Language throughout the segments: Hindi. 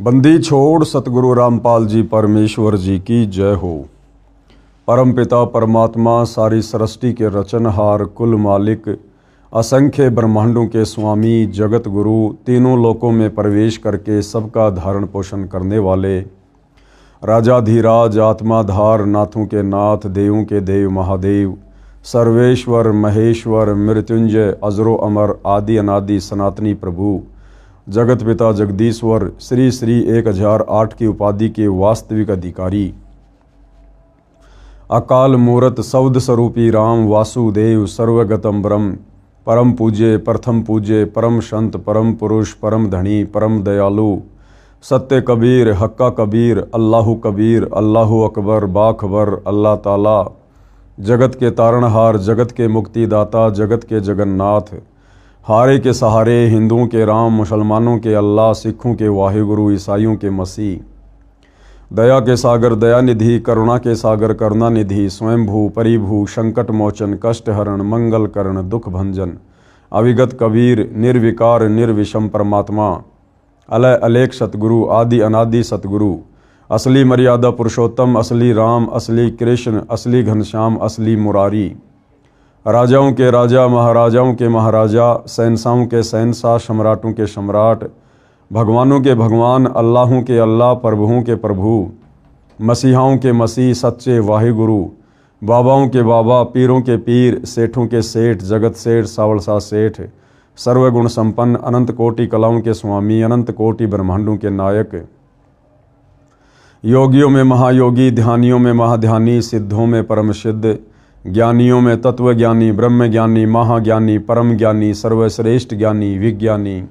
बंदी छोड़ सतगुरु रामपाल जी परमेश्वर जी की जय हो। परम पिता परमात्मा सारी सृष्टि के रचनहार, कुल मालिक, असंख्य ब्रह्मांडों के स्वामी, जगत गुरु, तीनों लोकों में प्रवेश करके सबका धारण पोषण करने वाले, राजाधीराज, आत्माधार, नाथों के नाथ, देवों के देव महादेव, सर्वेश्वर महेश्वर, मृत्युंजय, अजरो अमर, आदि अनादि सनातनी प्रभु, जगत पिता जगदीश्वर, श्री श्री 1008 की उपाधि के वास्तविक अधिकारी, अकाल मूरत सौद स्वरूपी राम वासुदेव, सर्वगतम ब्रह्म, परम पूज्य, प्रथम पूज्य, परम संत, परम पुरुष, परम धनी, परम दयालु, सत्य कबीर, हक्का कबीर, अल्लाहु कबीर, अल्लाहु अकबर, बाखबर, अल्लाह ताला, जगत के तारणहार, जगत के मुक्तिदाता, जगत के जगन्नाथ, हारे के सहारे, हिंदुओं के राम, मुसलमानों के अल्लाह, सिखों के वाहिगुरु, ईसाइयों के मसीह, दया के सागर दयानिधि, करुणा के सागर करुणानिधि, स्वयंभू परिभू, संकट मोचन, कष्ट हरण, मंगल करण, दुख भंजन, अविगत कबीर, निर्विकार निर्विषम परमात्मा, अलय अलेख सतगुरु, आदि अनादि सतगुरु, असली मर्यादा पुरुषोत्तम, असली राम, असली कृष्ण, असली घनश्याम, असली मुरारी, राजाओं के राजा, महाराजाओं के महाराजा, शहंशाहों के शहंशाह, सम्राटों के सम्राट, भगवानों के भगवान, अल्लाहों के अल्लाह, प्रभुओं के प्रभु, मसीहाओं के मसीह, सच्चे वाहिगुरु, बाबाओं के बाबा, पीरों के पीर, सेठों के सेठ, जगत सेठ, सावलसा सेठ, सर्वगुण संपन्न, अनंत कोटि कलाओं के स्वामी, अनंत कोटि ब्रह्मांडों के नायक, योगियों में महायोगी, ध्यानियों में महाध्यानी, सिद्धों में परम सिद्ध, ज्ञानियों में तत्वज्ञानी, ब्रह्म ज्ञानी, महाज्ञानी, परम ज्ञानी, सर्वश्रेष्ठ ज्ञानी, विज्ञानी,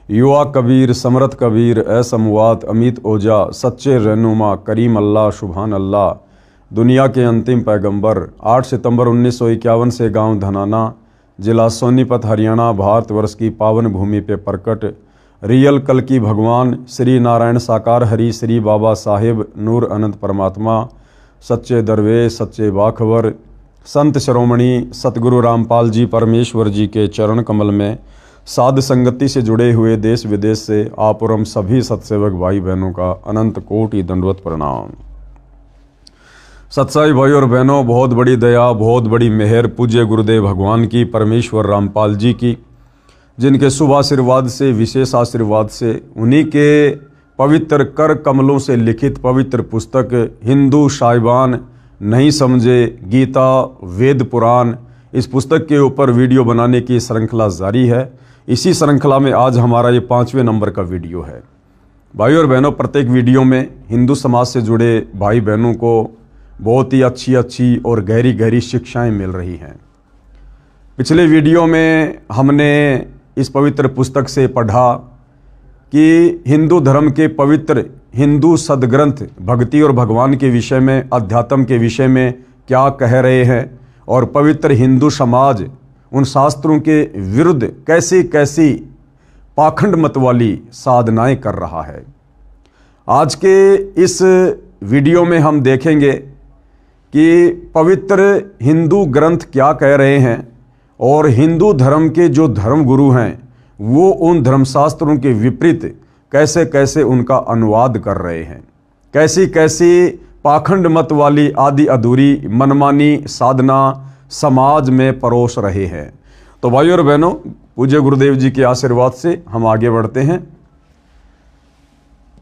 युवा कबीर, समरथ कबीर, असमवात, अमित ओझा, सच्चे रहनुमा, करीम अल्लाह, सुभान अल्लाह, दुनिया के अंतिम पैगंबर, 8 सितंबर 1951 से गांव धनाना, जिला सोनीपत, हरियाणा, भारतवर्ष की पावन भूमि पे प्रकट रियल कल की भगवान श्री नारायण साकार हरि, श्री बाबा साहेब नूर अनंत परमात्मा, सच्चे दरवेश, सच्चे बाखबर, संत शिरोमणि सतगुरु रामपाल जी परमेश्वर जी के चरण कमल में साध संगति से जुड़े हुए देश विदेश से आप और हम सभी सत्सेवक भाई बहनों का अनंत कोटि दंडवत प्रणाम। सत्साई भाई और बहनों, बहुत बड़ी दया, बहुत बड़ी मेहर पूज्य गुरुदेव भगवान की, परमेश्वर रामपाल जी की, जिनके शुभ आशीर्वाद से, विशेष आशीर्वाद से, उन्हीं के पवित्र कर कमलों से लिखित पवित्र पुस्तक हिंदू साहिबान नहीं समझे गीता वेद पुराण, इस पुस्तक के ऊपर वीडियो बनाने की श्रृंखला जारी है। इसी श्रृंखला में आज हमारा ये 5वें नंबर का वीडियो है। भाई और बहनों, प्रत्येक वीडियो में हिंदू समाज से जुड़े भाई बहनों को बहुत ही अच्छी और गहरी गहरी शिक्षाएं मिल रही हैं। पिछले वीडियो में हमने इस पवित्र पुस्तक से पढ़ा कि हिंदू धर्म के पवित्र हिंदू सदग्रंथ भक्ति और भगवान के विषय में, अध्यात्म के विषय में क्या कह रहे हैं और पवित्र हिंदू समाज उन शास्त्रों के विरुद्ध कैसी कैसी पाखंड मत वाली साधनाएं कर रहा है। आज के इस वीडियो में हम देखेंगे कि पवित्र हिंदू ग्रंथ क्या कह रहे हैं और हिंदू धर्म के जो धर्म गुरु हैं वो उन धर्मशास्त्रों के विपरीत कैसे कैसे उनका अनुवाद कर रहे हैं, कैसी कैसी पाखंड मत वाली आदि अधूरी मनमानी साधना समाज में परोस रहे हैं। तो भाई और बहनों, पूज्य गुरुदेव जी के आशीर्वाद से हम आगे बढ़ते हैं।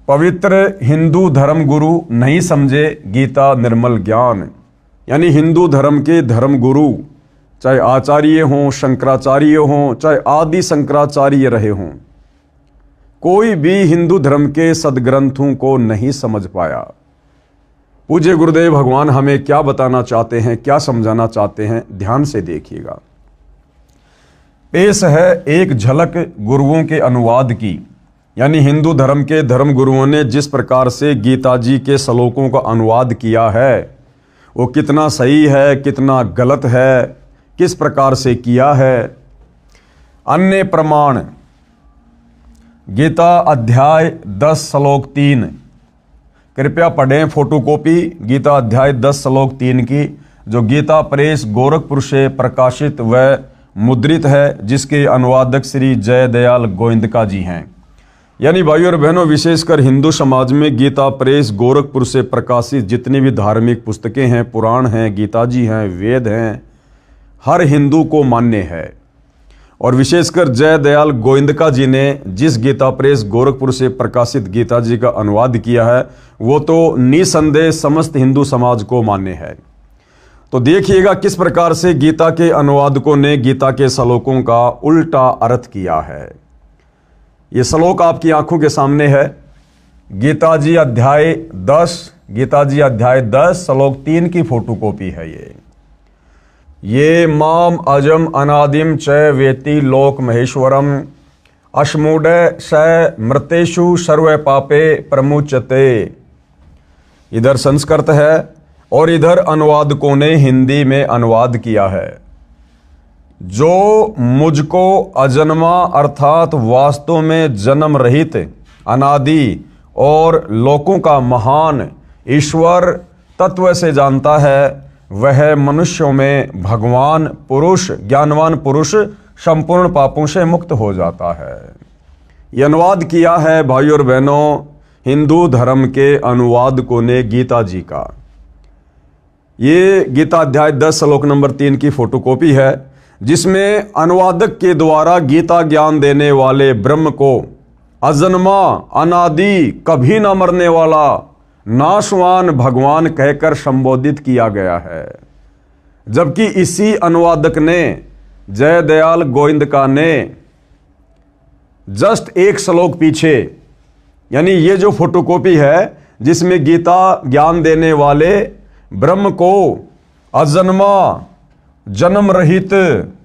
पवित्र हिंदू धर्म गुरु नहीं समझे गीता निर्मल ज्ञान, यानी हिंदू धर्म के धर्म गुरु, चाहे आचार्य हों, शंकराचार्य हों, चाहे आदि शंकराचार्य रहे हों, कोई भी हिंदू धर्म के सदग्रंथों को नहीं समझ पाया। पूज्य गुरुदेव भगवान हमें क्या बताना चाहते हैं, क्या समझाना चाहते हैं, ध्यान से देखिएगा। पेश है एक झलक गुरुओं के अनुवाद की, यानी हिंदू धर्म के धर्म गुरुओं ने जिस प्रकार से गीता जी के श्लोकों का अनुवाद किया है वो कितना सही है, कितना गलत है, किस प्रकार से किया है। अन्य प्रमाण, गीता अध्याय 10 श्लोक 3, कृपया पढ़ें फोटोकॉपी गीता अध्याय 10 श्लोक 3 की, जो गीता प्रेस गोरखपुर से प्रकाशित व मुद्रित है, जिसके अनुवादक श्री जय दयाल गोविंदका जी हैं। यानी भाइयों और बहनों, विशेषकर हिंदू समाज में गीता प्रेस गोरखपुर से प्रकाशित जितनी भी धार्मिक पुस्तकें हैं, पुराण हैं, गीता जी हैं, वेद हैं, हर हिंदू को मान्य है। और विशेषकर जय दयाल गोविंदका जी ने जिस गीता प्रेस गोरखपुर से प्रकाशित गीता जी का अनुवाद किया है, वो तो निसंदेह समस्त हिंदू समाज को मान्य है। तो देखिएगा किस प्रकार से गीता के अनुवादकों ने गीता के श्लोकों का उल्टा अर्थ किया है। ये श्लोक आपकी आंखों के सामने है। गीता जी अध्याय 10 श्लोक 3 की फोटोकॉपी है ये माम अजम अनादिम च वेति लोक महेश्वरम अश्मूढ़ स मृतेषु सर्व पापे प्रमुचते। इधर संस्कृत है और इधर अनुवादकों ने हिंदी में अनुवाद किया है। जो मुझको अजन्मा अर्थात वास्तव में जन्म रहित अनादि और लोकों का महान ईश्वर तत्व से जानता है, वह मनुष्यों में भगवान पुरुष, ज्ञानवान पुरुष संपूर्ण पापों से मुक्त हो जाता है। यह अनुवाद किया है भाइयों और बहनों हिंदू धर्म के अनुवादकों ने गीता जी का। ये गीता अध्याय 10 श्लोक नंबर 3 की फोटोकॉपी है, जिसमें अनुवादक के द्वारा गीता ज्ञान देने वाले ब्रह्म को अजन्मा अनादि कभी न मरने वाला नाशवान भगवान कहकर संबोधित किया गया है। जबकि इसी अनुवादक ने जय दयाल गोविंदका ने जस्ट एक श्लोक पीछे, यानी ये जो फोटोकॉपी है जिसमें गीता ज्ञान देने वाले ब्रह्म को अजन्मा, जन्म रहित,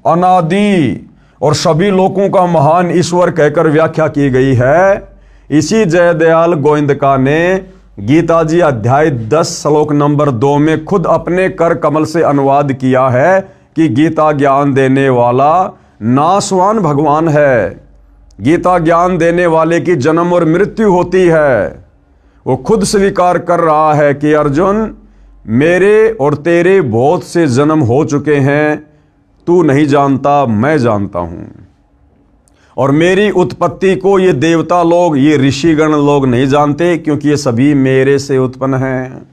अनादि और सभी लोगों का महान ईश्वर कहकर व्याख्या की गई है, इसी जय दयाल गोविंदका ने गीता जी अध्याय 10 श्लोक नंबर 2 में खुद अपने कर कमल से अनुवाद किया है कि गीता ज्ञान देने वाला नाशवान भगवान है। गीता ज्ञान देने वाले की जन्म और मृत्यु होती है। वो खुद स्वीकार कर रहा है कि अर्जुन, मेरे और तेरे बहुत से जन्म हो चुके हैं, तू नहीं जानता, मैं जानता हूं। और मेरी उत्पत्ति को ये देवता लोग, ये ऋषिगण लोग नहीं जानते, क्योंकि ये सभी मेरे से उत्पन्न हैं।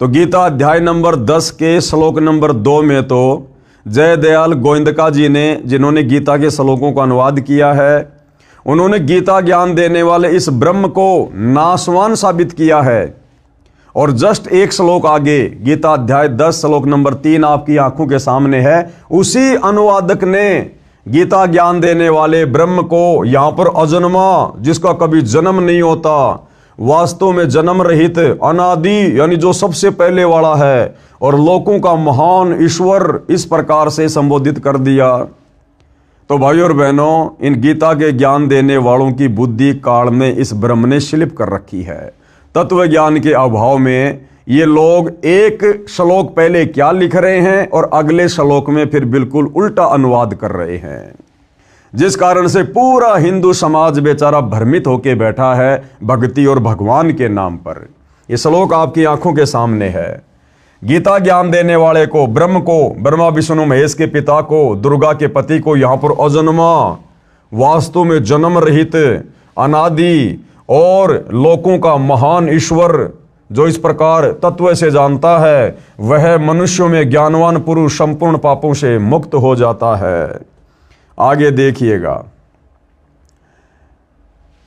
तो गीता अध्याय नंबर 10 के श्लोक नंबर 2 में तो जय दयाल गोविंदका जी ने, जिन्होंने गीता के श्लोकों का अनुवाद किया है, उन्होंने गीता ज्ञान देने वाले इस ब्रह्म को नाशवान साबित किया है। और जस्ट एक श्लोक आगे गीता अध्याय 10 श्लोक नंबर 3 आपकी आंखों के सामने है। उसी अनुवादक ने गीता ज्ञान देने वाले ब्रह्म को यहां पर अजन्मा, जिसका कभी जन्म नहीं होता, वास्तव में जन्म रहित, अनादि यानी जो सबसे पहले वाला है, और लोकों का महान ईश्वर इस प्रकार से संबोधित कर दिया। तो भाइयों और बहनों, इन गीता के ज्ञान देने वालों की बुद्धि काल में इस ब्रह्म ने स्लिप कर रखी है। तत्व ज्ञान के अभाव में ये लोग एक श्लोक पहले क्या लिख रहे हैं और अगले श्लोक में फिर बिल्कुल उल्टा अनुवाद कर रहे हैं, जिस कारण से पूरा हिंदू समाज बेचारा भ्रमित होकर बैठा है भक्ति और भगवान के नाम पर। ये श्लोक आपकी आंखों के सामने है। गीता ज्ञान देने वाले को, ब्रह्म को, ब्रह्मा विष्णु महेश के पिता को, दुर्गा के पति को यहां पर अजन्मा, वास्तव में जन्म रहित, अनादि और लोकों का महान ईश्वर जो इस प्रकार तत्व से जानता है, वह मनुष्यों में ज्ञानवान पुरुष संपूर्ण पापों से मुक्त हो जाता है। आगे देखिएगा,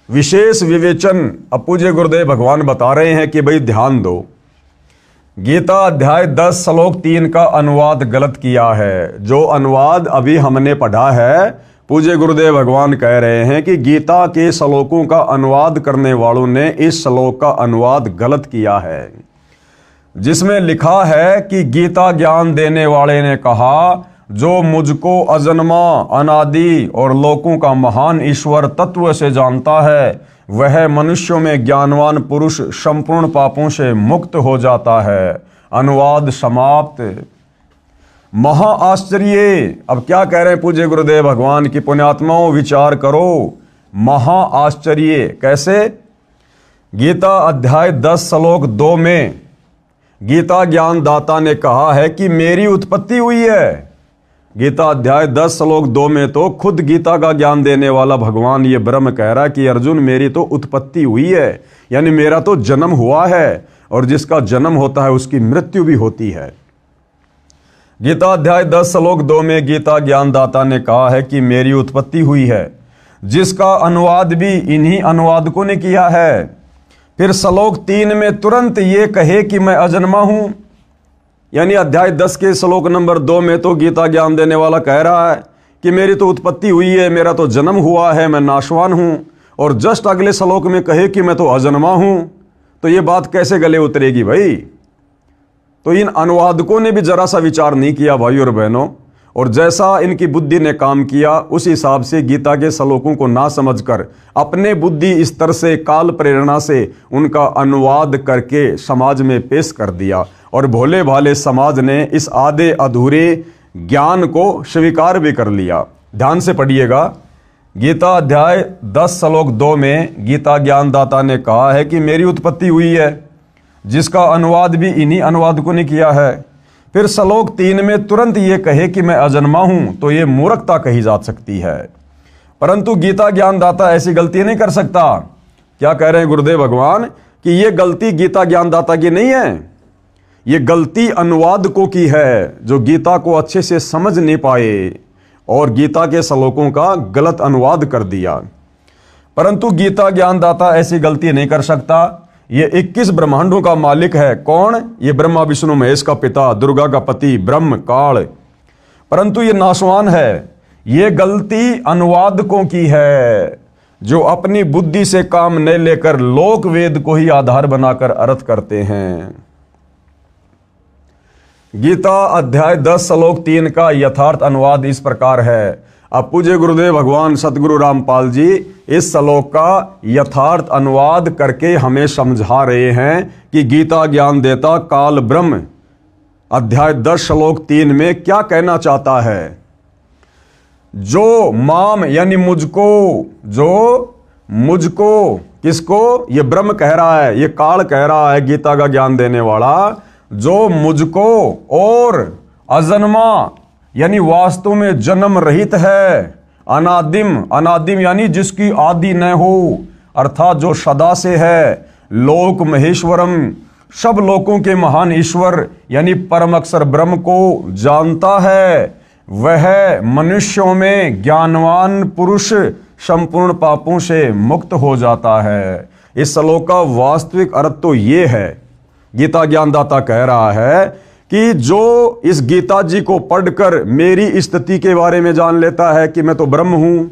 विशेष विवेचन अब पूज्य गुरुदेव भगवान बता रहे हैं कि भाई ध्यान दो, गीता अध्याय 10 श्लोक 3 का अनुवाद गलत किया है। जो अनुवाद अभी हमने पढ़ा है, पूज्य गुरुदेव भगवान कह रहे हैं कि गीता के श्लोकों का अनुवाद करने वालों ने इस श्लोक का अनुवाद गलत किया है, जिसमें लिखा है कि गीता ज्ञान देने वाले ने कहा, जो मुझको अजन्मा, अनादि और लोकों का महान ईश्वर तत्व से जानता है, वह मनुष्यों में ज्ञानवान पुरुष संपूर्ण पापों से मुक्त हो जाता है। अनुवाद समाप्त। महा आश्चर्य। अब क्या कह रहे हैं पूज्य गुरुदेव भगवान की पुण्यात्माओं, विचार करो। महा आश्चर्य कैसे? गीता अध्याय 10 श्लोक 2 में गीता ज्ञान दाता ने कहा है कि मेरी उत्पत्ति हुई है, गीता अध्याय 10 श्लोक 2 में तो खुद गीता का ज्ञान देने वाला भगवान ये ब्रह्म कह रहा है कि अर्जुन मेरी तो उत्पत्ति हुई है, यानी मेरा तो जन्म हुआ है, और जिसका जन्म होता है उसकी मृत्यु भी होती है। गीता अध्याय 10 श्लोक 2 में गीता ज्ञानदाता ने कहा है कि मेरी उत्पत्ति हुई है, जिसका अनुवाद भी इन्हीं अनुवादकों ने किया है। फिर श्लोक 3 में तुरंत ये कहे कि मैं अजन्मा हूं, यानी अध्याय 10 के श्लोक नंबर 2 में तो गीता ज्ञान देने वाला कह रहा है कि मेरी तो उत्पत्ति हुई है, मेरा तो जन्म हुआ है, मैं नाशवान हूं, और जस्ट अगले श्लोक में कहे कि मैं तो अजन्मा हूं, तो ये बात कैसे गले उतरेगी भाई। तो इन अनुवादकों ने भी जरा सा विचार नहीं किया भाई और बहनों, और जैसा इनकी बुद्धि ने काम किया उस हिसाब से गीता के श्लोकों को ना समझकर अपने बुद्धि स्तर से काल प्रेरणा से उनका अनुवाद करके समाज में पेश कर दिया, और भोले भाले समाज ने इस आधे अधूरे ज्ञान को स्वीकार भी कर लिया। ध्यान से पढ़िएगा, गीता अध्याय 10 श्लोक 2 में गीता ज्ञानदाता ने कहा है कि मेरी उत्पत्ति हुई है, जिसका अनुवाद भी इन्हीं अनुवादकों ने किया है। फिर श्लोक 3 में तुरंत ये कहे कि मैं अजन्मा हूं, तो ये मूर्खता कही जा सकती है। परंतु गीता ज्ञानदाता ऐसी गलती नहीं कर सकता। क्या कह रहे हैं गुरुदेव भगवान कि ये गलती गीता ज्ञानदाता की नहीं है, ये गलती अनुवादकों की है, जो गीता को अच्छे से समझ नहीं पाए और गीता के श्लोकों का गलत अनुवाद कर दिया। परंतु गीता ज्ञानदाता ऐसी गलती नहीं कर सकता। ये 21 ब्रह्मांडों का मालिक है। कौन? ये ब्रह्मा विष्णु महेश का पिता, दुर्गा का पति, ब्रह्म काल। परंतु ये नाशवान है। ये गलती अनुवादकों की है, जो अपनी बुद्धि से काम न लेकर लोक वेद को ही आधार बनाकर अर्थ करते हैं। गीता अध्याय 10 श्लोक 3 का यथार्थ अनुवाद इस प्रकार है। अब पूज्य गुरुदेव भगवान सतगुरु रामपाल जी इस श्लोक का यथार्थ अनुवाद करके हमें समझा रहे हैं कि गीता ज्ञान देता काल ब्रह्म अध्याय 10 श्लोक 3 में क्या कहना चाहता है। जो माम यानी मुझको, जो मुझको, किसको? ये ब्रह्म कह रहा है, ये काल कह रहा है, गीता का ज्ञान देने वाला, जो मुझको और अजन्मा यानी वास्तव में जन्म रहित है, अनादिम, अनादिम यानी जिसकी आदि न हो, अर्थात जो सदा से है, लोक महेश्वरम, सब लोकों के महान ईश्वर यानी परम अक्षर ब्रह्म को जानता है, वह मनुष्यों में ज्ञानवान पुरुष संपूर्ण पापों से मुक्त हो जाता है। इस श्लोक का वास्तविक अर्थ तो ये है, गीता ज्ञानदाता कह रहा है कि जो इस गीता जी को पढ़कर मेरी स्थिति के बारे में जान लेता है कि मैं तो ब्रह्म हूं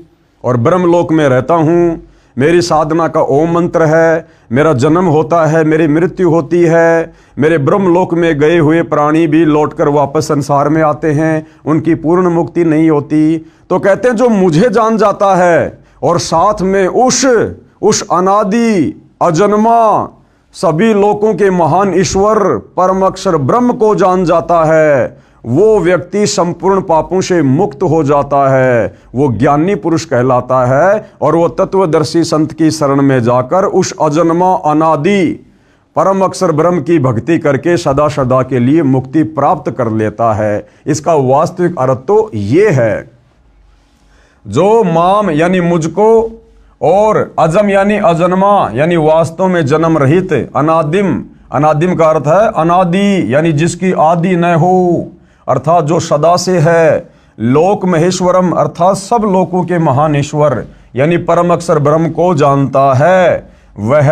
और ब्रह्मलोक में रहता हूं, मेरी साधना का ओम मंत्र है, मेरा जन्म होता है, मेरी मृत्यु होती है, मेरे ब्रह्मलोक में गए हुए प्राणी भी लौटकर वापस संसार में आते हैं, उनकी पूर्ण मुक्ति नहीं होती। तो कहते हैं जो मुझे जान जाता है और साथ में उस अनादि अजन्मा सभी लोकों के महान ईश्वर परम अक्षर ब्रह्म को जान जाता है, वो व्यक्ति संपूर्ण पापों से मुक्त हो जाता है, वो ज्ञानी पुरुष कहलाता है, और वो तत्वदर्शी संत की शरण में जाकर उस अजन्मा अनादि परम अक्षर ब्रह्म की भक्ति करके सदा सदा के लिए मुक्ति प्राप्त कर लेता है। इसका वास्तविक अर्थ तो ये है, जो माम यानी मुझको और अजम यानी अजन्मा यानी वास्तव में जन्म रहित, अनादिम, अनादिम का अर्थ है अनादि यानी जिसकी आदि न हो, अर्थात जो सदा से है, लोक महेश्वरम अर्थात सब लोकों के महान ईश्वर यानी परम अक्षर ब्रह्म को जानता है, वह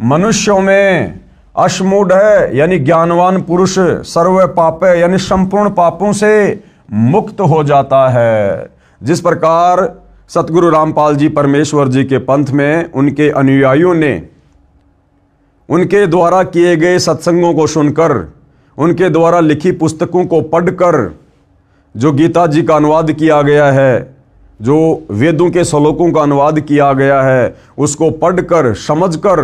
मनुष्यों में अश्मूढ़ है यानी ज्ञानवान पुरुष, सर्व पाप यानी संपूर्ण पापों से मुक्त हो जाता है। जिस प्रकार सतगुरु रामपाल जी परमेश्वर जी के पंथ में उनके अनुयायियों ने उनके द्वारा किए गए सत्संगों को सुनकर, उनके द्वारा लिखी पुस्तकों को पढ़कर जो गीता जी का अनुवाद किया गया है, जो वेदों के श्लोकों का अनुवाद किया गया है, उसको पढ़कर समझकर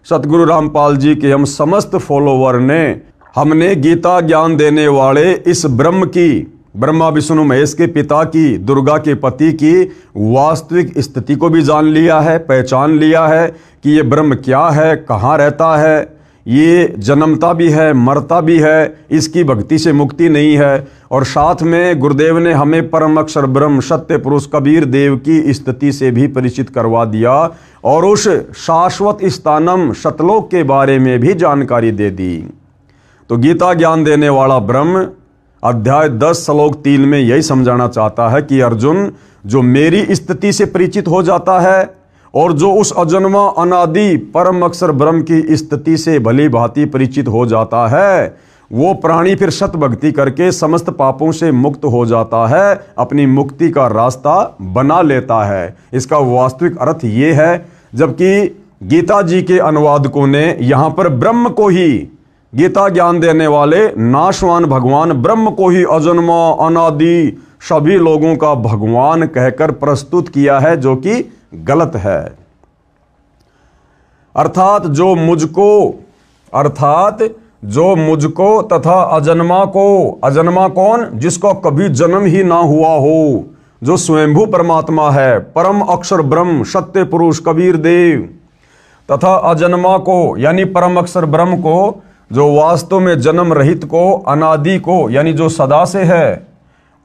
सतगुरु रामपाल जी के हम समस्त फॉलोवर ने, हमने गीता ज्ञान देने वाले इस ब्रह्म की, ब्रह्मा विष्णु महेश के पिता की, दुर्गा के पति की वास्तविक स्थिति को भी जान लिया है, पहचान लिया है कि ये ब्रह्म क्या है, कहाँ रहता है, ये जन्मता भी है, मरता भी है, इसकी भक्ति से मुक्ति नहीं है। और साथ में गुरुदेव ने हमें परम अक्षर ब्रह्म सत्य पुरुष कबीर देव की स्थिति से भी परिचित करवा दिया और उस शाश्वत स्थानम सतलोक के बारे में भी जानकारी दे दी। तो गीता ज्ञान देने वाला ब्रह्म अध्याय 10 श्लोक 3 में यही समझाना चाहता है कि अर्जुन, जो मेरी स्थिति से परिचित हो जाता है और जो उस अजन्मा अनादि परम अक्षर ब्रह्म की स्थिति से भली भांति परिचित हो जाता है, वो प्राणी फिर सत भक्ति करके समस्त पापों से मुक्त हो जाता है, अपनी मुक्ति का रास्ता बना लेता है। इसका वास्तविक अर्थ ये है, जबकि गीता जी के अनुवादकों ने यहाँ पर ब्रह्म को ही, गीता ज्ञान देने वाले नाशवान भगवान ब्रह्म को ही अजन्मा अनादि सभी लोगों का भगवान कहकर प्रस्तुत किया है, जो कि गलत है। अर्थात जो मुझको तथा अजन्मा को, अजन्मा कौन? जिसको कभी जन्म ही ना हुआ हो, जो स्वयंभू परमात्मा है, परम अक्षर ब्रह्म सत्य पुरुष कबीर देव, तथा अजन्मा को यानी परम अक्षर ब्रह्म को, जो वास्तव में जन्म रहित को, अनादि को यानी जो सदा से है,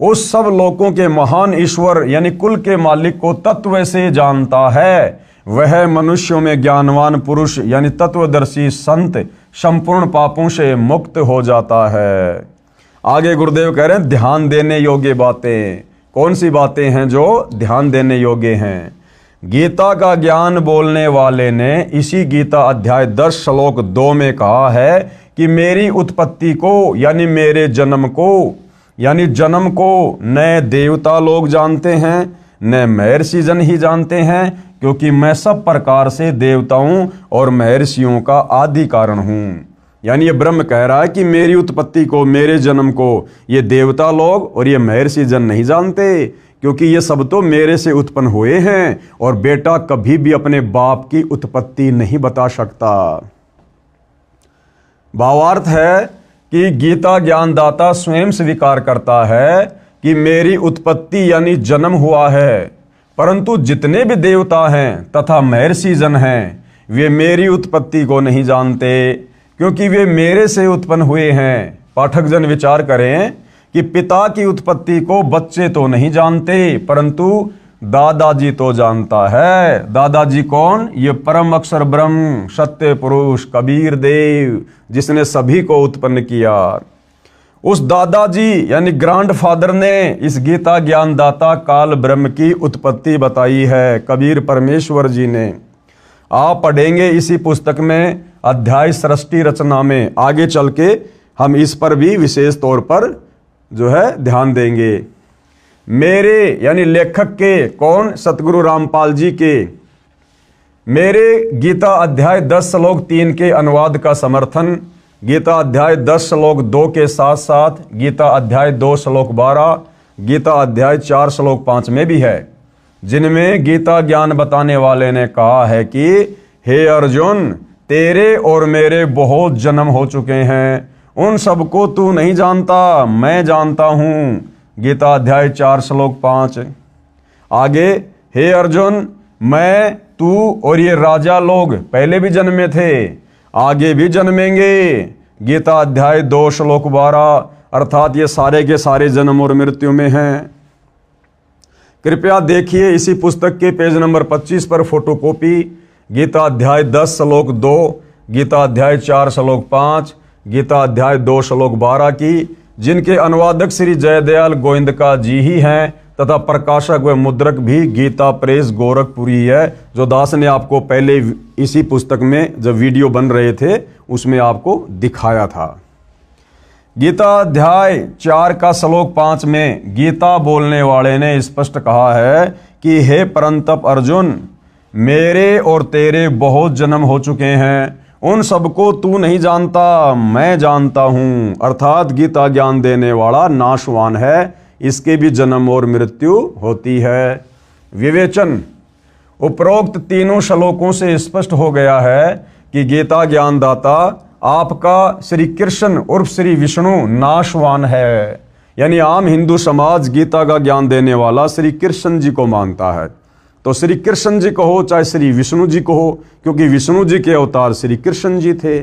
उस सब लोगों के महान ईश्वर यानी कुल के मालिक को तत्व से जानता है, वह मनुष्यों में ज्ञानवान पुरुष यानी तत्वदर्शी संत संपूर्ण पापों से मुक्त हो जाता है। आगे गुरुदेव कह रहे हैं ध्यान देने योग्य बातें। कौन सी बातें हैं जो ध्यान देने योग्य हैं? गीता का ज्ञान बोलने वाले ने इसी गीता अध्याय 10 श्लोक 2 में कहा है कि मेरी उत्पत्ति को यानी मेरे जन्म को, यानी जन्म को न देवता लोग जानते हैं न महर्षि जन ही जानते हैं, क्योंकि मैं सब प्रकार से देवताओं और महर्षियों का आदि कारण हूँ। यानी ये ब्रह्म कह रहा है कि मेरी उत्पत्ति को, मेरे जन्म को ये देवता लोग और ये महर्षि जन नहीं जानते, क्योंकि ये सब तो मेरे से उत्पन्न हुए हैं और बेटा कभी भी अपने बाप की उत्पत्ति नहीं बता सकता। भावार्थ है कि गीता ज्ञानदाता स्वयं स्वीकार करता है कि मेरी उत्पत्ति यानी जन्म हुआ है, परंतु जितने भी देवता हैं तथा महर्षि जन हैं वे मेरी उत्पत्ति को नहीं जानते, क्योंकि वे मेरे से उत्पन्न हुए हैं। पाठक जन विचार करें कि पिता की उत्पत्ति को बच्चे तो नहीं जानते, परंतु दादाजी तो जानता है। दादाजी कौन? ये परम अक्षर ब्रह्म सत्य पुरुष कबीर देव, जिसने सभी को उत्पन्न किया। उस दादाजी यानी ग्रैंडफादर ने इस गीता ज्ञानदाता काल ब्रह्म की उत्पत्ति बताई है, कबीर परमेश्वर जी ने। आप पढ़ेंगे इसी पुस्तक में अध्याय सृष्टि रचना में, आगे चल के हम इस पर भी विशेष तौर पर जो है ध्यान देंगे। मेरे यानी लेखक के, कौन? सतगुरु रामपाल जी के मेरे गीता अध्याय 10 श्लोक 3 के अनुवाद का समर्थन गीता अध्याय 10 श्लोक 2 के साथ साथ गीता अध्याय 2 श्लोक 12, गीता अध्याय 4 श्लोक 5 में भी है, जिनमें गीता ज्ञान बताने वाले ने कहा है कि हे अर्जुन, तेरे और मेरे बहुत जन्म हो चुके हैं, उन सबको तू नहीं जानता, मैं जानता हूं। गीता अध्याय 4 श्लोक 5। आगे, हे अर्जुन, मैं, तू और ये राजा लोग पहले भी जन्मे थे, आगे भी जन्मेंगे। गीता अध्याय 2 श्लोक 12, अर्थात ये सारे के सारे जन्म और मृत्यु में हैं। कृपया देखिए इसी पुस्तक के पेज नंबर 25 पर फोटोकॉपी गीता अध्याय 10 श्लोक 2, गीता अध्याय 4 श्लोक 5, गीता अध्याय 2 श्लोक 12 की, जिनके अनुवादक श्री जयदयाल गोविंदका जी ही हैं तथा प्रकाशक व मुद्रक भी गीता प्रेस गोरखपुरी है, जो दास ने आपको पहले इसी पुस्तक में जब वीडियो बन रहे थे उसमें आपको दिखाया था। गीता अध्याय 4 का श्लोक 5 में गीता बोलने वाले ने स्पष्ट कहा है कि हे परंतप अर्जुन, मेरे और तेरे बहुत जन्म हो चुके हैं, उन सबको तू नहीं जानता, मैं जानता हूं। अर्थात गीता ज्ञान देने वाला नाशवान है, इसके भी जन्म और मृत्यु होती है। विवेचन, उपरोक्त तीनों श्लोकों से स्पष्ट हो गया है कि गीता ज्ञानदाता आपका श्री कृष्ण उर्फ श्री विष्णु नाशवान है। यानी आम हिंदू समाज गीता का ज्ञान देने वाला श्री कृष्ण जी को मानता है, तो श्री कृष्ण जी कहो चाहे श्री विष्णु जी कहो, क्योंकि विष्णु जी के अवतार श्री कृष्ण जी थे।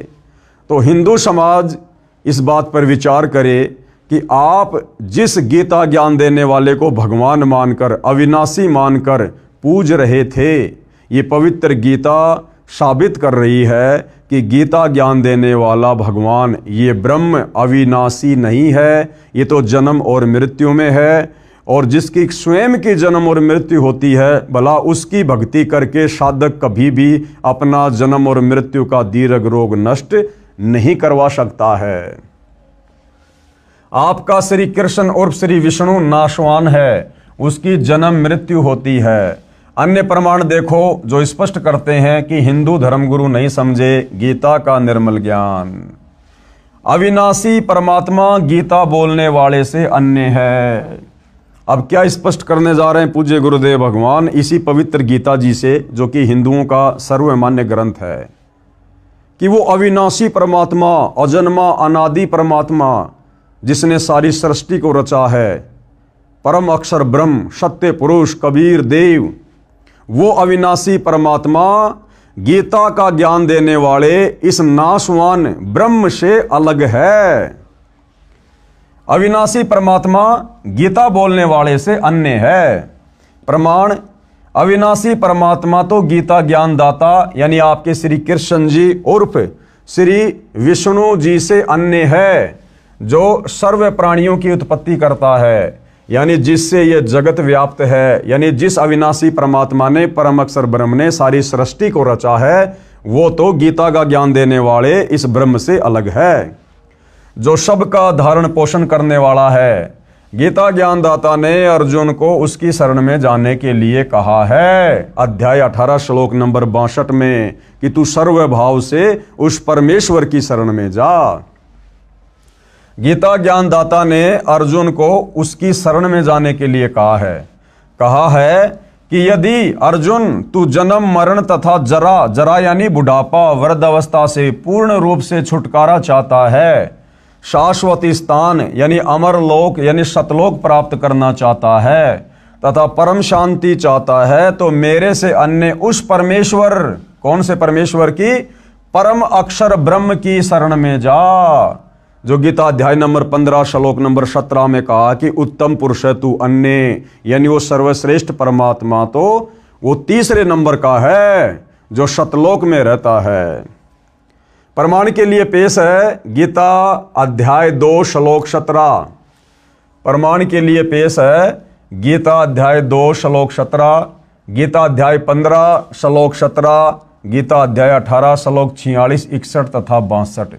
तो हिंदू समाज इस बात पर विचार करे कि आप जिस गीता ज्ञान देने वाले को भगवान मानकर, अविनाशी मानकर पूज रहे थे, ये पवित्र गीता साबित कर रही है कि गीता ज्ञान देने वाला भगवान ये ब्रह्म अविनाशी नहीं है, ये तो जन्म और मृत्यु में है। और जिसकी स्वयं की जन्म और मृत्यु होती है, भला उसकी भक्ति करके साधक कभी भी अपना जन्म और मृत्यु का दीर्घ रोग नष्ट नहीं करवा सकता है। आपका श्री कृष्ण और श्री विष्णु नाशवान है, उसकी जन्म मृत्यु होती है। अन्य प्रमाण देखो जो स्पष्ट करते हैं कि हिंदू धर्मगुरु नहीं समझे गीता का निर्मल ज्ञान। अविनाशी परमात्मा गीता बोलने वाले से अन्य है। अब क्या स्पष्ट करने जा रहे हैं पूज्य गुरुदेव भगवान इसी पवित्र गीता जी से, जो कि हिंदुओं का सर्वमान्य ग्रंथ है, कि वो अविनाशी परमात्मा, अजन्मा अनादि परमात्मा, जिसने सारी सृष्टि को रचा है, परम अक्षर ब्रह्म, सत्य पुरुष, कबीर देव, वो अविनाशी परमात्मा गीता का ज्ञान देने वाले इस नाशवान ब्रह्म से अलग है। अविनाशी परमात्मा गीता बोलने वाले से अन्य है। प्रमाण, अविनाशी परमात्मा तो गीता ज्ञान दाता यानी आपके श्री कृष्ण जी उर्फ श्री विष्णु जी से अन्य है, जो सर्व प्राणियों की उत्पत्ति करता है, यानी जिससे ये जगत व्याप्त है, यानी जिस अविनाशी परमात्मा ने, परम अक्षर ब्रह्म ने सारी सृष्टि को रचा है, वो तो गीता का ज्ञान देने वाले इस ब्रह्म से अलग है, जो सबका धारण पोषण करने वाला है। गीता ज्ञान दाता ने अर्जुन को उसकी शरण में जाने के लिए कहा है, अध्याय 18 श्लोक नंबर 62 में, कि तू सर्वभाव से उस परमेश्वर की शरण में जा। गीता ज्ञान दाता ने अर्जुन को उसकी शरण में जाने के लिए कहा है कि यदि अर्जुन तू जन्म मरण तथा जरा यानी बुढ़ापा, वृद्धावस्था से पूर्ण रूप से छुटकारा चाहता है, शाश्वत स्थान यानी अमर लोक यानी सतलोक प्राप्त करना चाहता है, तथा परम शांति चाहता है, तो मेरे से अन्य उस परमेश्वर, कौन से परमेश्वर की? परम अक्षर ब्रह्म की शरण में जा, जो गीता अध्याय नंबर 15 श्लोक नंबर 17 में कहा कि उत्तम पुरुष है तू अन्य, यानी वो सर्वश्रेष्ठ परमात्मा तो वो तीसरे नंबर का है जो सतलोक में रहता है। प्रमाण के लिए पेश है गीता अध्याय 2 श्लोक 17। प्रमाण के लिए पेश है गीता अध्याय 2 श्लोक 17, गीता अध्याय 15 श्लोक 17, गीता अध्याय 18 श्लोक 46, 61 तथा 62।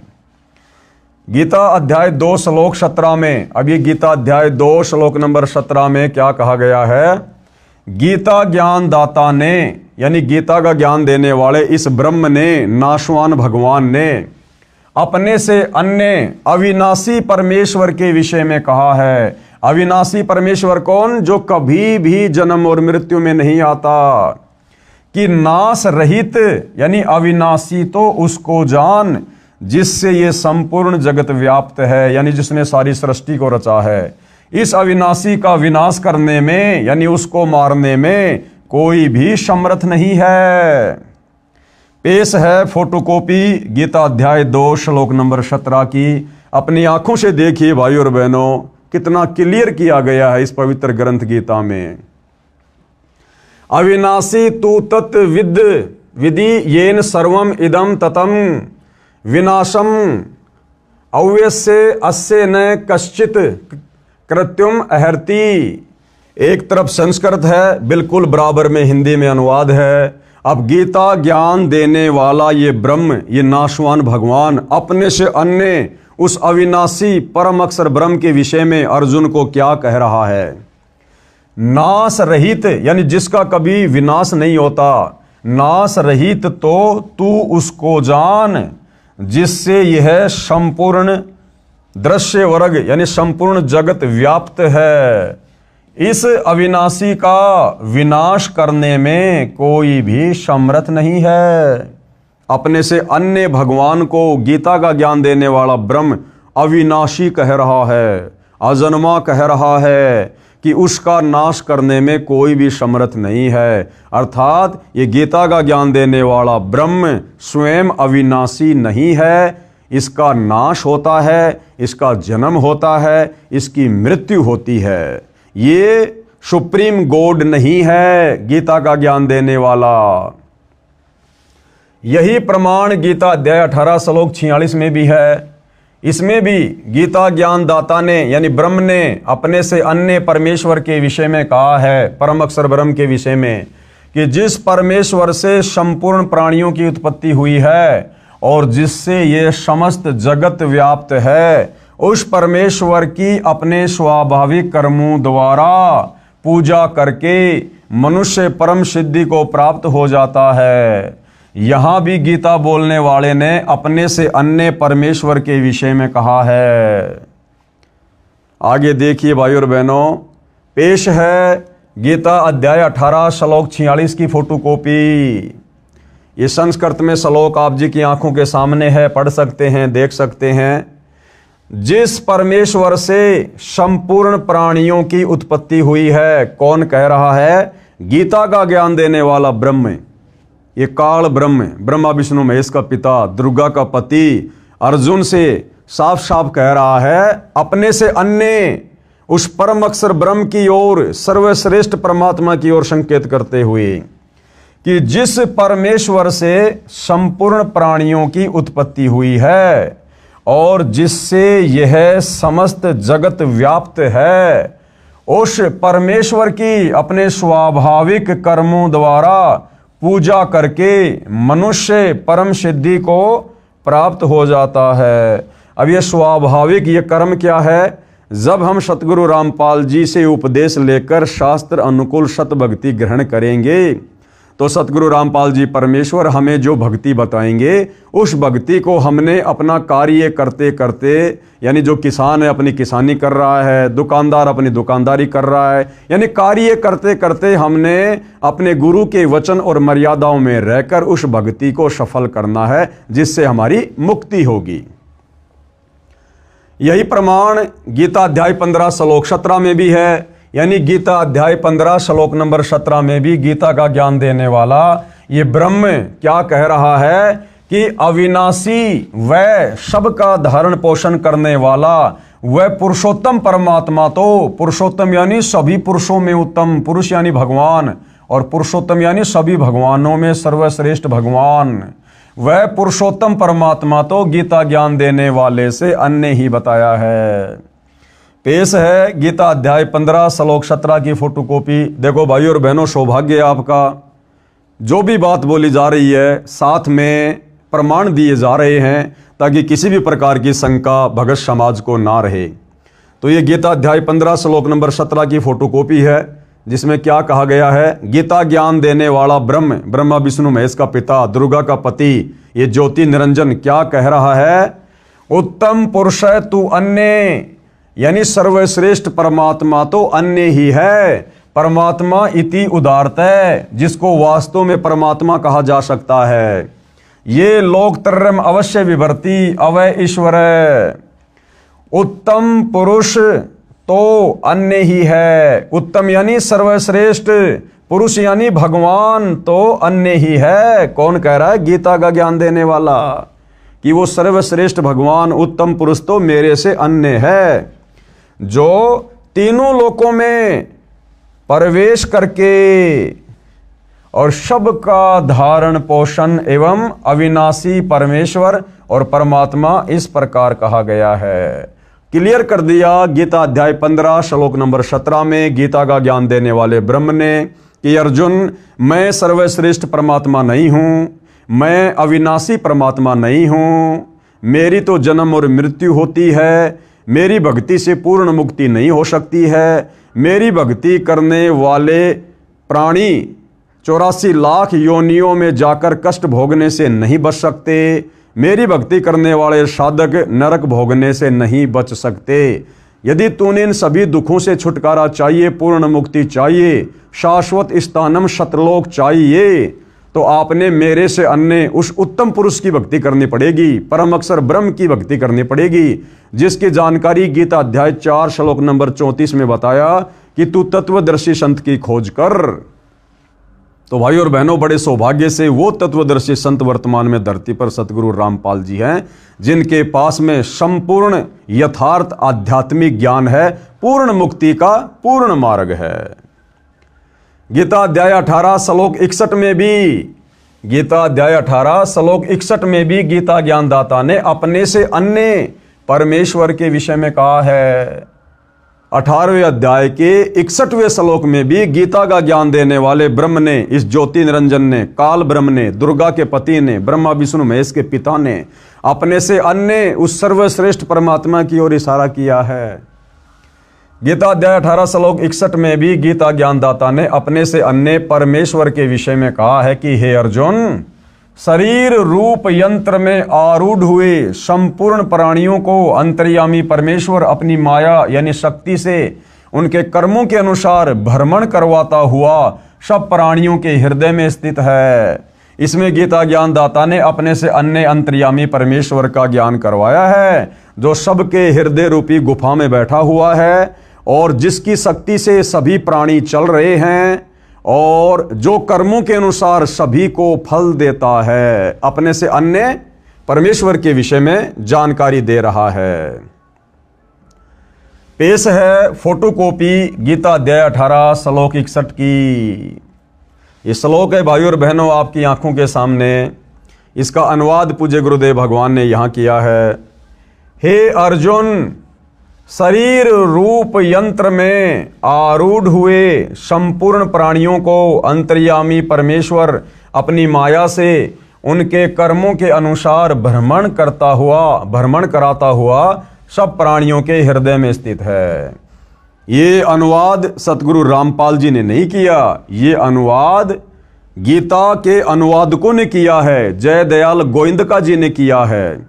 गीता अध्याय 2 श्लोक 17 में, अब ये गीता अध्याय 2 श्लोक नंबर 17 में क्या कहा गया है? गीता ज्ञान दाता ने, यानी गीता का ज्ञान देने वाले इस ब्रह्म ने, नाशवान भगवान ने अपने से अन्य अविनाशी परमेश्वर के विषय में कहा है। अविनाशी परमेश्वर कौन? जो कभी भी जन्म और मृत्यु में नहीं आता, कि नाश रहित यानी अविनाशी तो उसको जान जिससे ये संपूर्ण जगत व्याप्त है, यानी जिसने सारी सृष्टि को रचा है। इस अविनाशी का विनाश करने में यानी उसको मारने में कोई भी समर्थ नहीं है। पेश है फोटोकॉपी गीता अध्याय 2 श्लोक नंबर 17 की। अपनी आंखों से देखिए भाई और बहनों, कितना क्लियर किया गया है इस पवित्र ग्रंथ गीता में। अविनाशी तू तत् विधि येन सर्वम इदम ततम विनाशम अव्यस्य अस्य न कश्चित कृत्युम अहर्ति। एक तरफ संस्कृत है, बिल्कुल बराबर में हिंदी में अनुवाद है। अब गीता ज्ञान देने वाला ये ब्रह्म, ये नाशवान भगवान अपने से अन्य उस अविनाशी परम अक्षर ब्रह्म के विषय में अर्जुन को क्या कह रहा है? नाश रहित यानी जिसका कभी विनाश नहीं होता, नाश रहित तो तू उसको जान जिससे यह संपूर्ण दृश्य वर्ग यानी संपूर्ण जगत व्याप्त है। इस अविनाशी का विनाश करने में कोई भी समर्थ नहीं है। अपने से अन्य भगवान को गीता का ज्ञान देने वाला ब्रह्म अविनाशी कह रहा है, अजन्मा कह रहा है कि उसका नाश करने में कोई भी समर्थ नहीं है। अर्थात ये गीता का ज्ञान देने वाला ब्रह्म स्वयं अविनाशी नहीं है, इसका नाश होता है, इसका जन्म होता है, इसकी मृत्यु होती है। ये सुप्रीम गॉड नहीं है गीता का ज्ञान देने वाला। यही प्रमाण गीता अध्याय 18 श्लोक 46 में भी है। इसमें भी गीता ज्ञान दाता ने यानी ब्रह्म ने अपने से अन्य परमेश्वर के विषय में कहा है, परम अक्षर ब्रह्म के विषय में, कि जिस परमेश्वर से संपूर्ण प्राणियों की उत्पत्ति हुई है और जिससे ये समस्त जगत व्याप्त है, उस परमेश्वर की अपने स्वाभाविक कर्मों द्वारा पूजा करके मनुष्य परम सिद्धि को प्राप्त हो जाता है। यहां भी गीता बोलने वाले ने अपने से अन्य परमेश्वर के विषय में कहा है। आगे देखिए भाई और बहनों, पेश है गीता अध्याय 18 श्लोक 46 की फोटोकॉपी। ये संस्कृत में श्लोक आप जी की आंखों के सामने है, पढ़ सकते हैं, देख सकते हैं। जिस परमेश्वर से संपूर्ण प्राणियों की उत्पत्ति हुई है, कौन कह रहा है? गीता का ज्ञान देने वाला ब्रह्म। ये काल ब्रह्म, ब्रह्मा विष्णु महेश का पिता, दुर्गा का पति, अर्जुन से साफ साफ कह रहा है अपने से अन्य उस परम अक्षर ब्रह्म की ओर, सर्वश्रेष्ठ परमात्मा की ओर संकेत करते हुए कि जिस परमेश्वर से संपूर्ण प्राणियों की उत्पत्ति हुई है और जिससे यह समस्त जगत व्याप्त है, उस परमेश्वर की अपने स्वाभाविक कर्मों द्वारा पूजा करके मनुष्य परम सिद्धि को प्राप्त हो जाता है। अब ये स्वाभाविक ये कर्म क्या है? जब हम सतगुरु रामपाल जी से उपदेश लेकर शास्त्र अनुकूल सत भक्ति ग्रहण करेंगे तो सतगुरु रामपाल जी परमेश्वर हमें जो भक्ति बताएंगे, उस भक्ति को हमने अपना कार्य करते करते, यानी जो किसान है अपनी किसानी कर रहा है, दुकानदार अपनी दुकानदारी कर रहा है, यानी कार्य करते करते हमने अपने गुरु के वचन और मर्यादाओं में रहकर उस भक्ति को सफल करना है, जिससे हमारी मुक्ति होगी। यही प्रमाण गीता अध्याय 15 श्लोक 17 में भी है। यानी गीता अध्याय 15 श्लोक नंबर 17 में भी गीता का ज्ञान देने वाला ये ब्रह्म क्या कह रहा है कि अविनाशी व सबका धारण पोषण करने वाला वह पुरुषोत्तम परमात्मा, तो पुरुषोत्तम यानी सभी पुरुषों में उत्तम, पुरुष यानी भगवान, और पुरुषोत्तम यानी सभी भगवानों में सर्वश्रेष्ठ भगवान, वह पुरुषोत्तम परमात्मा तो गीता ज्ञान देने वाले से अन्य ही बताया है। पेश है गीता अध्याय 15 श्लोक 17 की फोटोकॉपी। देखो भाई और बहनों, सौभाग्य है आपका, जो भी बात बोली जा रही है साथ में प्रमाण दिए जा रहे हैं ताकि किसी भी प्रकार की शंका भगत समाज को ना रहे। तो ये गीता अध्याय 15 श्लोक नंबर 17 की फोटोकॉपी है, जिसमें क्या कहा गया है? गीता ज्ञान देने वाला ब्रह्म, ब्रह्मा विष्णु महेश का पिता, दुर्गा का पति, ये ज्योति निरंजन क्या कह रहा है? उत्तम पुरुष है तू अन्य, यानी सर्वश्रेष्ठ परमात्मा तो अन्य ही है। परमात्मा इति उदारत है, जिसको वास्तव में परमात्मा कहा जा सकता है। ये लोकत्रयम अवश्य विभर्ति अवय ईश्वर। उत्तम पुरुष तो अन्य ही है, उत्तम यानी सर्वश्रेष्ठ, पुरुष यानी भगवान तो अन्य ही है। कौन कह रहा है? गीता का ज्ञान देने वाला, कि वो सर्वश्रेष्ठ भगवान उत्तम पुरुष तो मेरे से अन्य है, जो तीनों लोकों में प्रवेश करके और सबका धारण पोषण एवं अविनाशी परमेश्वर और परमात्मा इस प्रकार कहा गया है। क्लियर कर दिया गीता अध्याय 15 श्लोक नंबर 17 में गीता का ज्ञान देने वाले ब्रह्म ने कि अर्जुन, मैं सर्वश्रेष्ठ परमात्मा नहीं हूं, मैं अविनाशी परमात्मा नहीं हूं, मेरी तो जन्म और मृत्यु होती है, मेरी भक्ति से पूर्ण मुक्ति नहीं हो सकती है, मेरी भक्ति करने वाले प्राणी 84 लाख योनियों में जाकर कष्ट भोगने से नहीं बच सकते, मेरी भक्ति करने वाले साधक नरक भोगने से नहीं बच सकते। यदि तूने इन सभी दुखों से छुटकारा चाहिए, पूर्ण मुक्ति चाहिए, शाश्वत स्थानम सतलोक चाहिए, तो आपने मेरे से अन्य उस उत्तम पुरुष की भक्ति करनी पड़ेगी, परम अक्षर ब्रह्म की भक्ति करनी पड़ेगी, जिसकी जानकारी गीता अध्याय 4 श्लोक नंबर 34 में बताया कि तू तत्वदर्शी संत की खोज कर। तो भाई और बहनों, बड़े सौभाग्य से वो तत्वदर्शी संत वर्तमान में धरती पर सतगुरु रामपाल जी हैं, जिनके पास में संपूर्ण यथार्थ आध्यात्मिक ज्ञान है, पूर्ण मुक्ति का पूर्ण मार्ग है। गीता अध्याय 18 श्लोक 61 में भी, गीता अध्याय 18 श्लोक 61 में भी गीता ज्ञानदाता ने अपने से अन्य परमेश्वर के विषय में कहा है। 18वें अध्याय के 61वें श्लोक में भी गीता का ज्ञान देने वाले ब्रह्म ने, इस ज्योति निरंजन ने, काल ब्रह्म ने, दुर्गा के पति ने, ब्रह्मा विष्णु महेश के पिता ने अपने से अन्य उस सर्वश्रेष्ठ परमात्मा की ओर इशारा किया है। गीता अध्याय 18 श्लोक 61 में भी गीता ज्ञानदाता ने अपने से अन्य परमेश्वर के विषय में कहा है कि हे अर्जुन, शरीर रूप यंत्र में आरूढ़ हुए संपूर्ण प्राणियों को अंतर्यामी परमेश्वर अपनी माया यानी शक्ति से उनके कर्मों के अनुसार भ्रमण करवाता हुआ सब प्राणियों के हृदय में स्थित है। इसमें गीता ज्ञानदाता ने अपने से अन्य अंतर्यामी परमेश्वर का ज्ञान करवाया है, जो सबके हृदय रूपी गुफा में बैठा हुआ है और जिसकी शक्ति से सभी प्राणी चल रहे हैं और जो कर्मों के अनुसार सभी को फल देता है। अपने से अन्य परमेश्वर के विषय में जानकारी दे रहा है। पेश है फोटोकॉपी गीता अध्याय 18 श्लोक 61 की। ये श्लोक है भाइयों और बहनों आपकी आंखों के सामने। इसका अनुवाद पूज्य गुरुदेव भगवान ने यहां किया है। हे अर्जुन, शरीर रूप यंत्र में आरूढ़ हुए संपूर्ण प्राणियों को अंतर्यामी परमेश्वर अपनी माया से उनके कर्मों के अनुसार भ्रमण कराता हुआ सब प्राणियों के हृदय में स्थित है। ये अनुवाद सतगुरु रामपाल जी ने नहीं किया, ये अनुवाद गीता के अनुवादकों ने किया है, जय दयाल गोविंदका जी ने किया है।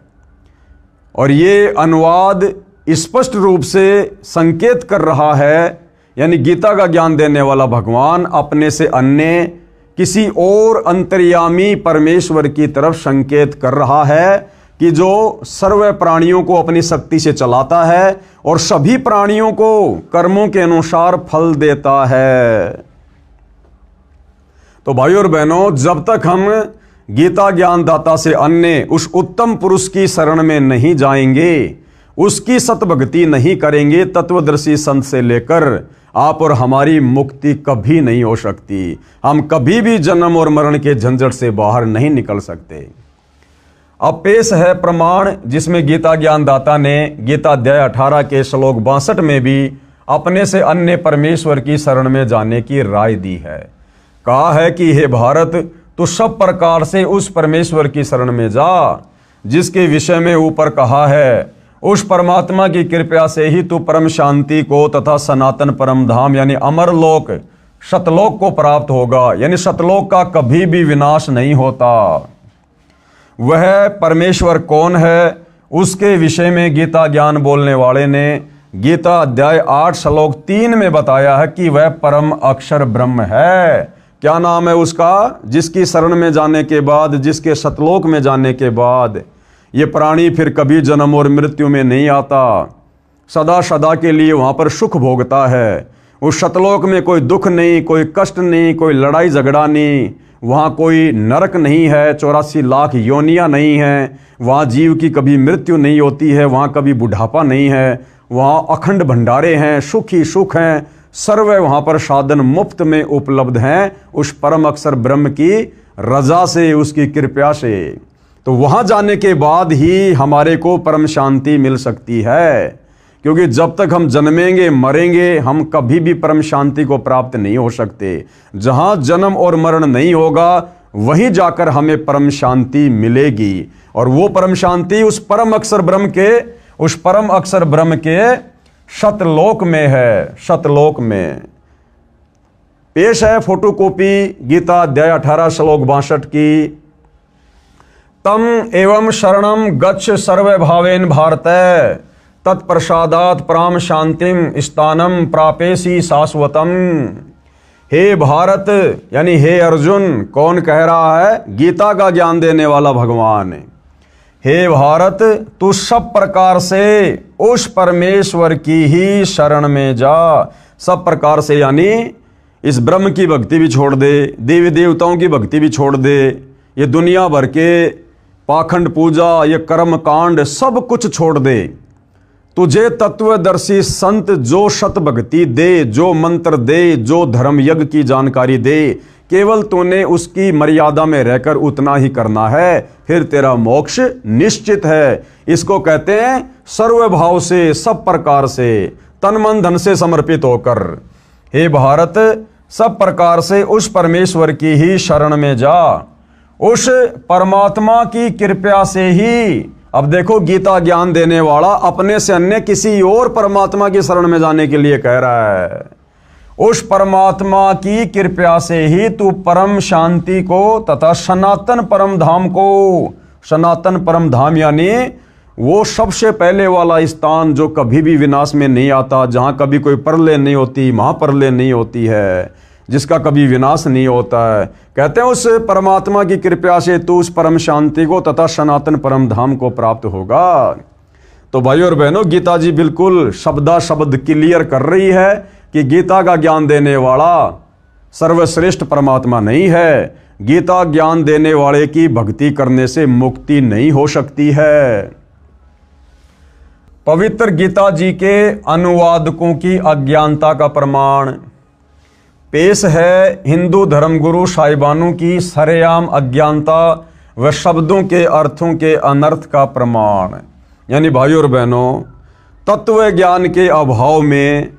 और ये अनुवाद स्पष्ट रूप से संकेत कर रहा है, यानी गीता का ज्ञान देने वाला भगवान अपने से अन्य किसी और अंतर्यामी परमेश्वर की तरफ संकेत कर रहा है कि जो सर्व प्राणियों को अपनी शक्ति से चलाता है और सभी प्राणियों को कर्मों के अनुसार फल देता है। तो भाइयों और बहनों, जब तक हम गीता ज्ञानदाता से अन्य उस उत्तम पुरुष की शरण में नहीं जाएंगे, उसकी सतभक्ति नहीं करेंगे, तत्वदर्शी संत से लेकर आप और हमारी मुक्ति कभी नहीं हो सकती। हम कभी भी जन्म और मरण के झंझट से बाहर नहीं निकल सकते। अब पेश है प्रमाण, जिसमें गीता ज्ञानदाता ने गीता अध्याय 18 के श्लोक 62 में भी अपने से अन्य परमेश्वर की शरण में जाने की राय दी है। कहा है कि हे भारत, तू सब प्रकार से उस परमेश्वर की शरण में जा जिसके विषय में ऊपर कहा है। उस परमात्मा की कृपा से ही तू परम शांति को तथा सनातन परम धाम यानी अमर लोक सतलोक को प्राप्त होगा, यानी सतलोक का कभी भी विनाश नहीं होता। वह परमेश्वर कौन है, उसके विषय में गीता ज्ञान बोलने वाले ने गीता अध्याय 8 श्लोक 3 में बताया है कि वह परम अक्षर ब्रह्म है। क्या नाम है उसका? जिसकी शरण में जाने के बाद, जिसके सतलोक में जाने के बाद ये प्राणी फिर कभी जन्म और मृत्यु में नहीं आता, सदा सदा के लिए वहाँ पर सुख भोगता है। उस सतलोक में कोई दुख नहीं, कोई कष्ट नहीं, कोई लड़ाई झगड़ा नहीं, वहाँ कोई नरक नहीं है, 84 लाख योनियाँ नहीं हैं, वहाँ जीव की कभी मृत्यु नहीं होती है, वहाँ कभी बुढ़ापा नहीं है, वहाँ अखंड भंडारे हैं, सुख ही सुख हैं, सर्व वहाँ पर साधन मुफ्त में उपलब्ध हैं उस परम अक्षर ब्रह्म की रजा से, उसकी कृपा से। तो वहाँ जाने के बाद ही हमारे को परम शांति मिल सकती है, क्योंकि जब तक हम जन्मेंगे मरेंगे हम कभी भी परम शांति को प्राप्त नहीं हो सकते। जहाँ जन्म और मरण नहीं होगा वहीं जाकर हमें परम शांति मिलेगी, और वो परम शांति उस परम अक्षर ब्रह्म के सतलोक में है, सतलोक में। पेश है फोटोकॉपी गीता अध्याय 18 श्लोक 62 की। तम एवं शरणम गच्छ सर्वभावेन भारत, तत्प्रसादात् प्राम शांतिम स्थानम प्रापेसी शाश्वतम। हे भारत यानी हे अर्जुन, कौन कह रहा है? गीता का ज्ञान देने वाला भगवान। हे भारत, तू सब प्रकार से उस परमेश्वर की ही शरण में जा। सब प्रकार से यानी इस ब्रह्म की भक्ति भी छोड़ दे, देवी देवताओं की भक्ति भी छोड़ दे, ये दुनिया भर के पाखंड पूजा, ये कर्म कांड सब कुछ छोड़ दे। तुझे तत्वदर्शी संत जो शत भक्ति दे, जो मंत्र दे, जो धर्म यज्ञ की जानकारी दे, केवल तूने उसकी मर्यादा में रहकर उतना ही करना है, फिर तेरा मोक्ष निश्चित है। इसको कहते हैं सर्वभाव से, सब प्रकार से, तन मन धन से समर्पित होकर। हे भारत, सब प्रकार से उस परमेश्वर की ही शरण में जा, उस परमात्मा की कृपा से ही। अब देखो, गीता ज्ञान देने वाला अपने से अन्य किसी और परमात्मा की शरण में जाने के लिए कह रहा है। उस परमात्मा की कृपा से ही तू परम शांति को तथा सनातन परम धाम को, सनातन परम धाम यानी वो सबसे पहले वाला स्थान जो कभी भी विनाश में नहीं आता, जहां कभी कोई प्रलय नहीं होती, महाप्रलय नहीं होती है, जिसका कभी विनाश नहीं होता है। कहते हैं उस परमात्मा की कृपा से तू उस परम शांति को तथा सनातन परम धाम को प्राप्त होगा। तो भाइयों और बहनों, गीता जी बिल्कुल शब्दा शब्द क्लियर कर रही है कि गीता का ज्ञान देने वाला सर्वश्रेष्ठ परमात्मा नहीं है। गीता ज्ञान देने वाले की भक्ति करने से मुक्ति नहीं हो सकती है। पवित्र गीता जी के अनुवादकों की अज्ञानता का प्रमाण पेश है हिंदू धर्मगुरु साहिबानों की सरेआम अज्ञानता व शब्दों के अर्थों के अनर्थ का प्रमाण। यानी भाइयों और बहनों, तत्व ज्ञान के अभाव में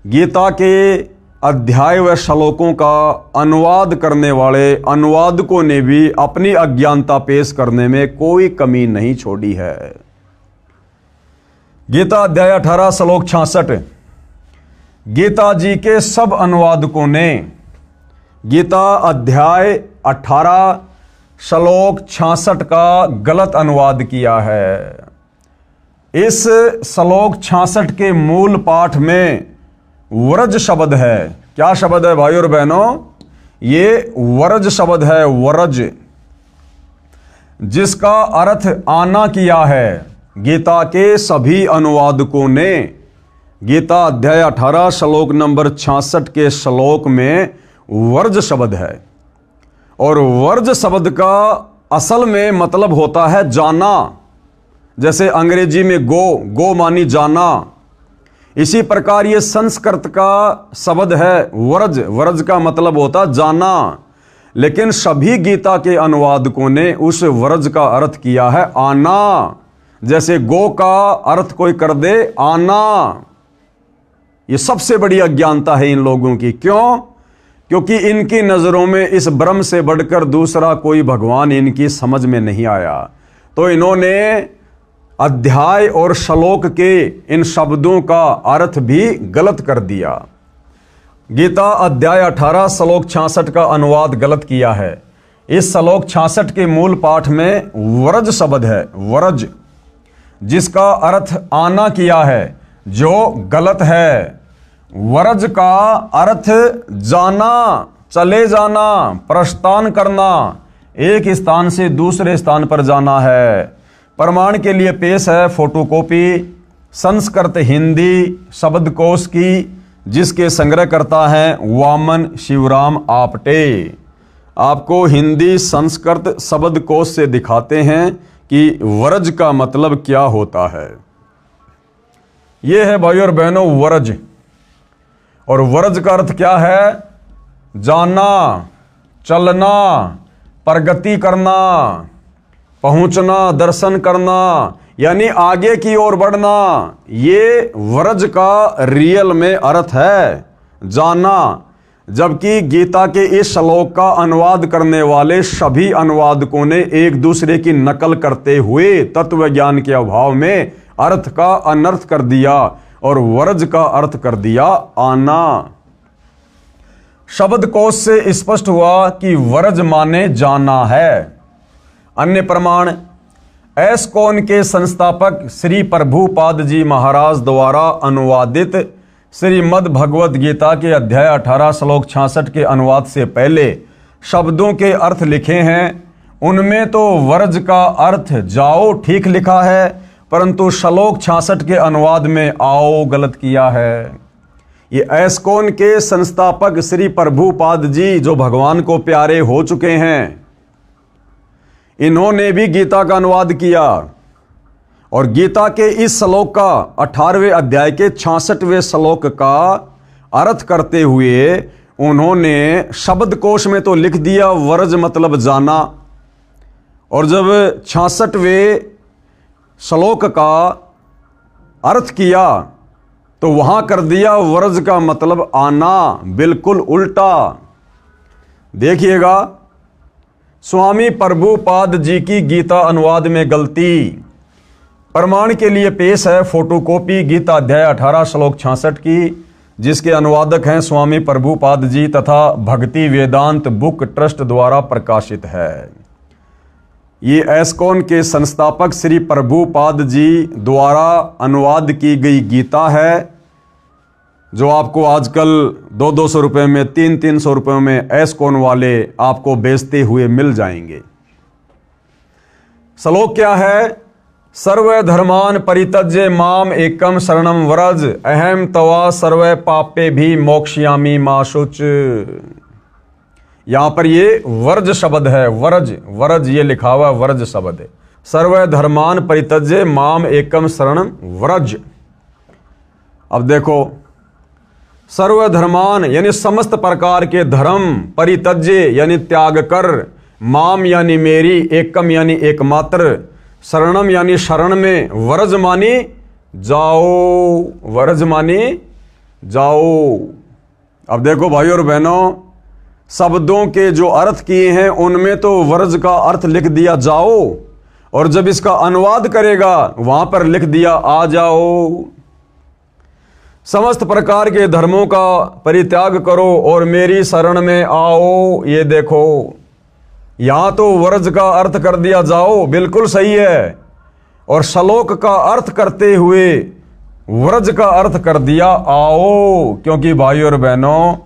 गीता के अध्याय व श्लोकों का अनुवाद करने वाले अनुवादकों ने भी अपनी अज्ञानता पेश करने में कोई कमी नहीं छोड़ी है। गीता अध्याय 18 श्लोक 66। गीता जी के सब अनुवादकों ने गीता अध्याय 18 श्लोक 66 का गलत अनुवाद किया है। इस श्लोक 66 के मूल पाठ में वरज शब्द है। क्या शब्द है भाइयों और बहनों? ये वरज शब्द है, वरज, जिसका अर्थ आना किया है। गीता के सभी अनुवादकों ने गीता अध्याय 18 श्लोक नंबर 66 के श्लोक में वर्ज शब्द है, और वर्ज शब्द का असल में मतलब होता है जाना। जैसे अंग्रेजी में गो मानी जाना, इसी प्रकार ये संस्कृत का शब्द है वर्ज। वर्ज का मतलब होता जाना, लेकिन सभी गीता के अनुवादकों ने उस वर्ज का अर्थ किया है आना। जैसे गो का अर्थ कोई कर दे आना। ये सबसे बड़ी अज्ञानता है इन लोगों की। क्यों? क्योंकि इनकी नजरों में इस ब्रह्म से बढ़कर दूसरा कोई भगवान इनकी समझ में नहीं आया, तो इन्होंने अध्याय और श्लोक के इन शब्दों का अर्थ भी गलत कर दिया। गीता अध्याय 18 श्लोक 66 का अनुवाद गलत किया है। इस श्लोक 66 के मूल पाठ में वरज शब्द है, वरज, जिसका अर्थ आना किया है, जो गलत है। वरज का अर्थ जाना, चले जाना, प्रस्थान करना, एक स्थान से दूसरे स्थान पर जाना है। प्रमाण के लिए पेश है फोटोकॉपी संस्कृत हिंदी शब्दकोश की, जिसके संग्रहकर्ता हैं वामन शिवराम आपटे। आपको हिंदी संस्कृत शब्दकोश से दिखाते हैं कि वरज का मतलब क्या होता है। यह है भाइयों और बहनों वरज, और वरज का अर्थ क्या है? जाना, चलना, प्रगति करना, पहुंचना, दर्शन करना, यानी आगे की ओर बढ़ना। ये वरज का रियल में अर्थ है, जाना। जबकि गीता के इस श्लोक का अनुवाद करने वाले सभी अनुवादकों ने एक दूसरे की नकल करते हुए तत्व ज्ञान के अभाव में अर्थ का अनर्थ कर दिया और वरज का अर्थ कर दिया आना। शब्दकोश से स्पष्ट हुआ कि वरज माने जाना है। अन्य प्रमाण एस्कॉन के संस्थापक श्री प्रभुपाद जी महाराज द्वारा अनुवादित श्रीमद् भगवद गीता के अध्याय 18 श्लोक 66 के अनुवाद से पहले शब्दों के अर्थ लिखे हैं। उनमें तो वर्ज का अर्थ जाओ ठीक लिखा है, परंतु श्लोक 66 के अनुवाद में आओ गलत किया है। ये एस्कॉन के संस्थापक श्री प्रभुपाद जी जो भगवान को प्यारे हो चुके हैं, इन्होंने भी गीता का अनुवाद किया और गीता के इस श्लोक का 18वें अध्याय के 66वें श्लोक का अर्थ करते हुए उन्होंने शब्दकोश में तो लिख दिया वर्ज मतलब जाना, और जब 66वें श्लोक का अर्थ किया तो वहां कर दिया वर्ज का मतलब आना, बिल्कुल उल्टा। देखिएगा, स्वामी प्रभुपाद जी की गीता अनुवाद में गलती प्रमाण के लिए पेश है फोटोकॉपी गीता अध्याय 18 श्लोक 66 की, जिसके अनुवादक हैं स्वामी प्रभुपाद जी तथा भक्ति वेदांत बुक ट्रस्ट द्वारा प्रकाशित है। ये एस्कॉन के संस्थापक श्री प्रभुपाद जी द्वारा अनुवाद की गई गीता है, जो आपको आजकल 200-200 रुपये में, 300-300 रुपये में एस्कॉन वाले आपको बेचते हुए मिल जाएंगे। श्लोक क्या है? सर्व धर्मान परित्यज्य माम एकम शरणम व्रज अहम तवा सर्व पापे भी मोक्ष्यामि मा शुच। यहां पर ये वर्ज शब्द है, वर्ज, वर्ज ये लिखा हुआ वर्ज शब्द है। सर्व धर्मान परित्यज्य माम एकम शरणम व्रज। अब देखो, सर्वधर्मान यानी समस्त प्रकार के धर्म, परित्यज्य यानी त्याग कर, माम यानी मेरी, एकम यानी एकमात्र, शरणम यानी शरण में, व्रज मानी जाओ, व्रज मानी जाओ। अब देखो भाई और बहनों, शब्दों के जो अर्थ किए हैं उनमें तो व्रज का अर्थ लिख दिया जाओ, और जब इसका अनुवाद करेगा वहां पर लिख दिया आ जाओ। समस्त प्रकार के धर्मों का परित्याग करो और मेरी शरण में आओ। ये देखो, यहां तो व्रज का अर्थ कर दिया जाओ, बिल्कुल सही है, और श्लोक का अर्थ करते हुए व्रज का अर्थ कर दिया आओ। क्योंकि भाई और बहनों,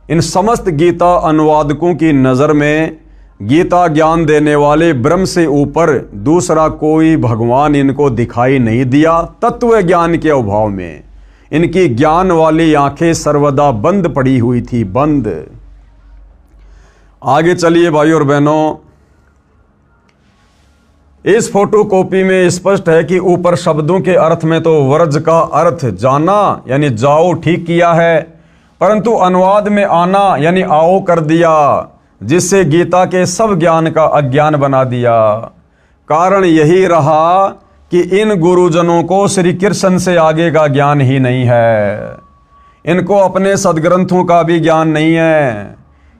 इन समस्त गीता अनुवादकों की नजर में गीता ज्ञान देने वाले ब्रह्म से ऊपर दूसरा कोई भगवान इनको दिखाई नहीं दिया। तत्व ज्ञान के अभाव में इनकी ज्ञान वाली आंखें सर्वदा बंद पड़ी हुई थी, बंद। आगे चलिए भाई और बहनों, इस फोटोकॉपी में स्पष्ट है कि ऊपर शब्दों के अर्थ में तो व्रज का अर्थ जाना यानी जाओ ठीक किया है, परंतु अनुवाद में आना यानी आओ कर दिया, जिससे गीता के सब ज्ञान का अज्ञान बना दिया। कारण यही रहा कि इन गुरुजनों को श्री कृष्ण से आगे का ज्ञान ही नहीं है, इनको अपने सदग्रंथों का भी ज्ञान नहीं है,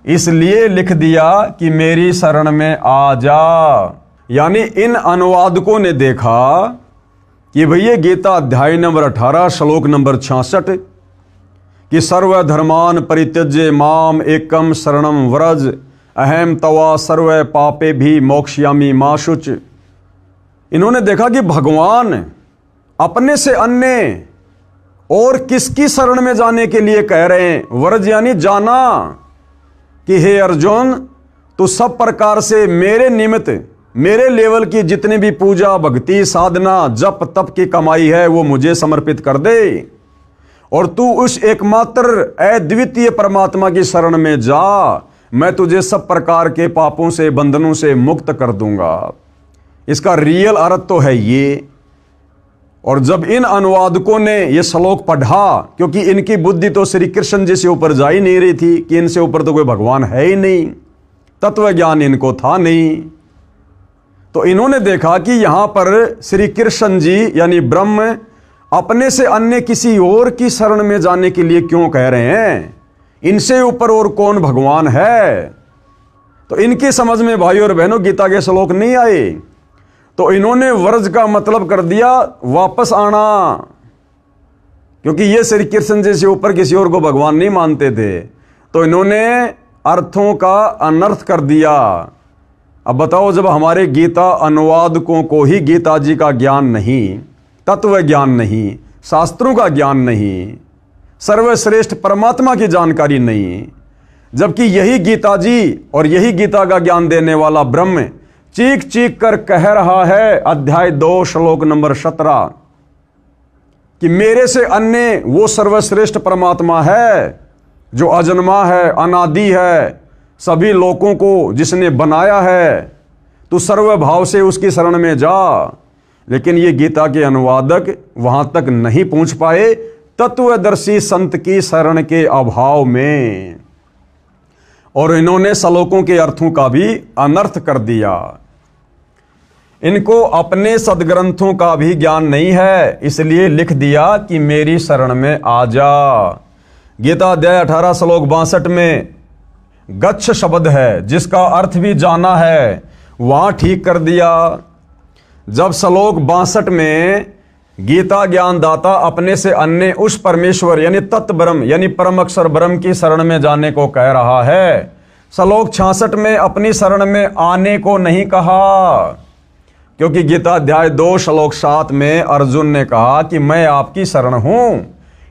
इसलिए लिख दिया कि मेरी शरण में आ जा। यानी इन अनुवादकों ने देखा कि भैया गीता अध्याय नंबर 18 श्लोक नंबर 66 कि सर्वधर्मान परित्यज्य माम एकम शरणम व्रज अहम तवा सर्व पापे भी मोक्ष्यामि मा शुच। इन्होंने देखा कि भगवान अपने से अन्य और किसकी शरण में जाने के लिए कह रहे हैं? व्रज यानी जाना, कि हे अर्जुन, तू सब प्रकार से मेरे निमित्त, मेरे लेवल की जितनी भी पूजा भक्ति साधना जप तप की कमाई है वो मुझे समर्पित कर दे, और तू उस एकमात्र अद्वितीय परमात्मा की शरण में जा, मैं तुझे सब प्रकार के पापों से बंधनों से मुक्त कर दूंगा। इसका रियल अर्थ तो है ये। और जब इन अनुवादकों ने यह श्लोक पढ़ा, क्योंकि इनकी बुद्धि तो श्री कृष्ण जी से ऊपर जा ही नहीं रही थी कि इनसे ऊपर तो कोई भगवान है ही नहीं, तत्व ज्ञान इनको था नहीं, तो इन्होंने देखा कि यहां पर श्री कृष्ण जी यानी ब्रह्म अपने से अन्य किसी और की शरण में जाने के लिए क्यों कह रहे हैं? इनसे ऊपर और कौन भगवान है? तो इनकी समझ में भाई और बहनों गीता के श्लोक नहीं आए, तो इन्होंने व्रज का मतलब कर दिया वापस आना, क्योंकि ये श्री कृष्ण जी से ऊपर किसी और को भगवान नहीं मानते थे, तो इन्होंने अर्थों का अनर्थ कर दिया। अब बताओ, जब हमारे गीता अनुवादकों को ही गीता जी का ज्ञान नहीं, तत्व ज्ञान नहीं, शास्त्रों का ज्ञान नहीं, सर्वश्रेष्ठ परमात्मा की जानकारी नहीं, जबकि यही गीता जी और यही गीता का ज्ञान देने वाला ब्रह्म चीख चीख कर कह रहा है, अध्याय 2 श्लोक नंबर 17 कि मेरे से अन्य वो सर्वश्रेष्ठ परमात्मा है जो अजन्मा है, अनादि है, सभी लोगों को जिसने बनाया है, तू सर्वभाव से उसकी शरण में जा। लेकिन ये गीता के अनुवादक वहां तक नहीं पहुंच पाए तत्वदर्शी संत की शरण के अभाव में, और इन्होंने श्लोकों के अर्थों का भी अनर्थ कर दिया। इनको अपने सदग्रंथों का भी ज्ञान नहीं है, इसलिए लिख दिया कि मेरी शरण में आ जा। गीता अध्याय 18 श्लोक 62 में गच्छ शब्द है जिसका अर्थ भी जाना है, वहां ठीक कर दिया। जब श्लोक 62 में गीता ज्ञानदाता अपने से अन्य उस परमेश्वर यानी तत्व ब्रह्म यानी परम अक्षर ब्रह्म की शरण में जाने को कह रहा है, श्लोक 66 में अपनी शरण में आने को नहीं कहा, क्योंकि गीता अध्याय 2 श्लोक 7 में अर्जुन ने कहा कि मैं आपकी शरण हूं,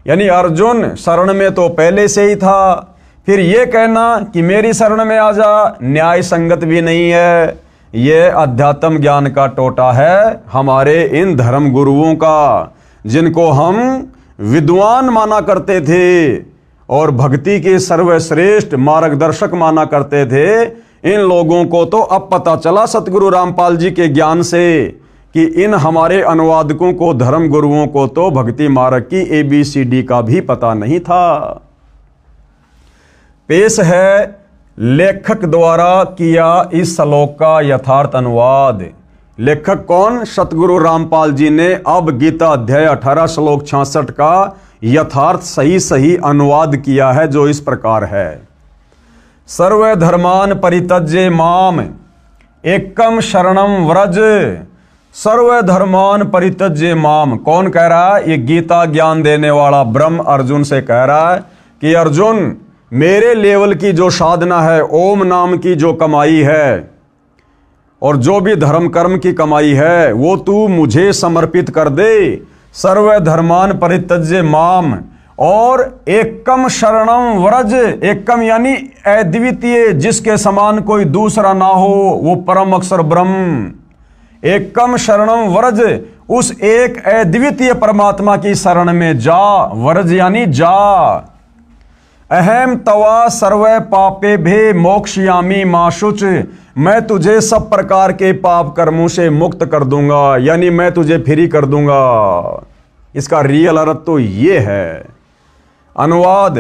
यानी अर्जुन शरण में तो पहले से ही था। फिर यह कहना कि मेरी शरण में आ जा न्याय संगत भी नहीं है। यह अध्यात्म ज्ञान का टोटा है हमारे इन धर्म गुरुओं का, जिनको हम विद्वान माना करते थे और भक्ति के सर्वश्रेष्ठ मार्गदर्शक माना करते थे। इन लोगों को तो अब पता चला सतगुरु रामपाल जी के ज्ञान से कि इन हमारे अनुवादकों को, धर्म गुरुओं को तो भक्ति मार्ग की ABCD का भी पता नहीं था। पेश है लेखक द्वारा किया इस श्लोक का यथार्थ अनुवाद। लेखक कौन? सतगुरु रामपाल जी ने अब गीता अध्याय 18 श्लोक 66 का यथार्थ सही अनुवाद किया है, जो इस प्रकार है। सर्वधर्मान परित्यज्य माम एकम शरणम व्रज। सर्वधर्मान परित्यज्य माम कौन कह रहा है? ये गीता ज्ञान देने वाला ब्रह्म अर्जुन से कह रहा है कि अर्जुन, मेरे लेवल की जो साधना है, ओम नाम की जो कमाई है और जो भी धर्म कर्म की कमाई है, वो तू मुझे समर्पित कर दे। सर्वधर्मान परित्यज्य माम और एकम शरणम व्रज। एकम यानी अद्वितीय, जिसके समान कोई दूसरा ना हो, वो परम अक्षर ब्रह्म। एकम शरणम व्रज, उस एक अद्वितीय परमात्मा की शरण में जा। व्रज यानी जा। अहम तवा सर्व पापे भे मोक्षयामी माशुच। मैं तुझे सब प्रकार के पाप कर्मों से मुक्त कर दूंगा, यानी मैं तुझे फ्री कर दूंगा। इसका रियल अर्थ तो ये है। अनुवाद,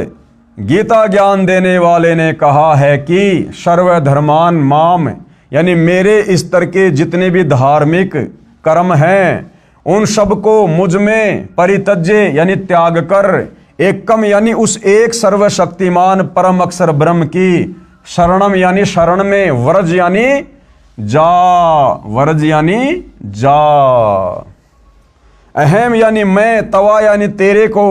गीता ज्ञान देने वाले ने कहा है कि सर्वधर्मान माम, यानी मेरे स्तर के जितने भी धार्मिक कर्म हैं उन सबको मुझ में परित्यज्य यानी त्याग कर, एकम यानी उस एक सर्वशक्तिमान परम अक्षर ब्रह्म की शरणम यानी शरण में, व्रज यानी जा। व्रज यानी जा। अहम यानी मैं, तवा यानी तेरे को,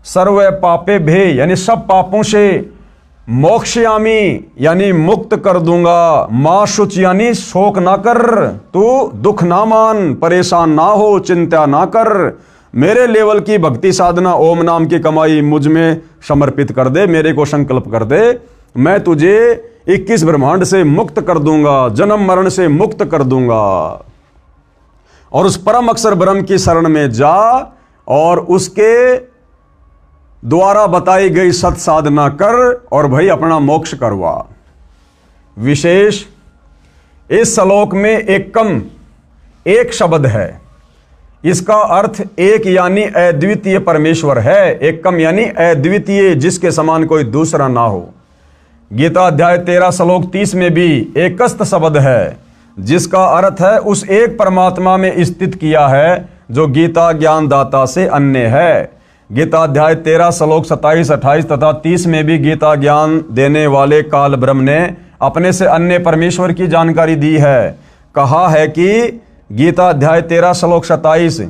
सर्व पापे भे यानी सब पापों से, मोक्षयामी यानी मुक्त कर दूंगा, मां शुच यानी शोक ना कर, तू दुख ना मान, परेशान ना हो, चिंता ना कर। मेरे लेवल की भक्ति साधना, ओम नाम की कमाई मुझ में समर्पित कर दे, मेरे को संकल्प कर दे। मैं तुझे 21 ब्रह्मांड से मुक्त कर दूंगा, जन्म मरण से मुक्त कर दूंगा। और उस परम अक्षर ब्रह्म की शरण में जा और उसके द्वारा बताई गई सत साधना कर और भाई अपना मोक्ष करवा। विशेष इस श्लोक में एकम एक शब्द है, इसका अर्थ एक यानी अद्वितीय परमेश्वर है। एकम यानी अद्वितीय, जिसके समान कोई दूसरा ना हो। गीता अध्याय 13 श्लोक 30 में भी एकस्त शब्द है, जिसका अर्थ है उस एक परमात्मा में स्थित किया है जो गीता ज्ञानदाता से अन्य है। गीता अध्याय 13 श्लोक 27, 28 तथा 30 में भी गीता ज्ञान देने वाले काल ब्रह्म ने अपने से अन्य परमेश्वर की जानकारी दी है। कहा है कि गीता अध्याय 13 श्लोक 27,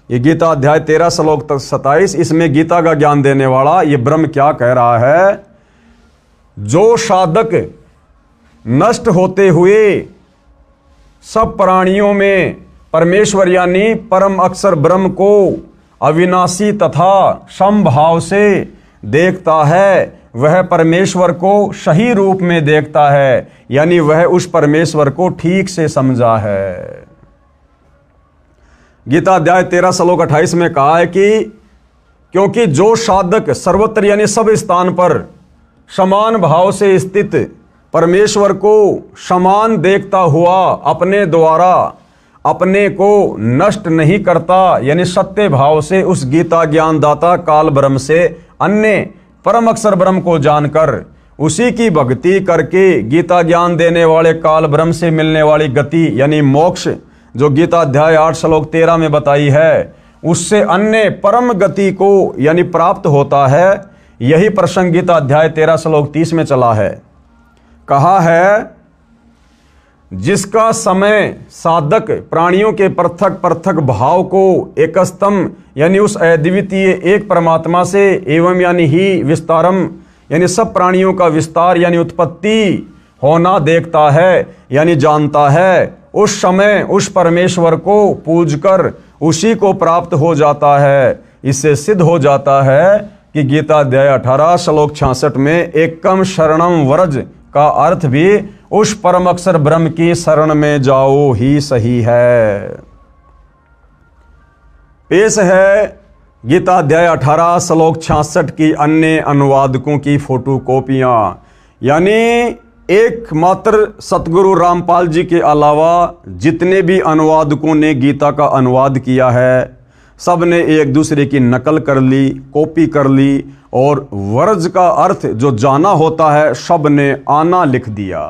ये गीता अध्याय 13 श्लोक 27, इसमें गीता का ज्ञान देने वाला ये ब्रह्म क्या कह रहा है? जो साधक नष्ट होते हुए सब प्राणियों में परमेश्वर यानी परम अक्षर ब्रह्म को अविनाशी तथा समभाव से देखता है, वह परमेश्वर को सही रूप में देखता है, यानी वह उस परमेश्वर को ठीक से समझा है। गीता अध्याय 13 श्लोक 28 में कहा है कि क्योंकि जो साधक सर्वत्र यानी सब स्थान पर समान भाव से स्थित परमेश्वर को समान देखता हुआ अपने द्वारा अपने को नष्ट नहीं करता, यानी सत्य भाव से उस गीता ज्ञानदाता काल ब्रह्म से अन्य परम अक्षर ब्रह्म को जानकर उसी की भक्ति करके गीता ज्ञान देने वाले काल ब्रह्म से मिलने वाली गति यानी मोक्ष जो गीता अध्याय 8 श्लोक 13 में बताई है, उससे अन्य परम गति को यानी प्राप्त होता है। यही प्रसंग गीता अध्याय 13 श्लोक 30 में चला है। कहा है, जिसका समय साधक प्राणियों के पृथक पृथक भाव को एकस्तम यानी उस अद्वितीय एक परमात्मा से एवं यानी ही विस्तारम यानी सब प्राणियों का विस्तार यानी उत्पत्ति होना देखता है यानी जानता है, उस समय उस परमेश्वर को पूजकर उसी को प्राप्त हो जाता है। इससे सिद्ध हो जाता है कि गीता अध्याय 18 श्लोक 66 में एकम शरणम व्रज का अर्थ भी उस परम अक्षर ब्रह्म की शरण में जाओ ही सही है। पेश है गीता अध्याय 18 श्लोक 66 की अन्य अनुवादकों की फोटो कॉपियां, यानी एकमात्र सतगुरु रामपाल जी के अलावा जितने भी अनुवादकों ने गीता का अनुवाद किया है, सब ने एक दूसरे की नकल कर ली, कॉपी कर ली और वर्ज का अर्थ जो जाना होता है सब ने आना लिख दिया।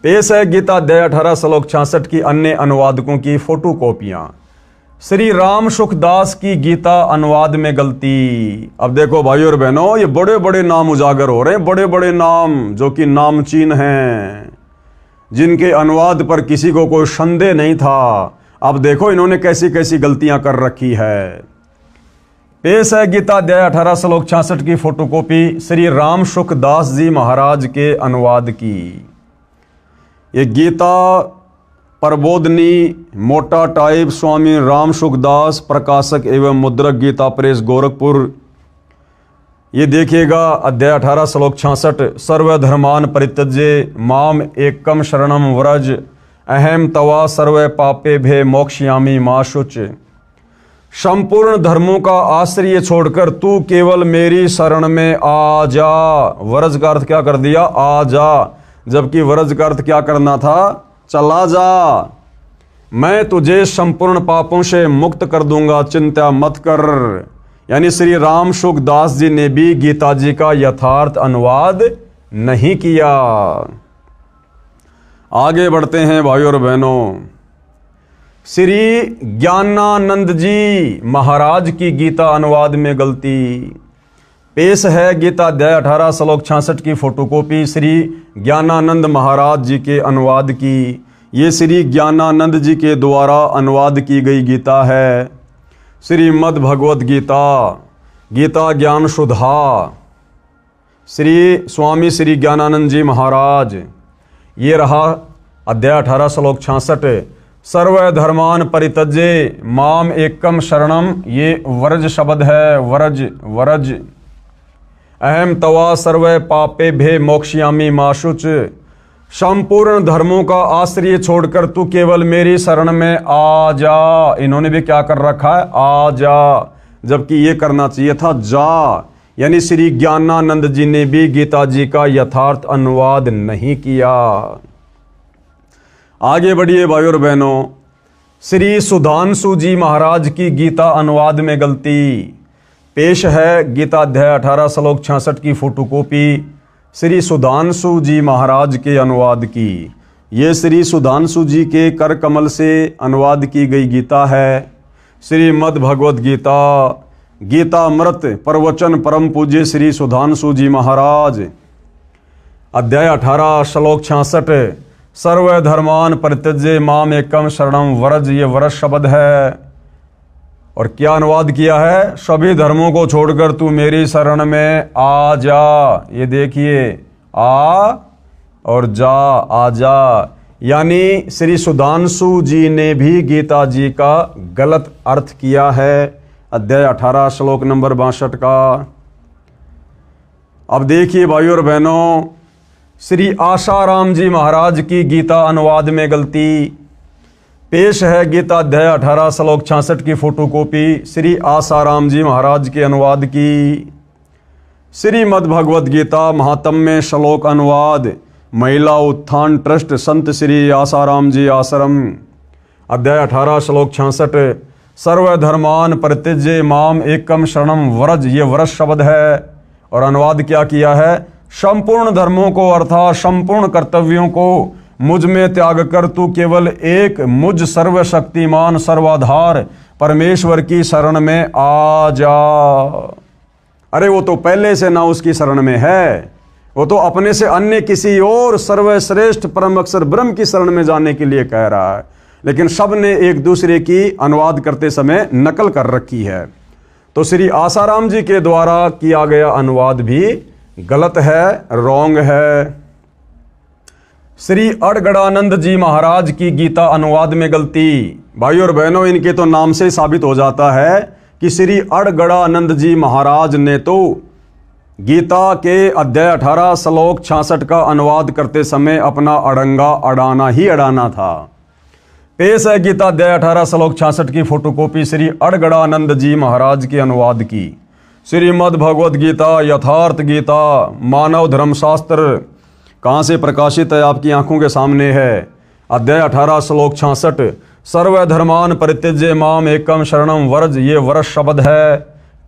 पेश है गीता अध्याय 18 श्लोक 66 की अन्य अनुवादकों की फोटो कॉपियां। श्री राम सुखदास की गीता अनुवाद में गलती। अब देखो भाई और बहनों, ये बड़े बड़े नाम उजागर हो रहे हैं, बड़े बड़े नाम जो कि नामचीन हैं, जिनके अनुवाद पर किसी को कोई संदेह नहीं था। अब देखो इन्होंने कैसी कैसी गलतियां कर रखी है। पेश है गीता अध्याय 18 श्लोक 66 की फोटोकॉपी श्री राम सुखदास जी महाराज के अनुवाद की। ये गीता प्रबोधनी मोटा टाइप स्वामी राम सुखदास प्रकाशक एवं मुद्रक गीता प्रेस गोरखपुर। ये देखिएगा अध्याय 18 श्लोक 66 सर्वधर्मान परित्यज्य माम एकम शरणम व्रज अहम तवा सर्व पापे भे मोक्षयामि मा शुच। संपूर्ण धर्मों का आश्रय छोड़कर तू केवल मेरी शरण में आ जा। व्रज का अर्थ क्या कर दिया? आ जा, जबकि व्रज का अर्थ क्या करना था? चला जा। मैं तुझे संपूर्ण पापों से मुक्त कर दूंगा, चिंता मत कर। यानी श्री राम सुखदास जी ने भी गीता जी का यथार्थ अनुवाद नहीं किया। आगे बढ़ते हैं भाई और बहनों। श्री ज्ञानानंद जी महाराज की गीता अनुवाद में गलती। पेश है गीता अध्याय 18 श्लोक 66 की फोटोकॉपी श्री ज्ञानानंद महाराज जी के अनुवाद की। ये श्री ज्ञानानंद जी के द्वारा अनुवाद की गई गीता है। श्रीमद् भगवत गीता, गीता ज्ञान सुधा, श्री स्वामी श्री ज्ञानानंद जी महाराज। ये रहा अध्याय 18 श्लोक 66 सर्वधर्मान परित्यज्य माम एकम शरणम। ये व्रज शब्द है, व्रज व्रज। अहम तवा सर्व पापे भे मोक्षयामि मा शुच। संपूर्ण धर्मों का आश्रय छोड़कर तू केवल मेरी शरण में आ जा। इन्होंने भी क्या कर रखा है? आ जा, जबकि ये करना चाहिए था जा। यानी श्री ज्ञानानंद जी ने भी गीता जी का यथार्थ अनुवाद नहीं किया। आगे बढ़िए भाई और बहनों। श्री सुधांशु जी महाराज की गीता अनुवाद में गलती। पेश है गीता अध्याय 18 श्लोक 66 की फोटोकॉपी श्री सुधांशु जी महाराज के अनुवाद की। ये श्री सुधांशु जी के कर कमल से अनुवाद की गई गीता है। श्रीमद् भगवत गीता, गीतामृत प्रवचन परम पूज्य श्री सुधांशु जी महाराज। अध्याय 18 श्लोक 66 सर्वधर्मान परित्यज्य माम एकम शरणम व्रज। ये व्रज शब्द है। और क्या अनुवाद किया है? सभी धर्मों को छोड़कर तू मेरी शरण में आ जा। ये देखिए, आ और जा, आ जा। यानी श्री सुधांशु जी ने भी गीता जी का गलत अर्थ किया है अध्याय 18 श्लोक नंबर 62 का। अब देखिए भाई और बहनों, श्री आसाराम जी महाराज की गीता अनुवाद में गलती। पेश है गीता अध्याय 18 श्लोक 66 की फोटोकॉपी श्री आसाराम जी महाराज के अनुवाद की। श्रीमद् भगवद गीता महात्म्य श्लोक अनुवाद महिला उत्थान ट्रस्ट संत श्री आसाराम जी आश्रम। अध्याय 18 श्लोक 66। सर्वधर्मान परित्यज्य माम एकम शरणम व्रज, ये व्रज शब्द है। और अनुवाद क्या किया है? संपूर्ण धर्मों को अर्थात संपूर्ण कर्तव्यों को मुझ में त्याग कर तू केवल एक मुझ सर्वशक्तिमान सर्वाधार परमेश्वर की शरण में आ जा। अरे वो तो पहले से ना उसकी शरण में है, वो तो अपने से अन्य किसी और सर्वश्रेष्ठ परम अक्षर ब्रह्म की शरण में जाने के लिए कह रहा है। लेकिन सब ने एक दूसरे की अनुवाद करते समय नकल कर रखी है। तो श्री आसाराम जी के द्वारा किया गया अनुवाद भी गलत है, रॉन्ग है। श्री अड़गड़ानंद जी महाराज की गीता अनुवाद में गलती। भाई और बहनों, इनके तो नाम से साबित हो जाता है कि श्री अड़गड़ानंद जी महाराज ने तो गीता के अध्याय 18 श्लोक 66 का अनुवाद करते समय अपना अड़ंगा अड़ाना ही अड़ाना था। पेश है गीता अध्याय 18 श्लोक 66 की फोटोकॉपी श्री अड़गड़ानंद जी महाराज के अनुवाद की। श्रीमद् भगवद गीता यथार्थ गीता मानव धर्मशास्त्र कहाँ से प्रकाशित है? आपकी आंखों के सामने है। अध्याय 18 श्लोक 66। सर्वधर्मान परित्यज्य माम एकम शरणम व्रज, ये व्रज शब्द है।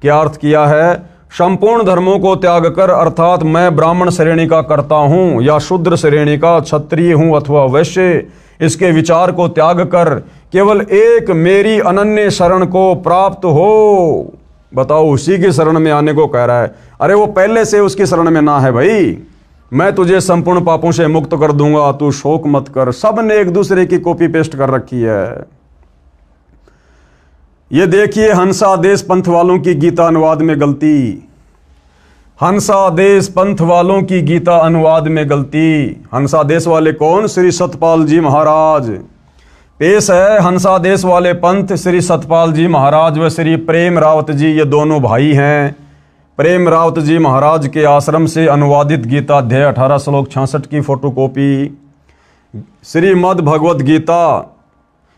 क्या अर्थ किया है? संपूर्ण धर्मों को त्याग कर, अर्थात मैं ब्राह्मण श्रेणी का करता हूँ या शूद्र श्रेणी का, क्षत्रिय हूँ अथवा वैश्य, इसके विचार को त्याग कर केवल एक मेरी अनन्य शरण को प्राप्त हो। बताओ, उसी की शरण में आने को कह रहा है। अरे वो पहले से उसकी शरण में ना है भाई। मैं तुझे संपूर्ण पापों से मुक्त कर दूंगा, तू शोक मत कर। सब ने एक दूसरे की कॉपी पेस्ट कर रखी है। ये देखिए हंसादेश पंथ वालों की गीता अनुवाद में गलती। हंसादेश पंथ वालों की गीता अनुवाद में गलती। हंसादेश वाले कौन? श्री सतपाल जी महाराज। पेश है हंसादेश वाले पंथ श्री सतपाल जी महाराज व श्री प्रेम रावत जी, ये दोनों भाई हैं। प्रेम रावत जी महाराज के आश्रम से अनुवादित गीता अध्याय 18 श्लोक 66 की फोटोकॉपी। श्रीमद् भगवद गीता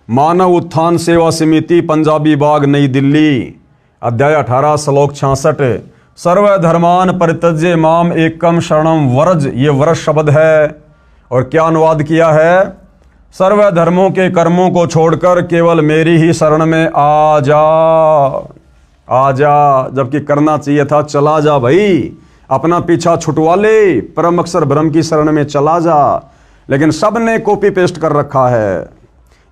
मानव उत्थान सेवा समिति पंजाबी बाग नई दिल्ली अध्याय 18 श्लोक 66। सर्वधर्मान परित्यज्य माम एकम शरणम व्रज, ये व्रज शब्द है। और क्या अनुवाद किया है? सर्वधर्मों के कर्मों को छोड़कर केवल मेरी ही शरण में आ जा, जबकि करना चाहिए था चला जा भाई, अपना पीछा छुटवा ले, परम अक्षर ब्रह्म की शरण में चला जा। लेकिन सब ने कॉपी पेस्ट कर रखा है।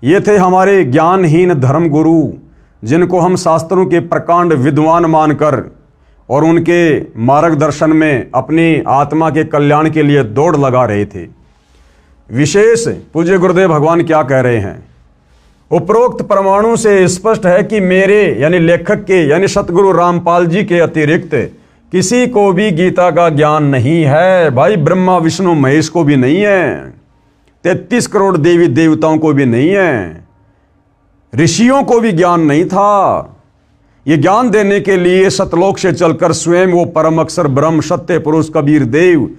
ये थे हमारे ज्ञानहीन धर्म गुरु, जिनको हम शास्त्रों के प्रकांड विद्वान मानकर और उनके मार्गदर्शन में अपनी आत्मा के कल्याण के लिए दौड़ लगा रहे थे। विशेष पूज्य गुरुदेव भगवान क्या कह रहे हैं? उपरोक्त परमाणु से स्पष्ट है कि मेरे यानी लेखक के यानी सतगुरु रामपाल जी के अतिरिक्त किसी को भी गीता का ज्ञान नहीं है। भाई ब्रह्मा विष्णु महेश को भी नहीं है, 33 करोड़ देवी देवताओं को भी नहीं है, ऋषियों को भी ज्ञान नहीं था। ये ज्ञान देने के लिए सतलोक से चलकर स्वयं वो परम अक्षर ब्रह्म सत्य पुरुष कबीर देव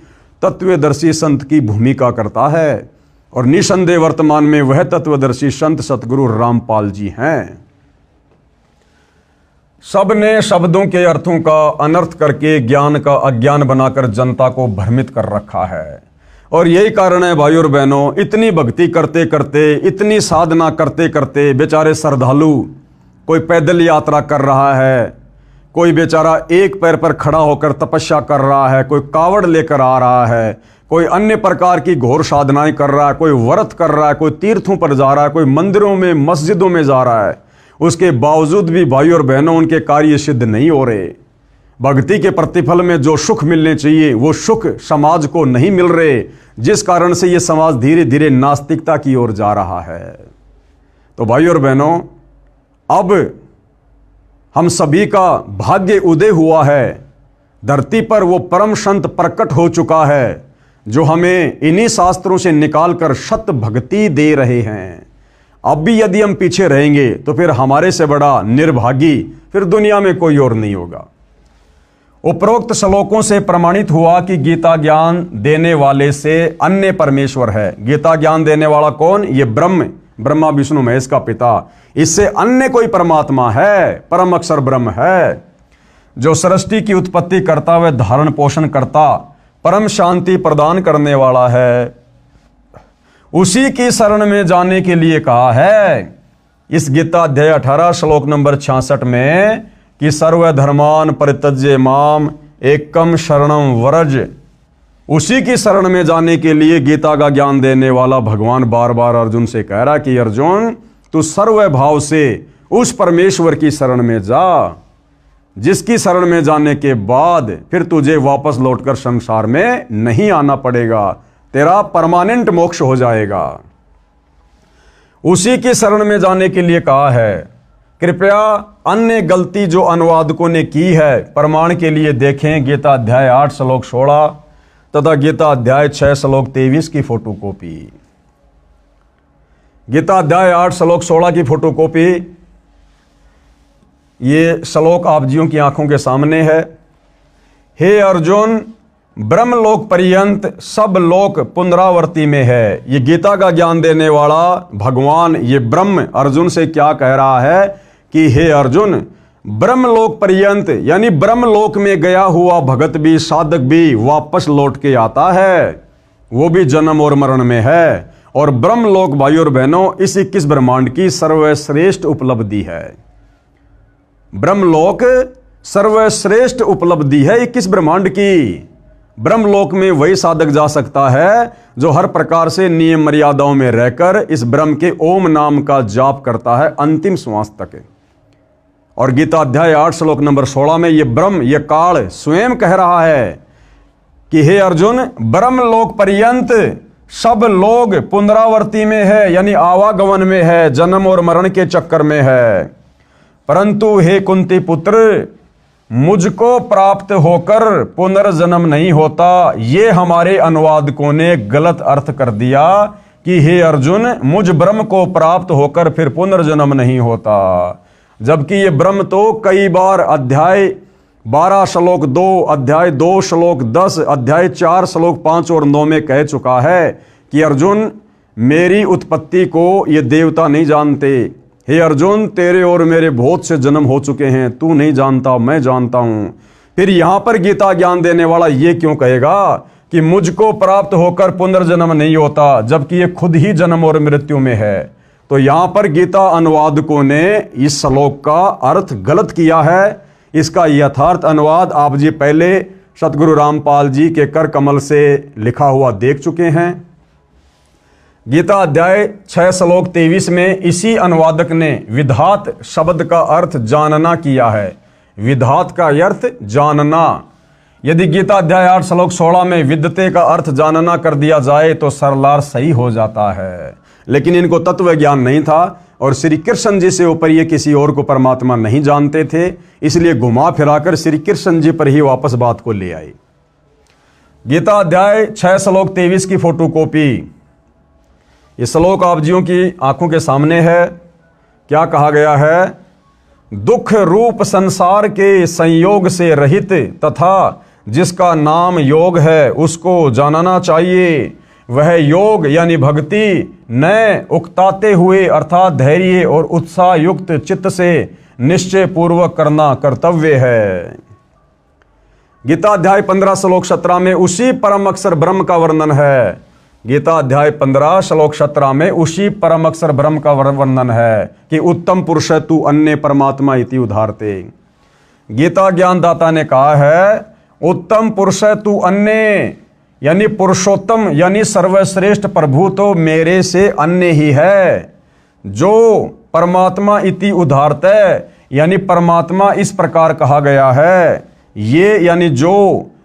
तत्वदर्शी संत की भूमिका करता है। और निसंदेह वर्तमान में वह तत्वदर्शी संत सतगुरु रामपाल जी हैं। सब ने शब्दों के अर्थों का अनर्थ करके ज्ञान का अज्ञान बनाकर जनता को भ्रमित कर रखा है। और यही कारण है भाई और बहनों, इतनी भक्ति करते करते, इतनी साधना करते करते बेचारे श्रद्धालु, कोई पैदल यात्रा कर रहा है, कोई बेचारा एक पैर पर खड़ा होकर तपस्या कर रहा है, कोई कावड़ लेकर आ रहा है, कोई अन्य प्रकार की घोर साधनाएं कर रहा है, कोई व्रत कर रहा है, कोई तीर्थों पर जा रहा है, कोई मंदिरों में मस्जिदों में जा रहा है। उसके बावजूद भी भाई और बहनों उनके कार्य सिद्ध नहीं हो रहे। भक्ति के प्रतिफल में जो सुख मिलने चाहिए वो सुख समाज को नहीं मिल रहे, जिस कारण से ये समाज धीरे धीरे नास्तिकता की ओर जा रहा है। तो भाई और बहनों, अब हम सभी का भाग्य उदय हुआ है। धरती पर वो परम संत प्रकट हो चुका है जो हमें इन्हीं शास्त्रों से निकालकर सत भक्ति दे रहे हैं। अब भी यदि हम पीछे रहेंगे तो फिर हमारे से बड़ा निर्भागी फिर दुनिया में कोई और नहीं होगा। उपरोक्त श्लोकों से प्रमाणित हुआ कि गीता ज्ञान देने वाले से अन्य परमेश्वर है। गीता ज्ञान देने वाला कौन? ये ब्रह्म ब्रह्मा विष्णु महेश का पिता, इससे अन्य कोई परमात्मा है, परम अक्षर ब्रह्म है, जो सृष्टि की उत्पत्ति करता व धारण पोषण करता, परम शांति प्रदान करने वाला है, उसी की शरण में जाने के लिए कहा है इस गीता अध्याय 18 श्लोक नंबर 66 में कि सर्वधर्मान परित्यज्य माम एकम शरणम व्रज। उसी की शरण में जाने के लिए गीता का ज्ञान देने वाला भगवान बार बार अर्जुन से कह रहा कि अर्जुन तू सर्व भाव से उस परमेश्वर की शरण में जा, जिसकी शरण में जाने के बाद फिर तुझे वापस लौटकर संसार में नहीं आना पड़ेगा, तेरा परमानेंट मोक्ष हो जाएगा। उसी की शरण में जाने के लिए कहा है। कृपया अन्य गलती जो अनुवादकों ने की है प्रमाण के लिए देखें गीता अध्याय 8 श्लोक 16 तथा गीता अध्याय 6 श्लोक 23 की फोटोकॉपी। गीता अध्याय 8 श्लोक 16 की फोटोकॉपी, ये श्लोक आप जियों की आंखों के सामने है। हे अर्जुन, ब्रह्मलोक पर्यंत सब लोक पुनरावर्ती में है। ये गीता का ज्ञान देने वाला भगवान, ये ब्रह्म अर्जुन से क्या कह रहा है कि हे अर्जुन, ब्रह्मलोक पर्यंत यानी ब्रह्मलोक में गया हुआ भगत भी, साधक भी वापस लौट के आता है, वो भी जन्म और मरण में है। और ब्रह्मलोक भाई और बहनों इस 21 ब्रह्मांड की सर्वश्रेष्ठ उपलब्धि है। ब्रह्मलोक सर्वश्रेष्ठ उपलब्धि है 21 ब्रह्मांड की। ब्रह्मलोक में वही साधक जा सकता है जो हर प्रकार से नियम मर्यादाओं में रहकर इस ब्रह्म के ओम नाम का जाप करता है अंतिम श्वास तक। और गीता अध्याय 8 श्लोक नंबर 16 में ये ब्रह्म, ये काल स्वयं कह रहा है कि हे अर्जुन, ब्रह्मलोक पर्यंत सब लोग पुनरावर्ती में है यानी आवागमन में है, जन्म और मरण के चक्कर में है। परंतु हे कुंती पुत्र, मुझको प्राप्त होकर पुनर्जन्म नहीं होता। ये हमारे अनुवादकों ने गलत अर्थ कर दिया कि हे अर्जुन, मुझ ब्रह्म को प्राप्त होकर फिर पुनर्जन्म नहीं होता, जबकि ये ब्रह्म तो कई बार अध्याय 12 श्लोक 2, अध्याय 2 श्लोक 10, अध्याय 4 श्लोक 5 और 9 में कह चुका है कि अर्जुन, मेरी उत्पत्ति को ये देवता नहीं जानते। हे अर्जुन, तेरे और मेरे बहुत से जन्म हो चुके हैं, तू नहीं जानता, मैं जानता हूं। फिर यहां पर गीता ज्ञान देने वाला ये क्यों कहेगा कि मुझको प्राप्त होकर पुनर्जन्म नहीं होता, जबकि ये खुद ही जन्म और मृत्यु में है? तो यहां पर गीता अनुवादकों ने इस श्लोक का अर्थ गलत किया है। इसका यथार्थ अनुवाद आप जी पहले सतगुरु रामपाल जी के कर कमल से लिखा हुआ देख चुके हैं। गीता अध्याय 6 श्लोक 23 में इसी अनुवादक ने विधात शब्द का अर्थ जानना किया है। विधात का अर्थ जानना। यदि गीता अध्याय 8 श्लोक 16 में विद्यते का अर्थ जानना कर दिया जाए तो सरलार सही हो जाता है, लेकिन इनको तत्व ज्ञान नहीं था और श्री कृष्ण जी से ऊपर ये किसी और को परमात्मा नहीं जानते थे, इसलिए घुमा फिराकर श्री कृष्ण जी पर ही वापस बात को ले आए। गीता अध्याय 6 श्लोक 23 की फोटोकॉपी। ये श्लोक आप जियों की आंखों के सामने है। क्या कहा गया है? दुख रूप संसार के संयोग से रहित तथा जिसका नाम योग है उसको जानना चाहिए। वह योग यानी भक्ति न उकताते हुए अर्थात धैर्य और उत्साह युक्त चित्त से निश्चय पूर्वक करना कर्तव्य है। गीता अध्याय 15 श्लोक 17 में उसी परम अक्षर ब्रह्म का वर्णन है। गीता अध्याय 15 श्लोक 17 में उसी परम अक्षर ब्रह्म का वर्णन है कि उत्तम पुरुष तू अन्य परमात्मा इति उदाहरते। गीता ज्ञानदाता ने कहा है उत्तम पुरुष तू अन्य यानी पुरुषोत्तम यानी सर्वश्रेष्ठ प्रभु तो मेरे से अन्य ही है। जो परमात्मा इति उदाहरते यानी परमात्मा इस प्रकार कहा गया है, ये यानी जो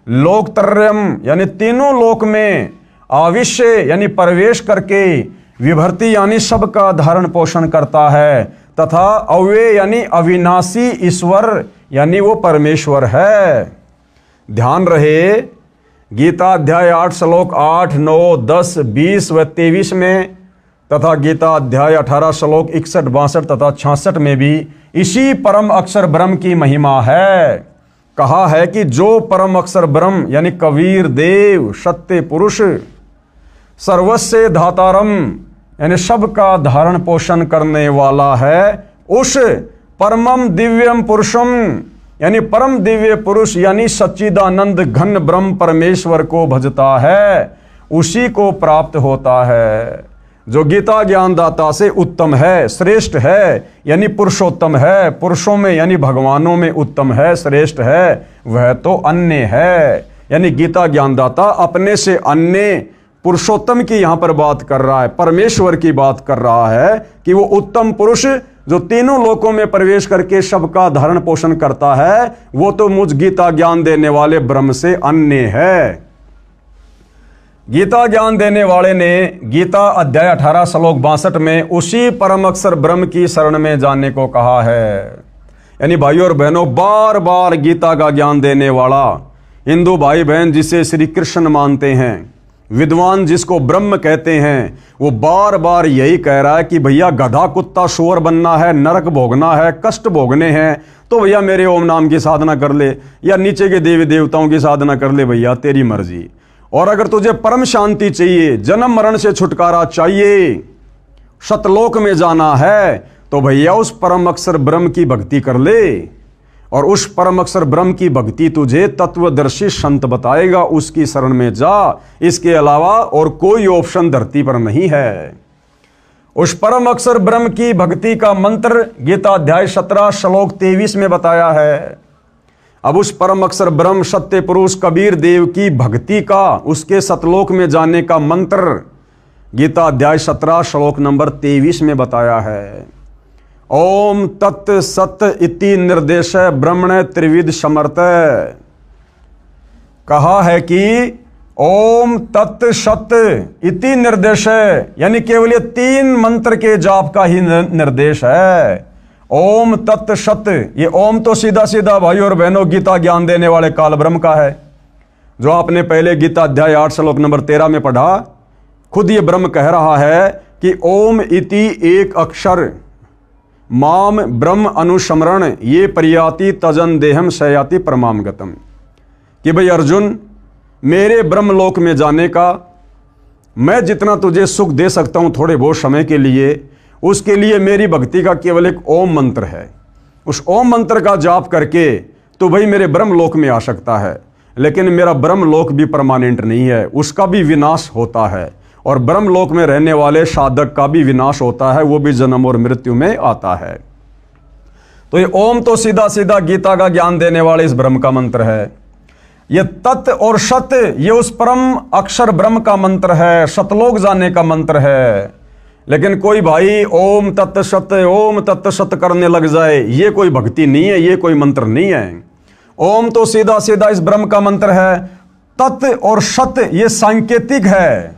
लोकत्रयम यानी तीनों लोक में आविश्य यानी प्रवेश करके विभर्ति यानी सबका धारण पोषण करता है तथा अव्यय यानी अविनाशी ईश्वर यानी वो परमेश्वर है। ध्यान रहे गीता अध्याय 8 श्लोक 8, 9, 10, 20 व 23 में तथा गीता अध्याय 18 श्लोक 61, 62 तथा 66 में भी इसी परम अक्षर ब्रह्म की महिमा है। कहा है कि जो परम अक्षर ब्रह्म यानी कबीर देव सत्य पुरुष सर्वस्य धातारम यानी सबका धारण पोषण करने वाला है, उस परमम दिव्यम पुरुषम यानी परम दिव्य पुरुष यानी सच्चिदानंद घन ब्रह्म परमेश्वर को भजता है, उसी को प्राप्त होता है। जो गीता ज्ञानदाता से उत्तम है, श्रेष्ठ है, यानी पुरुषोत्तम है, पुरुषों में यानी भगवानों में उत्तम है, श्रेष्ठ है, वह तो अन्य है। यानी गीता ज्ञानदाता अपने से अन्य पुरुषोत्तम की यहां पर बात कर रहा है, परमेश्वर की बात कर रहा है कि वो उत्तम पुरुष जो तीनों लोकों में प्रवेश करके सबका धारण पोषण करता है, वो तो मुझ गीता ज्ञान देने वाले ब्रह्म से अन्य है। गीता ज्ञान देने वाले ने गीता अध्याय 18 श्लोक 62 में उसी परम अक्षर ब्रह्म की शरण में जाने को कहा है। यानी भाइयों और बहनों, बार बार गीता का ज्ञान देने वाला हिंदू भाई बहन जिसे श्री कृष्ण मानते हैं, विद्वान जिसको ब्रह्म कहते हैं, वो बार बार यही कह रहा है कि भैया गधा कुत्ता शुअर बनना है, नरक भोगना है, कष्ट भोगने हैं, तो भैया मेरे ओम नाम की साधना कर ले, या नीचे के देवी देवताओं की साधना कर ले, भैया तेरी मर्जी। और अगर तुझे परम शांति चाहिए, जन्म मरण से छुटकारा चाहिए, सतलोक में जाना है, तो भैया उस परम अक्षर ब्रह्म की भक्ति कर ले। और उस परम अक्षर ब्रह्म की भक्ति तुझे तत्वदर्शी संत बताएगा, उसकी शरण में जा। इसके अलावा और कोई ऑप्शन धरती पर नहीं है। उस परम अक्षर ब्रह्म की भक्ति का मंत्र गीता अध्याय 17 श्लोक 23 में बताया है। अब उस परम अक्षर ब्रह्म सत्य पुरुष कबीर देव की भक्ति का, उसके सतलोक में जाने का मंत्र गीता अध्याय 17 श्लोक नंबर 23 में बताया है। ओम तत् सत इति निर्देश ब्रह्मण त्रिविध समर्थ। कहा है कि ओम तत् सत इति निर्देश, यानी केवल ये 3 मंत्र के जाप का ही निर्देश है। ओम तत् सत, ये ओम तो सीधा सीधा भाई और बहनों गीता ज्ञान देने वाले काल ब्रह्म का है, जो आपने पहले गीता अध्याय 8 श्लोक नंबर 13 में पढ़ा। खुद ये ब्रह्म कह रहा है कि ओम इति एक अक्षर माम ब्रह्म अनुस्मरण ये प्रयाति तजन देहम सयाति परमाम गतम। कि भाई अर्जुन, मेरे ब्रह्मलोक में जाने का मैं जितना तुझे सुख दे सकता हूं थोड़े बहुत समय के लिए, उसके लिए मेरी भक्ति का केवल एक ओम मंत्र है। उस ओम मंत्र का जाप करके तो भाई मेरे ब्रह्मलोक में आ सकता है, लेकिन मेरा ब्रह्मलोक भी परमानेंट नहीं है, उसका भी विनाश होता है। और ब्रह्मलोक में रहने वाले साधक का भी विनाश होता है, वो भी जन्म और मृत्यु में आता है। तो ये ओम तो सीधा सीधा गीता का ज्ञान देने वाले इस ब्रह्म का मंत्र है। ये तत् और सत, ये उस परम अक्षर ब्रह्म का मंत्र है, सतलोक जाने का मंत्र है। लेकिन कोई भाई ओम तत् सत करने लग जाए, ये कोई भक्ति नहीं है, ये कोई मंत्र नहीं है। ओम तो सीधा सीधा इस ब्रह्म का मंत्र है। तत् और सत ये सांकेतिक है।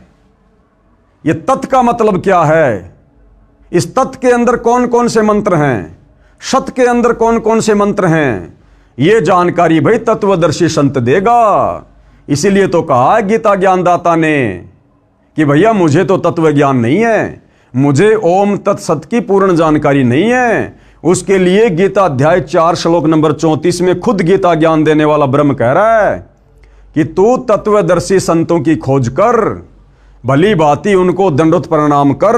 ये तत् का मतलब क्या है, इस तत् के अंदर कौन कौन से मंत्र हैं, सत के अंदर कौन कौन से मंत्र हैं, ये जानकारी भाई तत्वदर्शी संत देगा। इसीलिए तो कहा गीता ज्ञानदाता ने कि भैया मुझे तो तत्व ज्ञान नहीं है, मुझे ओम तत्सत की पूर्ण जानकारी नहीं है। उसके लिए गीता अध्याय 4 श्लोक नंबर 34 में खुद गीता ज्ञान देने वाला ब्रह्म कह रहा है कि तू तत्वदर्शी संतों की खोज कर, भली भांति उनको दंडोत प्रणाम कर,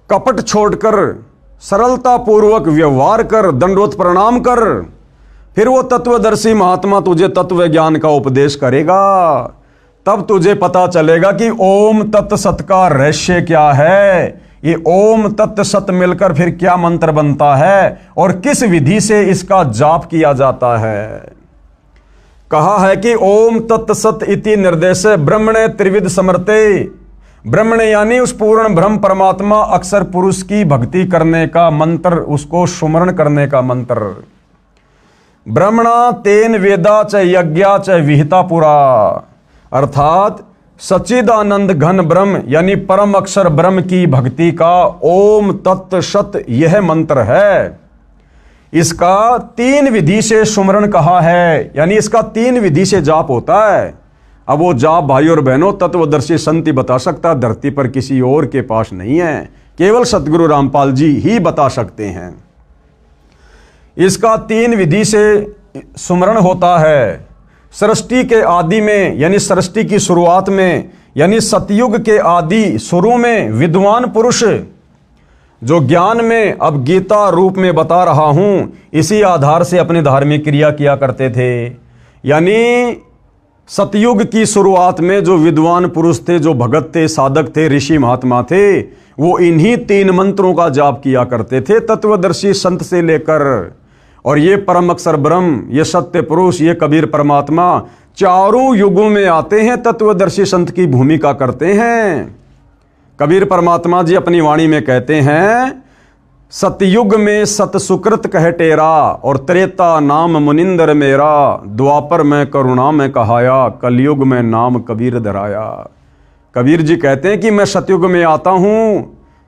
कपट छोड़कर सरलता पूर्वक व्यवहार कर, दंडोत प्रणाम कर, फिर वो तत्वदर्शी महात्मा तुझे तत्व ज्ञान का उपदेश करेगा। तब तुझे पता चलेगा कि ओम तत् सत का रहस्य क्या है, ये ओम तत् सत मिलकर फिर क्या मंत्र बनता है और किस विधि से इसका जाप किया जाता है। कहा है कि ओम तत् सत इति निर्देश ब्रह्मणे त्रिविध समर्थे। ब्रह्मण यानी उस पूर्ण ब्रह्म परमात्मा अक्षर पुरुष की भक्ति करने का मंत्र, उसको सुमरण करने का मंत्र। ब्रह्मणा तेन वेदा च यज्ञा च विहिता पुरा, अर्थात सच्चिदानंद घन ब्रह्म यानी परम अक्षर ब्रह्म की भक्ति का ओम तत् सत यह मंत्र है। इसका 3 विधि से सुमरण कहा है, यानी इसका 3 विधि से जाप होता है। अब वो जाप भाई और बहनों तत्वदर्शी संत ही बता सकता, धरती पर किसी और के पास नहीं है, केवल सतगुरु रामपाल जी ही बता सकते हैं। इसका 3 विधि से सुमरण होता है। सृष्टि के आदि में यानी सृष्टि की शुरुआत में यानी सतयुग के आदि शुरू में विद्वान पुरुष जो ज्ञान में अब गीता रूप में बता रहा हूं, इसी आधार से अपनी धार्मिक क्रिया किया करते थे। यानी सतयुग की शुरुआत में जो विद्वान पुरुष थे, जो भगत थे, साधक थे, ऋषि महात्मा थे, वो इन्हीं 3 मंत्रों का जाप किया करते थे, तत्वदर्शी संत से लेकर। और ये परम अक्षर ब्रह्म, ये सत्य पुरुष, ये कबीर परमात्मा चारों युगों में आते हैं, तत्वदर्शी संत की भूमिका करते हैं। कबीर परमात्मा जी अपनी वाणी में कहते हैं, सतयुग में सत सुकृत कह टेरा, और त्रेता नाम मुनिंदर मेरा, द्वापर में करुणा में कहाया, कलयुग में नाम कबीर धराया। कबीर जी कहते हैं कि मैं सतयुग में आता हूं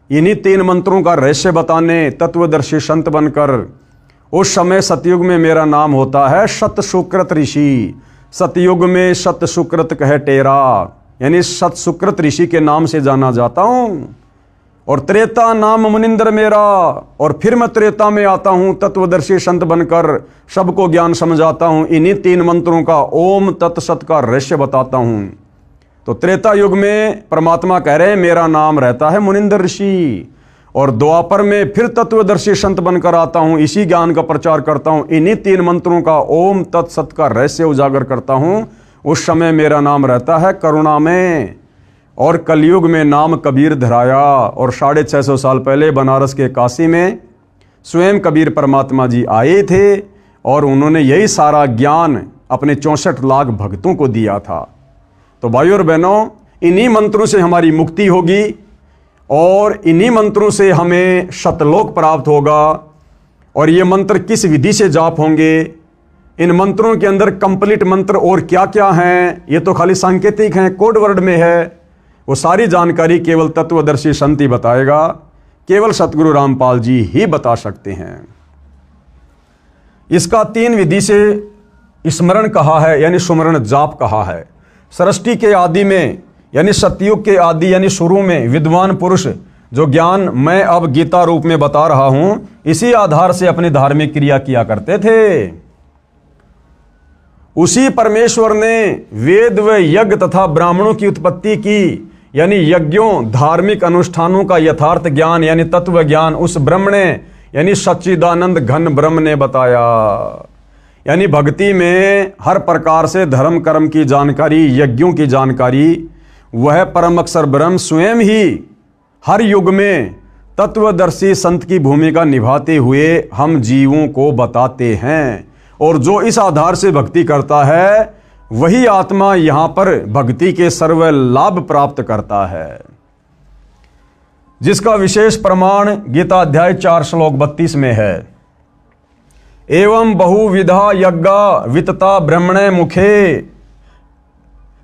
इन्हीं 3 मंत्रों का रहस्य बताने, तत्वदर्शी संत बनकर। उस समय सतयुग में मेरा नाम होता है सत सुकृत ऋषि। सतयुग में सत सुकृत कह टेरा, यानी सत सुकृत ऋषि के नाम से जाना जाता हूं। और त्रेता नाम मुनिंदर मेरा, और फिर मैं त्रेता में आता हूं तत्वदर्शी संत बनकर, सबको ज्ञान समझाता हूं, इन्हीं 3 मंत्रों का ओम तत्सत का रहस्य बताता हूं। तो त्रेता युग में परमात्मा कह रहे हैं मेरा नाम रहता है मुनिंदर ऋषि, और द्वापर में फिर तत्वदर्शी संत बनकर आता हूं, इसी ज्ञान का प्रचार करता हूं, इन्हीं 3 मंत्रों का ओम तत्सत का रहस्य उजागर करता हूं। उस समय मेरा नाम रहता है करुणा में, और कलयुग में नाम कबीर धराया। और 650 साल पहले बनारस के काशी में स्वयं कबीर परमात्मा जी आए थे, और उन्होंने यही सारा ज्ञान अपने 64 लाख भक्तों को दिया था। तो भाइयों और बहनों, इन्हीं मंत्रों से हमारी मुक्ति होगी, और इन्हीं मंत्रों से हमें सतलोक प्राप्त होगा। और ये मंत्र किस विधि से जाप होंगे, इन मंत्रों के अंदर कंप्लीट मंत्र और क्या क्या हैं, ये तो खाली सांकेतिक हैं, कोड वर्ड में है, वो सारी जानकारी केवल तत्वदर्शी संत ही बताएगा, केवल सतगुरु रामपाल जी ही बता सकते हैं। इसका 3 विधि से स्मरण कहा है, यानी सुमरण जाप कहा है। सृष्टि के आदि में, यानी सतयुग के आदि यानी शुरू में विद्वान पुरुष जो ज्ञान मैं अब गीता रूप में बता रहा हूं, इसी आधार से अपनी धार्मिक क्रिया किया करते थे। उसी परमेश्वर ने वेद व यज्ञ तथा ब्राह्मणों की उत्पत्ति की, यानी यज्ञों धार्मिक अनुष्ठानों का यथार्थ ज्ञान यानी तत्व ज्ञान उस ब्रह्म ने, यानी सच्चिदानंद घन ब्रह्म ने बताया। यानी भक्ति में हर प्रकार से धर्म कर्म की जानकारी, यज्ञों की जानकारी, वह परम अक्षर ब्रह्म स्वयं ही हर युग में तत्वदर्शी संत की भूमिका निभाते हुए हम जीवों को बताते हैं। और जो इस आधार से भक्ति करता है, वही आत्मा यहां पर भक्ति के सर्व लाभ प्राप्त करता है, जिसका विशेष प्रमाण गीता अध्याय 4 श्लोक 32 में है। एवं बहुविधा यज्ञा वितता ब्रह्मणे मुखे,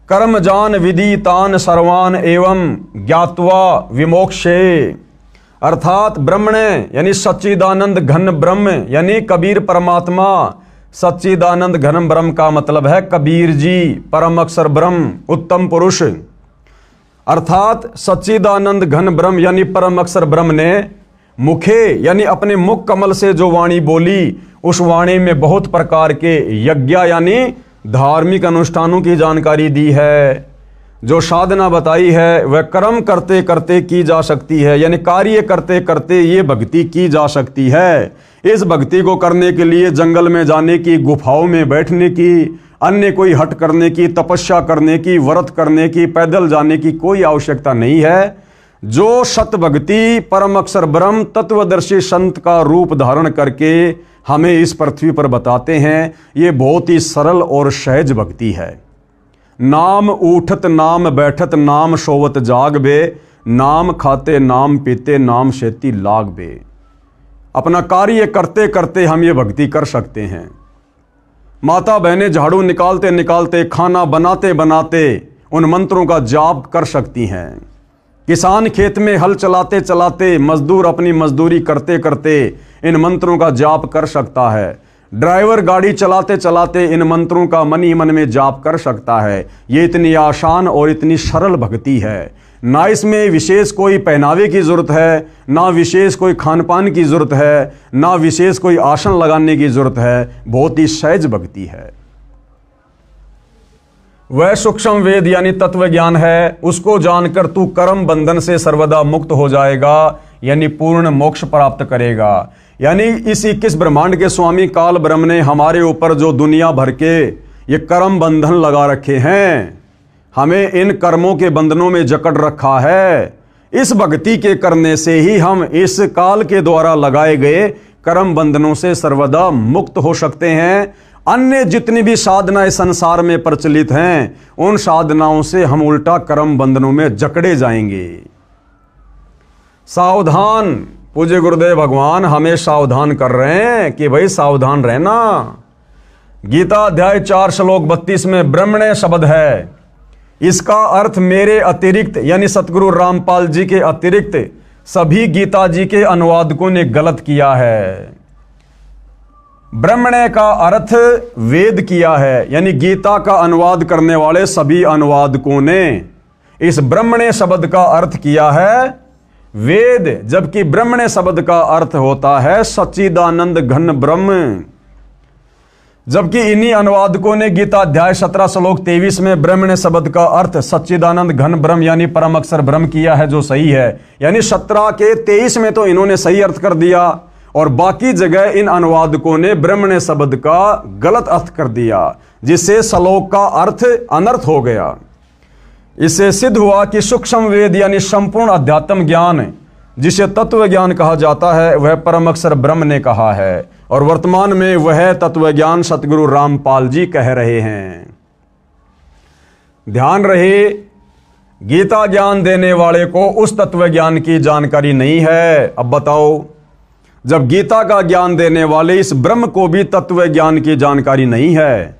कर्म जान विदितान सर्वान एवं ज्ञात्वा विमोक्षे। अर्थात ब्रह्मणे यानी सच्चिदानंद घन ब्रह्म, यानी कबीर परमात्मा। सच्चिदानंद घन ब्रह्म का मतलब है कबीर जी, परम अक्षर ब्रह्म, उत्तम पुरुष। अर्थात सच्चिदानंद घन ब्रह्म यानी परम अक्षर ब्रह्म ने मुखे यानी अपने मुख कमल से जो वाणी बोली, उस वाणी में बहुत प्रकार के यज्ञ यानी धार्मिक अनुष्ठानों की जानकारी दी है। जो साधना बताई है वह कर्म करते करते की जा सकती है, यानी कार्य करते करते ये भक्ति की जा सकती है। इस भक्ति को करने के लिए जंगल में जाने की, गुफाओं में बैठने की, अन्य कोई हट करने की, तपस्या करने की, व्रत करने की, पैदल जाने की कोई आवश्यकता नहीं है। जो सत भक्ति परम अक्षर ब्रह्म तत्वदर्शी संत का रूप धारण करके हमें इस पृथ्वी पर बताते हैं, ये बहुत ही सरल और सहज भक्ति है। नाम उठत नाम बैठत नाम सोवत जाग बे, नाम खाते नाम पीते नाम शेती लाग बे। अपना कार्य करते करते हम ये भक्ति कर सकते हैं। माता बहनें झाड़ू निकालते निकालते, खाना बनाते बनाते उन मंत्रों का जाप कर सकती हैं। किसान खेत में हल चलाते चलाते, मजदूर अपनी मजदूरी करते करते इन मंत्रों का जाप कर सकता है। ड्राइवर गाड़ी चलाते चलाते इन मंत्रों का मन ही मन में जाप कर सकता है। ये इतनी आसान और इतनी सरल भक्ति है। ना इसमें विशेष कोई पहनावे की जरूरत है, ना विशेष कोई खान पान की जरूरत है, ना विशेष कोई आसन लगाने की जरूरत है। बहुत ही सहज भक्ति है। वह सूक्ष्म वेद यानी तत्व ज्ञान है, उसको जानकर तू कर्म बंधन से सर्वदा मुक्त हो जाएगा, यानी पूर्ण मोक्ष प्राप्त करेगा। यानी इस 21 ब्रह्मांड के स्वामी काल ब्रह्म ने हमारे ऊपर जो दुनिया भर के ये कर्म बंधन लगा रखे हैं, हमें इन कर्मों के बंधनों में जकड़ रखा है। इस भक्ति के करने से ही हम इस काल के द्वारा लगाए गए कर्म बंधनों से सर्वदा मुक्त हो सकते हैं। अन्य जितनी भी साधनाएं संसार में प्रचलित हैं, उन साधनाओं से हम उल्टा कर्म बंधनों में जकड़े जाएंगे। सावधान, पूज्य गुरुदेव भगवान हमें सावधान कर रहे हैं कि भाई सावधान रहना। गीता अध्याय 4 श्लोक 32 में ब्रह्मण्य शब्द है, इसका अर्थ मेरे अतिरिक्त यानी सतगुरु रामपाल जी के अतिरिक्त सभी गीता जी के अनुवादकों ने गलत किया है। ब्रह्मण्य का अर्थ वेद किया है, यानी गीता का अनुवाद करने वाले सभी अनुवादकों ने इस ब्रह्मण्य शब्द का अर्थ किया है वेद, जबकि ब्रह्मण्य शब्द का अर्थ होता है सच्चिदानंद घन ब्रह्म। जबकि इन्हीं अनुवादकों ने गीता अध्याय 17 श्लोक 23 में ब्रह्मण्य शब्द का अर्थ सच्चिदानंद घन ब्रह्म यानी परम अक्षर ब्रह्म किया है, जो सही है। यानी 17 के 23 में तो इन्होंने सही अर्थ कर दिया और बाकी जगह इन अनुवादकों ने ब्रह्मण्य शब्द का गलत अर्थ कर दिया, जिससे श्लोक का अर्थ अनर्थ हो गया। इससे सिद्ध हुआ कि सूक्ष्म वेद यानी संपूर्ण अध्यात्म ज्ञान, जिसे तत्व ज्ञान कहा जाता है, वह परम अक्षर ब्रह्म ने कहा है और वर्तमान में वह तत्व ज्ञान सतगुरु रामपाल जी कह रहे हैं। ध्यान रहे, गीता ज्ञान देने वाले को उस तत्व ज्ञान की जानकारी नहीं है। अब बताओ, जब गीता का ज्ञान देने वाले इस ब्रह्म को भी तत्व ज्ञान की जानकारी नहीं है,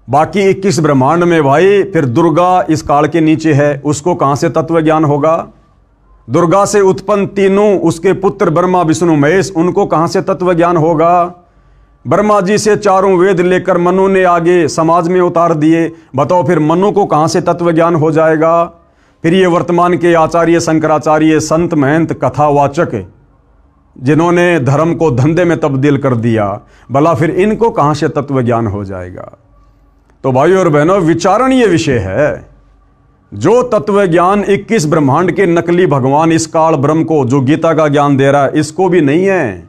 बाकी 21 ब्रह्मांड में भाई फिर दुर्गा इस काल के नीचे है, उसको कहां से तत्व ज्ञान होगा? दुर्गा से उत्पन्न तीनों उसके पुत्र ब्रह्मा विष्णु महेश, उनको कहां से तत्व ज्ञान होगा? ब्रह्मा जी से 4 वेद लेकर मनु ने आगे समाज में उतार दिए, बताओ फिर मनु को कहां से तत्व ज्ञान हो जाएगा? फिर ये वर्तमान के आचार्य शंकराचार्य संत महंत कथावाचक जिन्होंने धर्म को धंधे में तब्दील कर दिया, भला फिर इनको कहां से तत्व ज्ञान हो जाएगा? तो भाइयों और बहनों, विचारणीय विषय है। जो तत्व ज्ञान 21 ब्रह्मांड के नकली भगवान इस काल ब्रह्म को जो गीता का ज्ञान दे रहा है, इसको भी नहीं है,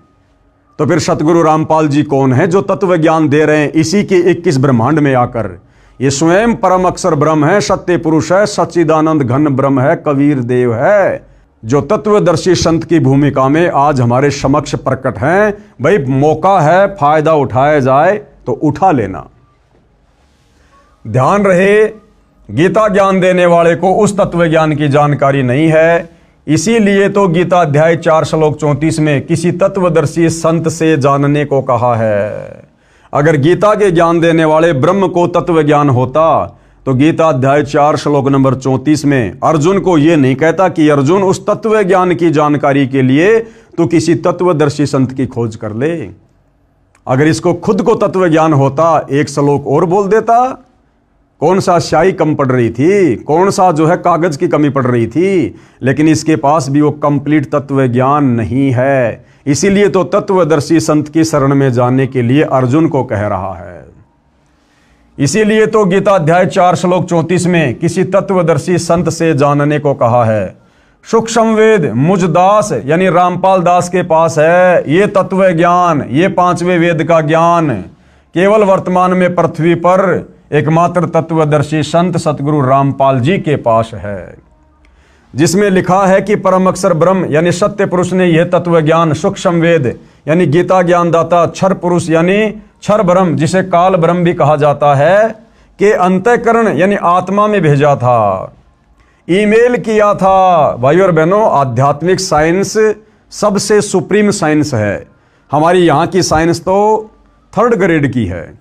तो फिर सतगुरु रामपाल जी कौन है जो तत्व ज्ञान दे रहे हैं इसी के 21 ब्रह्मांड में आकर? ये स्वयं परम अक्षर ब्रह्म है, सत्य पुरुष है, सच्चिदानंद घन ब्रह्म है, कबीर देव है, जो तत्वदर्शी संत की भूमिका में आज हमारे समक्ष प्रकट हैं। भाई मौका है, फायदा उठाया जाए तो उठा लेना। ध्यान रहे, गीता ज्ञान देने वाले को उस तत्व ज्ञान की जानकारी नहीं है, इसीलिए तो गीता अध्याय 4 श्लोक 34 में किसी तत्वदर्शी संत से जानने को कहा है। अगर गीता के ज्ञान देने वाले ब्रह्म को तत्व ज्ञान होता तो गीता अध्याय 4 श्लोक नंबर 34 में अर्जुन को यह नहीं कहता कि अर्जुन उस तत्व ज्ञान की जानकारी के लिए तो किसी तत्वदर्शी संत की खोज कर ले। अगर इसको खुद को तत्व ज्ञान होता, एक श्लोक और बोल देता। कौन सा स्याही कम पड़ रही थी, कौन सा जो है कागज की कमी पड़ रही थी, लेकिन इसके पास भी वो कंप्लीट तत्व ज्ञान नहीं है। इसीलिए तो तत्वदर्शी संत की शरण में जाने के लिए अर्जुन को कह रहा है। इसीलिए तो गीता अध्याय 4 श्लोक 34 में किसी तत्वदर्शी संत से जानने को कहा है। सूक्ष्म वेद मुझ दास यानी रामपाल दास के पास है। ये तत्व ज्ञान, ये 5वें वेद का ज्ञान केवल वर्तमान में पृथ्वी पर एकमात्र तत्वदर्शी संत सतगुरु रामपाल जी के पास है, जिसमें लिखा है कि परम अक्षर ब्रह्म यानी सत्य पुरुष ने यह तत्व ज्ञान सूक्ष्म वेद यानी गीता ज्ञान दाता क्षर पुरुष यानी क्षर ब्रह्म, जिसे काल ब्रह्म भी कहा जाता है, के अंतःकरण यानी आत्मा में भेजा था, ईमेल किया था। भाइयों और बहनों, आध्यात्मिक साइंस सबसे सुप्रीम साइंस है। हमारी यहाँ की साइंस तो 3rd ग्रेड की है।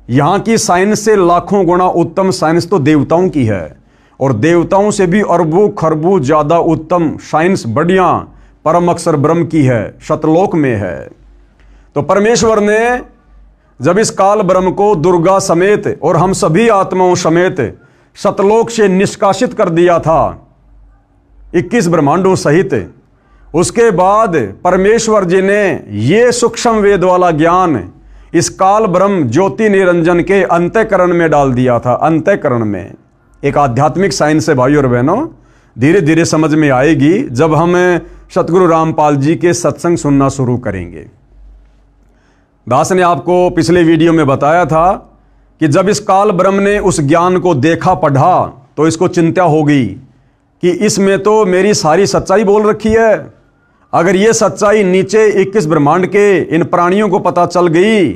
यहाँ की साइंस से लाखों गुना उत्तम साइंस तो देवताओं की है, और देवताओं से भी अरबों खरबों ज्यादा उत्तम साइंस बढ़िया परम अक्षर ब्रह्म की है, सतलोक में है। तो परमेश्वर ने जब इस काल ब्रह्म को दुर्गा समेत और हम सभी आत्माओं समेत सतलोक से निष्कासित कर दिया था 21 ब्रह्मांडों सहित, उसके बाद परमेश्वर जी ने ये सूक्ष्म वेद वाला ज्ञान इस काल ब्रह्म ज्योति निरंजन के अंतःकरण में डाल दिया था। अंतःकरण में एक आध्यात्मिक साइंस है भाइयों और बहनों, धीरे धीरे समझ में आएगी जब हम सतगुरु रामपाल जी के सत्संग सुनना शुरू करेंगे। दास ने आपको पिछले वीडियो में बताया था कि जब इस काल ब्रह्म ने उस ज्ञान को देखा पढ़ा तो इसको चिंता हो गई कि इसमें तो मेरी सारी सच्चाई बोल रखी है। अगर ये सच्चाई नीचे 21 ब्रह्मांड के इन प्राणियों को पता चल गई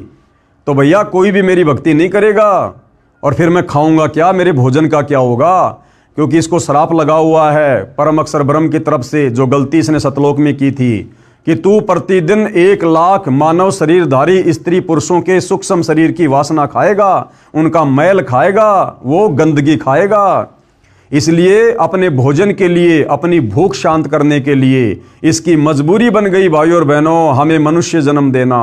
तो भैया कोई भी मेरी भक्ति नहीं करेगा, और फिर मैं खाऊंगा क्या, मेरे भोजन का क्या होगा। क्योंकि इसको श्राप लगा हुआ है परम अक्षर ब्रह्म की तरफ से, जो गलती इसने सतलोक में की थी कि तू प्रतिदिन 1 लाख मानव शरीरधारी स्त्री पुरुषों के सूक्ष्म शरीर की वासना खाएगा, उनका मैल खाएगा, वो गंदगी खाएगा। इसलिए अपने भोजन के लिए, अपनी भूख शांत करने के लिए इसकी मजबूरी बन गई भाइयों और बहनों हमें मनुष्य जन्म देना।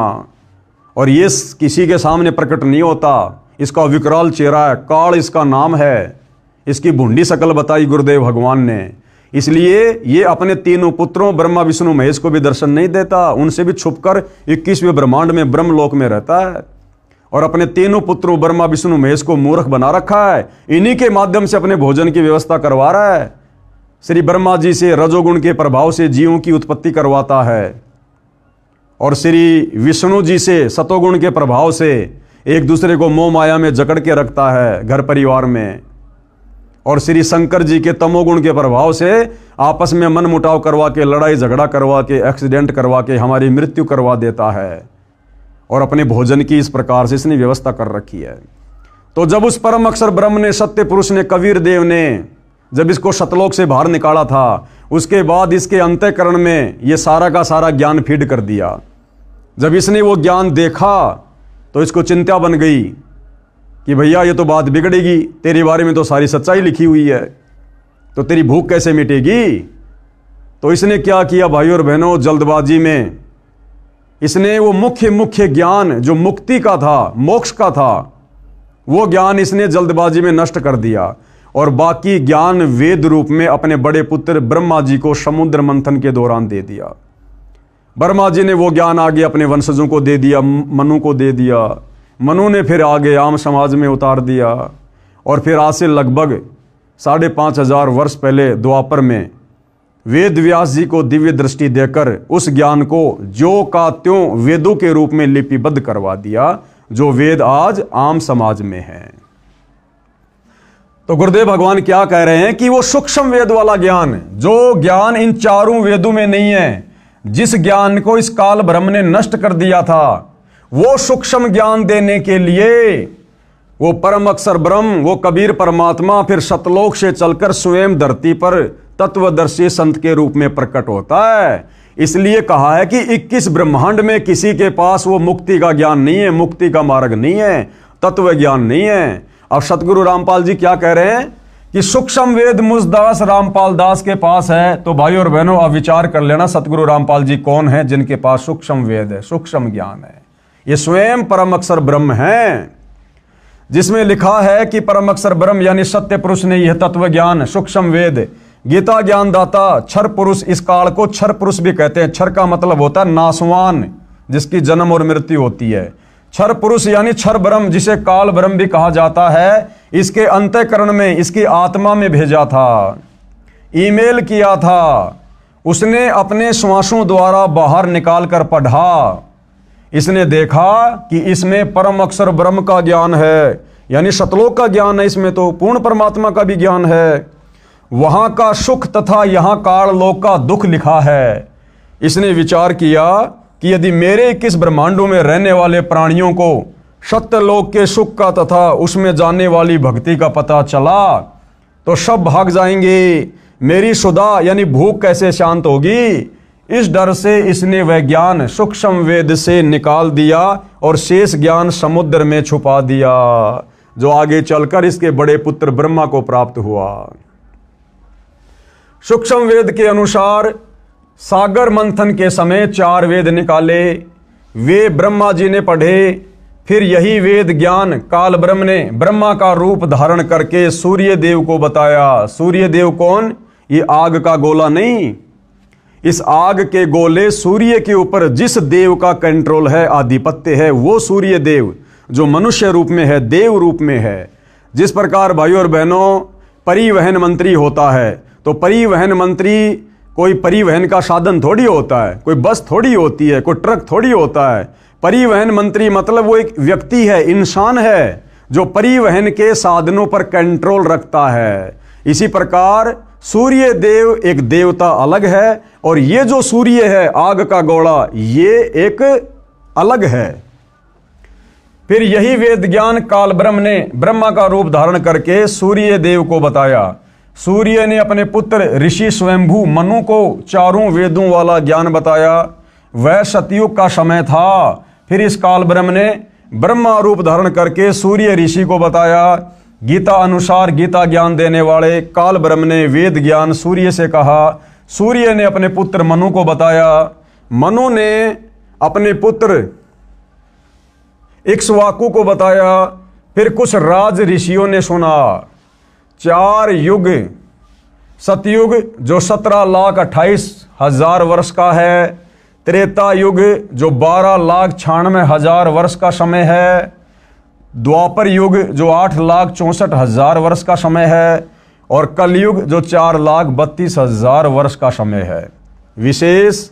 और ये किसी के सामने प्रकट नहीं होता, इसका विकराल चेहरा है, काल इसका नाम है, इसकी भुंडी शकल बताई गुरुदेव भगवान ने। इसलिए ये अपने तीनों पुत्रों ब्रह्मा विष्णु महेश को भी दर्शन नहीं देता, उनसे भी छुपकर 21वें ब्रह्मांड में ब्रह्मलोक में रहता है, और अपने तीनों पुत्रों ब्रह्मा विष्णु महेश को मूर्ख बना रखा है। इन्हीं के माध्यम से अपने भोजन की व्यवस्था करवा रहा है। श्री ब्रह्मा जी से रजोगुण के प्रभाव से जीवों की उत्पत्ति करवाता है, और श्री विष्णु जी से सतोगुण के प्रभाव से एक दूसरे को मोह माया में जकड़ के रखता है घर परिवार में, और श्री शंकर जी के तमोगुण के प्रभाव से आपस में मन मुटाव करवा के, लड़ाई झगड़ा करवा के, एक्सीडेंट करवा के हमारी मृत्यु करवा देता है। और अपने भोजन की इस प्रकार से इसने व्यवस्था कर रखी है। तो जब उस परम अक्षर ब्रह्म ने, सत्य पुरुष ने, कबीर देव ने जब इसको सतलोक से बाहर निकाला था, उसके बाद इसके अंतःकरण में ये सारा का सारा ज्ञान फीड कर दिया। जब इसने वो ज्ञान देखा तो इसको चिंता बन गई कि भैया ये तो बात बिगड़ेगी, तेरे बारे में तो सारी सच्चाई लिखी हुई है, तो तेरी भूख कैसे मिटेगी। तो इसने क्या किया भाइयों और बहनों, जल्दबाजी में इसने वो मुख्य ज्ञान जो मुक्ति का था, मोक्ष का था, वो ज्ञान इसने जल्दबाजी में नष्ट कर दिया, और बाकी ज्ञान वेद रूप में अपने बड़े पुत्र ब्रह्मा जी को समुद्र मंथन के दौरान दे दिया। ब्रह्मा जी ने वो ज्ञान आगे अपने वंशजों को दे दिया, मनु को दे दिया, मनु ने फिर आगे आम समाज में उतार दिया, और फिर आज से लगभग 5500 वर्ष पहले द्वापर में वेद व्यास जी को दिव्य दृष्टि देकर उस ज्ञान को जो का त्यों वेदों के रूप में लिपिबद्ध करवा दिया, जो वेद आज आम समाज में है। तो गुरुदेव भगवान क्या कह रहे हैं कि वो सूक्ष्म वेद वाला ज्ञान, जो ज्ञान इन चारों वेदों में नहीं है, जिस ज्ञान को इस काल ब्रह्म ने नष्ट कर दिया था, वो सूक्ष्म ज्ञान देने के लिए वो परम अक्षर ब्रह्म, वो कबीर परमात्मा फिर सतलोक से चलकर स्वयं धरती पर तत्वदर्शी संत के रूप में प्रकट होता है। इसलिए कहा है कि 21 ब्रह्मांड में किसी के पास वो मुक्ति का ज्ञान नहीं है, मुक्ति का मार्ग नहीं है, तत्व ज्ञान नहीं है। अब सतगुरु रामपाल जी क्या कह रहे हैं कि सूक्ष्म वेद मुझदास रामपाल दास के पास है। तो भाई और बहनों आप विचार कर लेना सतगुरु रामपाल जी कौन है जिनके पास सूक्ष्म वेद है, सूक्ष्म ज्ञान है। ये स्वयं परम अक्षर ब्रह्म है, जिसमें लिखा है कि परम अक्षर ब्रह्म यानी सत्य पुरुष ने यह तत्व ज्ञान सूक्ष्म वेद गीता ज्ञान दाता क्षर पुरुष, इस काल को क्षर पुरुष भी कहते हैं। क्षर का मतलब होता है नासवान, जिसकी जन्म और मृत्यु होती है। क्षर पुरुष यानी क्षर ब्रह्म, जिसे काल ब्रह्म भी कहा जाता है, इसके अंतःकरण में, इसकी आत्मा में भेजा था, ईमेल किया था, उसने अपने श्वासों द्वारा बाहर निकाल कर पढ़ा। इसने देखा कि इसमें परम अक्षर ब्रह्म का ज्ञान है, यानी सतलोक का ज्ञान है, इसमें तो पूर्ण परमात्मा का भी ज्ञान है, वहां का सुख तथा यहां काल लोक का दुख लिखा है। इसने विचार किया कि यदि मेरे 21 ब्रह्मांडों में रहने वाले प्राणियों को सत्यलोक के सुख का तथा उसमें जाने वाली भक्ति का पता चला तो सब भाग जाएंगे, मेरी सुधा यानी भूख कैसे शांत होगी। इस डर से इसने वह ज्ञान सूक्ष्म वेद से निकाल दिया और शेष ज्ञान समुद्र में छुपा दिया, जो आगे चलकर इसके बड़े पुत्र ब्रह्मा को प्राप्त हुआ। सूक्ष्म वेद के अनुसार सागर मंथन के समय 4 वेद निकाले, वे ब्रह्मा जी ने पढ़े। फिर यही वेद ज्ञान काल ब्रह्म ने ब्रह्मा का रूप धारण करके सूर्य देव को बताया। सूर्य देव कौन? ये आग का गोला नहीं, इस आग के गोले सूर्य के ऊपर जिस देव का कंट्रोल है, आधिपत्य है, वो सूर्य देव जो मनुष्य रूप में है, देव रूप में है। जिस प्रकार भाइयों और बहनों परिवहन मंत्री होता है, तो परिवहन मंत्री कोई परिवहन का साधन थोड़ी होता है, कोई बस थोड़ी होती है, कोई ट्रक थोड़ी होता है। परिवहन मंत्री मतलब वो एक व्यक्ति है, इंसान है, जो परिवहन के साधनों पर कंट्रोल रखता है। इसी प्रकार सूर्य देव एक देवता अलग है, और ये जो सूर्य है, आग का गोला, ये एक अलग है। फिर यही वेद ज्ञान काल ब्रह्म ने ब्रह्मा का रूप धारण करके सूर्य देव को बताया। सूर्य ने अपने पुत्र ऋषि स्वयंभू मनु को चारों वेदों वाला ज्ञान बताया। वह सतयुग का समय था। फिर इस काल ब्रह्म ने ब्रह्मा रूप धारण करके सूर्य ऋषि को बताया। गीता अनुसार गीता ज्ञान देने वाले काल ब्रह्म ने वेद ज्ञान सूर्य से कहा। सूर्य ने अपने पुत्र मनु को बताया। मनु ने अपने पुत्र इक्ष्वाकु को बताया। फिर कुछ राज ऋषियों ने सुना। 4 युग, सतयुग जो 17,28,000 वर्ष का है, त्रेता युग जो 12,96,000 वर्ष का समय है, द्वापर युग जो 8,64,000 वर्ष का समय है, और कलयुग जो 4,32,000 वर्ष का समय है। विशेष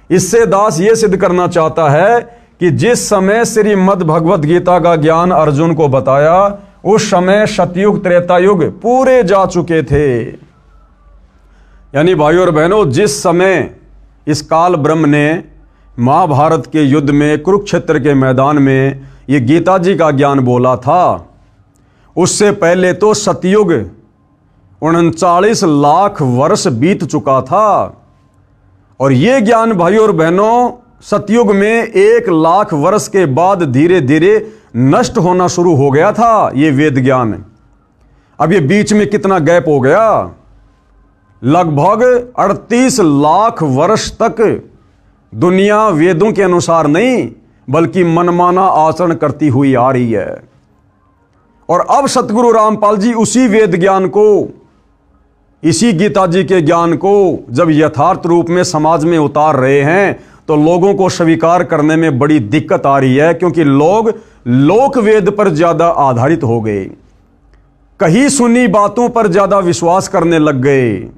इससे दास ये सिद्ध करना चाहता है कि जिस समय श्रीमद् भगवत गीता का ज्ञान अर्जुन को बताया, उस समय सतयुग त्रेता युग पूरे जा चुके थे। यानी भाइयों और बहनों, जिस समय इस काल ब्रह्म ने महाभारत के युद्ध में, कुरुक्षेत्र के मैदान में ये गीता जी का ज्ञान बोला था, उससे पहले तो सतयुग 39 लाख वर्ष बीत चुका था। और ये ज्ञान भाइयों और बहनों सतयुग में 1 लाख वर्ष के बाद धीरे धीरे नष्ट होना शुरू हो गया था ये वेद ज्ञान। अब ये बीच में कितना गैप हो गया, लगभग 38 लाख वर्ष तक दुनिया वेदों के अनुसार नहीं बल्कि मनमाना आचरण करती हुई आ रही है। और अब सतगुरु रामपाल जी उसी वेद ज्ञान को, इसी गीता जी के ज्ञान को जब यथार्थ रूप में समाज में उतार रहे हैं, तो लोगों को स्वीकार करने में बड़ी दिक्कत आ रही है, क्योंकि लोग लोक वेद पर ज्यादा आधारित हो गए, कहीं सुनी बातों पर ज्यादा विश्वास करने लग गए,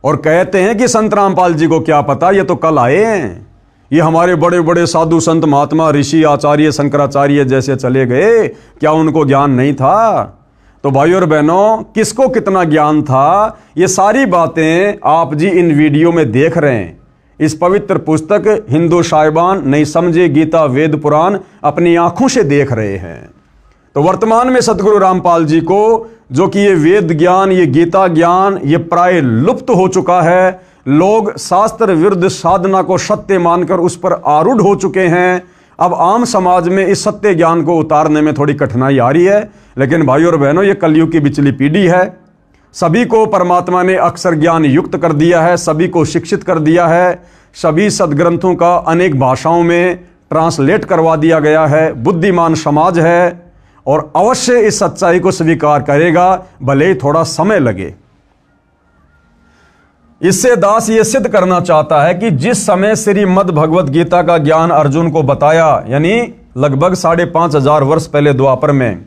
और कहते हैं कि संत रामपाल जी को क्या पता, ये तो कल आए हैं, ये हमारे बड़े बड़े साधु संत महात्मा ऋषि आचार्य शंकराचार्य जैसे चले गए, क्या उनको ज्ञान नहीं था? तो भाइयों और बहनों, किसको कितना ज्ञान था, ये सारी बातें आप जी इन वीडियो में देख रहे हैं। इस पवित्र पुस्तक हिंदू साहिबान नहीं समझे गीता वेद पुराण अपनी आंखों से देख रहे हैं। तो वर्तमान में सतगुरु रामपाल जी को, जो कि ये वेद ज्ञान, ये गीता ज्ञान, ये प्राय लुप्त हो चुका है। लोग शास्त्र विरुद्ध साधना को सत्य मानकर उस पर आरूढ़ हो चुके हैं। अब आम समाज में इस सत्य ज्ञान को उतारने में थोड़ी कठिनाई आ रही है, लेकिन भाइयों और बहनों, ये कलयुग की बिचली पीढ़ी है। सभी को परमात्मा ने अक्षर ज्ञान युक्त कर दिया है, सभी को शिक्षित कर दिया है, सभी सदग्रंथों का अनेक भाषाओं में ट्रांसलेट करवा दिया गया है। बुद्धिमान समाज है और अवश्य इस सच्चाई को स्वीकार करेगा, भले ही थोड़ा समय लगे। इससे दास ये सिद्ध करना चाहता है कि जिस समय श्रीमद् भगवत गीता का ज्ञान अर्जुन को बताया, यानी लगभग 5,500 वर्ष पहले द्वापर में,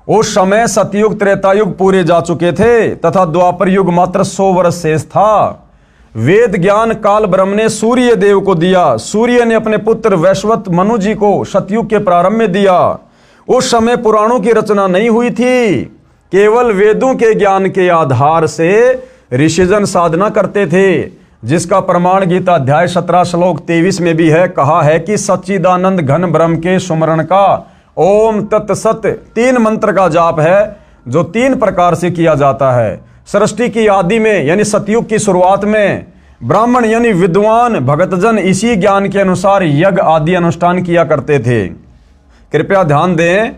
उस समय सतयुग त्रेतायुग पूरे जा चुके थे तथा द्वापर युग मात्र 100 वर्ष शेष था। वेद ज्ञान काल ब्रह्म ने सूर्य देव को दिया। सूर्य ने अपने पुत्र वैश्वत मनु जी को सतयुग के प्रारंभ में दिया। उस समय पुराणों की रचना नहीं हुई थी, केवल वेदों के ज्ञान के आधार से ऋषिजन साधना करते थे, जिसका प्रमाण गीता अध्याय 17 श्लोक 23 में भी है। कहा है कि सच्चिदानंद घन ब्रह्म के सुमरण का ओम तत्सत 3 मंत्र का जाप है, जो 3 प्रकार से किया जाता है। सृष्टि की आदि में यानी सतयुग की शुरुआत में ब्राह्मण यानी विद्वान भगतजन इसी ज्ञान के अनुसार यज्ञ आदि अनुष्ठान किया करते थे। कृपया ध्यान दें,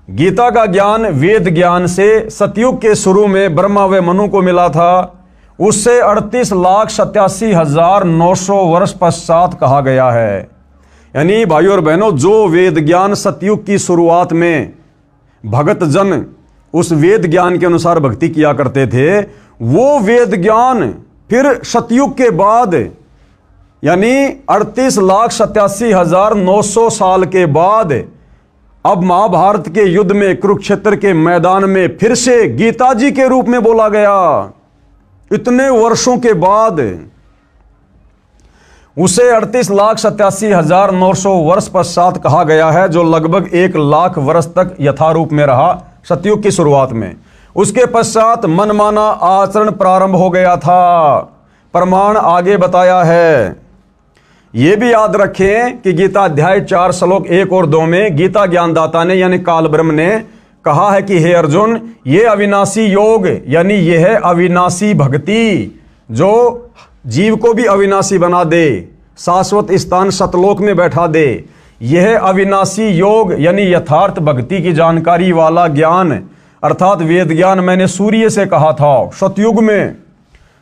गीता का ज्ञान वेद ज्ञान से सतयुग के शुरू में ब्रह्मा व मनु को मिला था। उससे 38,87,900 वर्ष पश्चात कहा गया है। यानी भाइयों और बहनों, जो वेद ज्ञान सतयुग की शुरुआत में भगत जन उस वेद ज्ञान के अनुसार भक्ति किया करते थे, वो वेद ज्ञान फिर सतयुग के बाद यानी 38,87,900 साल के बाद अब महाभारत के युद्ध में, कुरुक्षेत्र के मैदान में फिर से गीता जी के रूप में बोला गया। इतने वर्षों के बाद उसे 38,87,900 वर्ष पश्चात कहा गया है, जो लगभग 1,00,000 वर्ष तक यथारूप में रहा सतयुग की शुरुआत में। उसके पश्चात मनमाना आचरण प्रारंभ हो गया था। प्रमाण आगे बताया है। यह भी याद रखें कि गीता अध्याय 4 श्लोक 1 और 2 में गीता ज्ञानदाता ने यानी काल ब्रह्म ने कहा है कि हे अर्जुन, ये अविनाशी योग यानी यह है अविनाशी भक्ति जो जीव को भी अविनाशी बना दे, शाश्वत स्थान सतलोक में बैठा दे। यह अविनाशी योग यानी यथार्थ भक्ति की जानकारी वाला ज्ञान अर्थात वेद ज्ञान मैंने सूर्य से कहा था सतयुग में।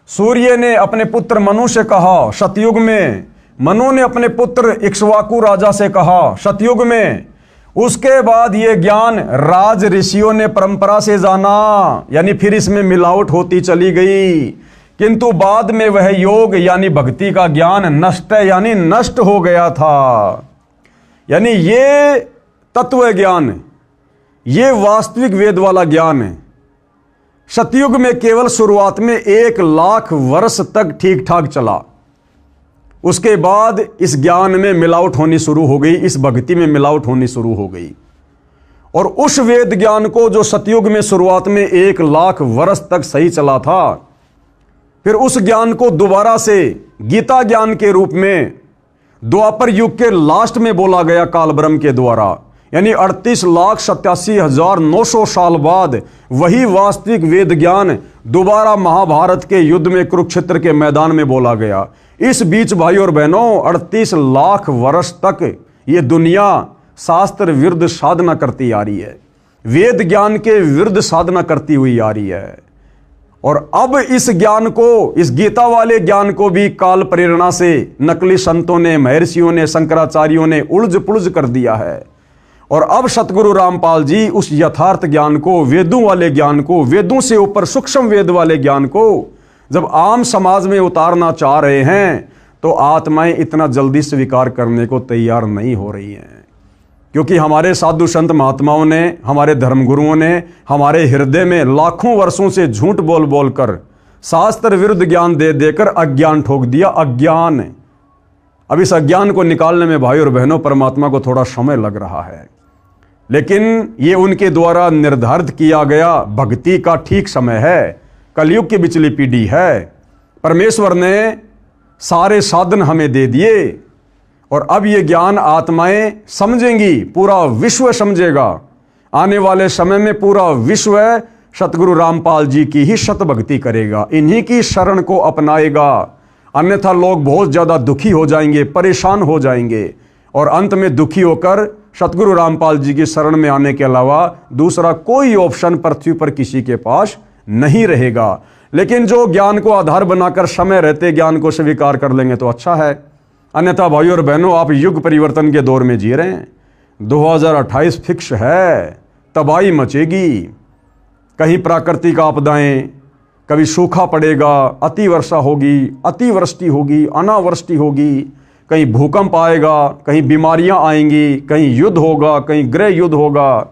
सूर्य ने अपने पुत्र मनु से कहा सतयुग में। मनु ने अपने पुत्र इक्ष्वाकु राजा से कहा सतयुग में। उसके बाद ये ज्ञान राज ऋषियों ने परंपरा से जाना, यानी फिर इसमें मिलावट होती चली गई, किंतु बाद में वह योग यानी भक्ति का ज्ञान नष्ट यानी नष्ट हो गया था। यानी ये तत्व ज्ञान, ये वास्तविक वेद वाला ज्ञान है। सतयुग में केवल शुरुआत में 1,00,000 वर्ष तक ठीक ठाक चला। उसके बाद इस ज्ञान में मिलावट होनी शुरू हो गई, इस भक्ति में मिलावट होनी शुरू हो गई। और उस वेद ज्ञान को जो सतयुग में शुरुआत में 1,00,000 वर्ष तक सही चला था, फिर उस ज्ञान को दोबारा से गीता ज्ञान के रूप में द्वापर युग के लास्ट में बोला गया काल ब्रह्म के द्वारा। यानी 38,87,900 साल बाद वही वास्तविक वेद ज्ञान दोबारा महाभारत के युद्ध में कुरुक्षेत्र के मैदान में बोला गया। इस बीच भाई और बहनों 38,00,000 वर्ष तक ये दुनिया शास्त्र विरुद्ध साधना करती आ रही है, वेद ज्ञान के विरुद्ध साधना करती हुई आ रही है। और अब इस ज्ञान को, इस गीता वाले ज्ञान को भी काल प्रेरणा से नकली संतों ने, महर्षियों ने, शंकराचार्यों ने उलझ पुलझ कर दिया है। और अब सतगुरु रामपाल जी उस यथार्थ ज्ञान को, वेदों वाले ज्ञान को, वेदों से ऊपर सूक्ष्म वेद वाले ज्ञान को जब आम समाज में उतारना चाह रहे हैं, तो आत्माएं इतना जल्दी स्वीकार करने को तैयार नहीं हो रही हैं। क्योंकि हमारे साधु संत महात्माओं ने, हमारे धर्मगुरुओं ने हमारे हृदय में लाखों वर्षों से झूठ बोल बोल कर, शास्त्र विरुद्ध ज्ञान दे देकर अज्ञान ठोक दिया। अज्ञान, अब इस अज्ञान को निकालने में भाई और बहनों परमात्मा को थोड़ा समय लग रहा है, लेकिन ये उनके द्वारा निर्धारित किया गया भक्ति का ठीक समय है। कलयुग की बिचली पीढ़ी है। परमेश्वर ने सारे साधन हमें दे दिए और अब ये ज्ञान आत्माएं समझेंगी, पूरा विश्व समझेगा। आने वाले समय में पूरा विश्व सतगुरु रामपाल जी की ही शत भक्ति करेगा, इन्हीं की शरण को अपनाएगा। अन्यथा लोग बहुत ज्यादा दुखी हो जाएंगे, परेशान हो जाएंगे और अंत में दुखी होकर सतगुरु रामपाल जी की शरण में आने के अलावा दूसरा कोई ऑप्शन पृथ्वी पर किसी के पास नहीं रहेगा। लेकिन जो ज्ञान को आधार बनाकर समय रहते ज्ञान को स्वीकार कर लेंगे तो अच्छा है। अन्यथा भाई और बहनों आप युग परिवर्तन के दौर में जी रहे हैं। 2028 फिक्स है, तबाही मचेगी। कहीं प्राकृतिक आपदाएं, कभी सूखा पड़ेगा, अति वर्षा होगी, अतिवृष्टि होगी, अनावृष्टि होगी, कहीं भूकंप आएगा, कहीं बीमारियां आएंगी, कहीं युद्ध होगा, कहीं गृह युद्ध होगा।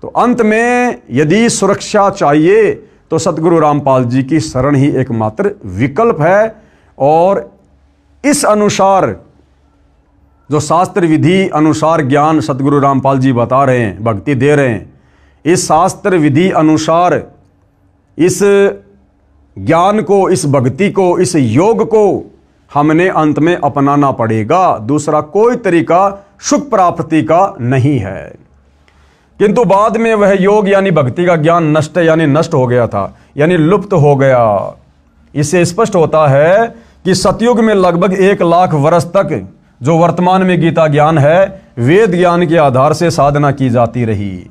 तो अंत में यदि सुरक्षा चाहिए तो सतगुरु रामपाल जी की शरण ही एकमात्र विकल्प है। और इस अनुसार जो शास्त्र विधि अनुसार ज्ञान सतगुरु रामपाल जी बता रहे हैं, भक्ति दे रहे हैं, इस शास्त्र विधि अनुसार इस ज्ञान को, इस भक्ति को, इस योग को हमने अंत में अपनाना पड़ेगा। दूसरा कोई तरीका सुख प्राप्ति का नहीं है। किंतु बाद में वह योग यानी भक्ति का ज्ञान नष्ट यानी नष्ट हो गया था, यानी लुप्त हो गया। इससे स्पष्ट होता है कि सतयुग में लगभग 1,00,000 वर्ष तक जो वर्तमान में गीता ज्ञान है, वेद ज्ञान के आधार से साधना की जाती रही।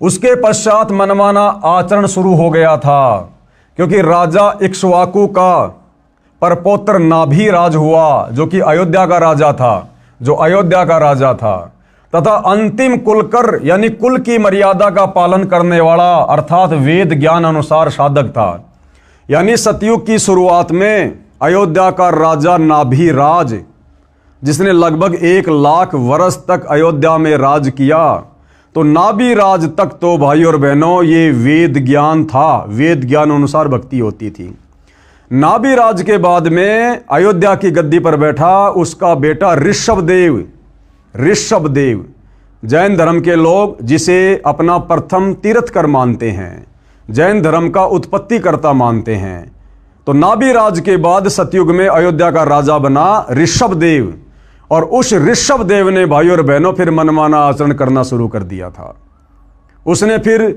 उसके पश्चात मनमाना आचरण शुरू हो गया था, क्योंकि राजा इक्ष्वाकु का परपौत्र नाभि राज हुआ, जो कि अयोध्या का राजा था, तथा अंतिम कुलकर यानी कुल की मर्यादा का पालन करने वाला अर्थात वेद ज्ञान अनुसार साधक था। यानी सतयुग की शुरुआत में अयोध्या का राजा नाभिराज, जिसने लगभग 1 लाख वर्ष तक अयोध्या में राज किया, तो नाभिराज तक तो भाई और बहनों ये वेद ज्ञान था, वेद ज्ञान अनुसार भक्ति होती थी। नाभिराज के बाद में अयोध्या की गद्दी पर बैठा उसका बेटा ऋषभदेव। ऋषभदेव जैन धर्म के लोग जिसे अपना प्रथम तीर्थकर मानते हैं, जैन धर्म का उत्पत्ति कर्ता मानते हैं। तो नाभिराज के बाद सतयुग में अयोध्या का राजा बना ऋषभदेव, और उस ऋषभदेव ने भाई और बहनों फिर मनमाना आचरण करना शुरू कर दिया था। उसने फिर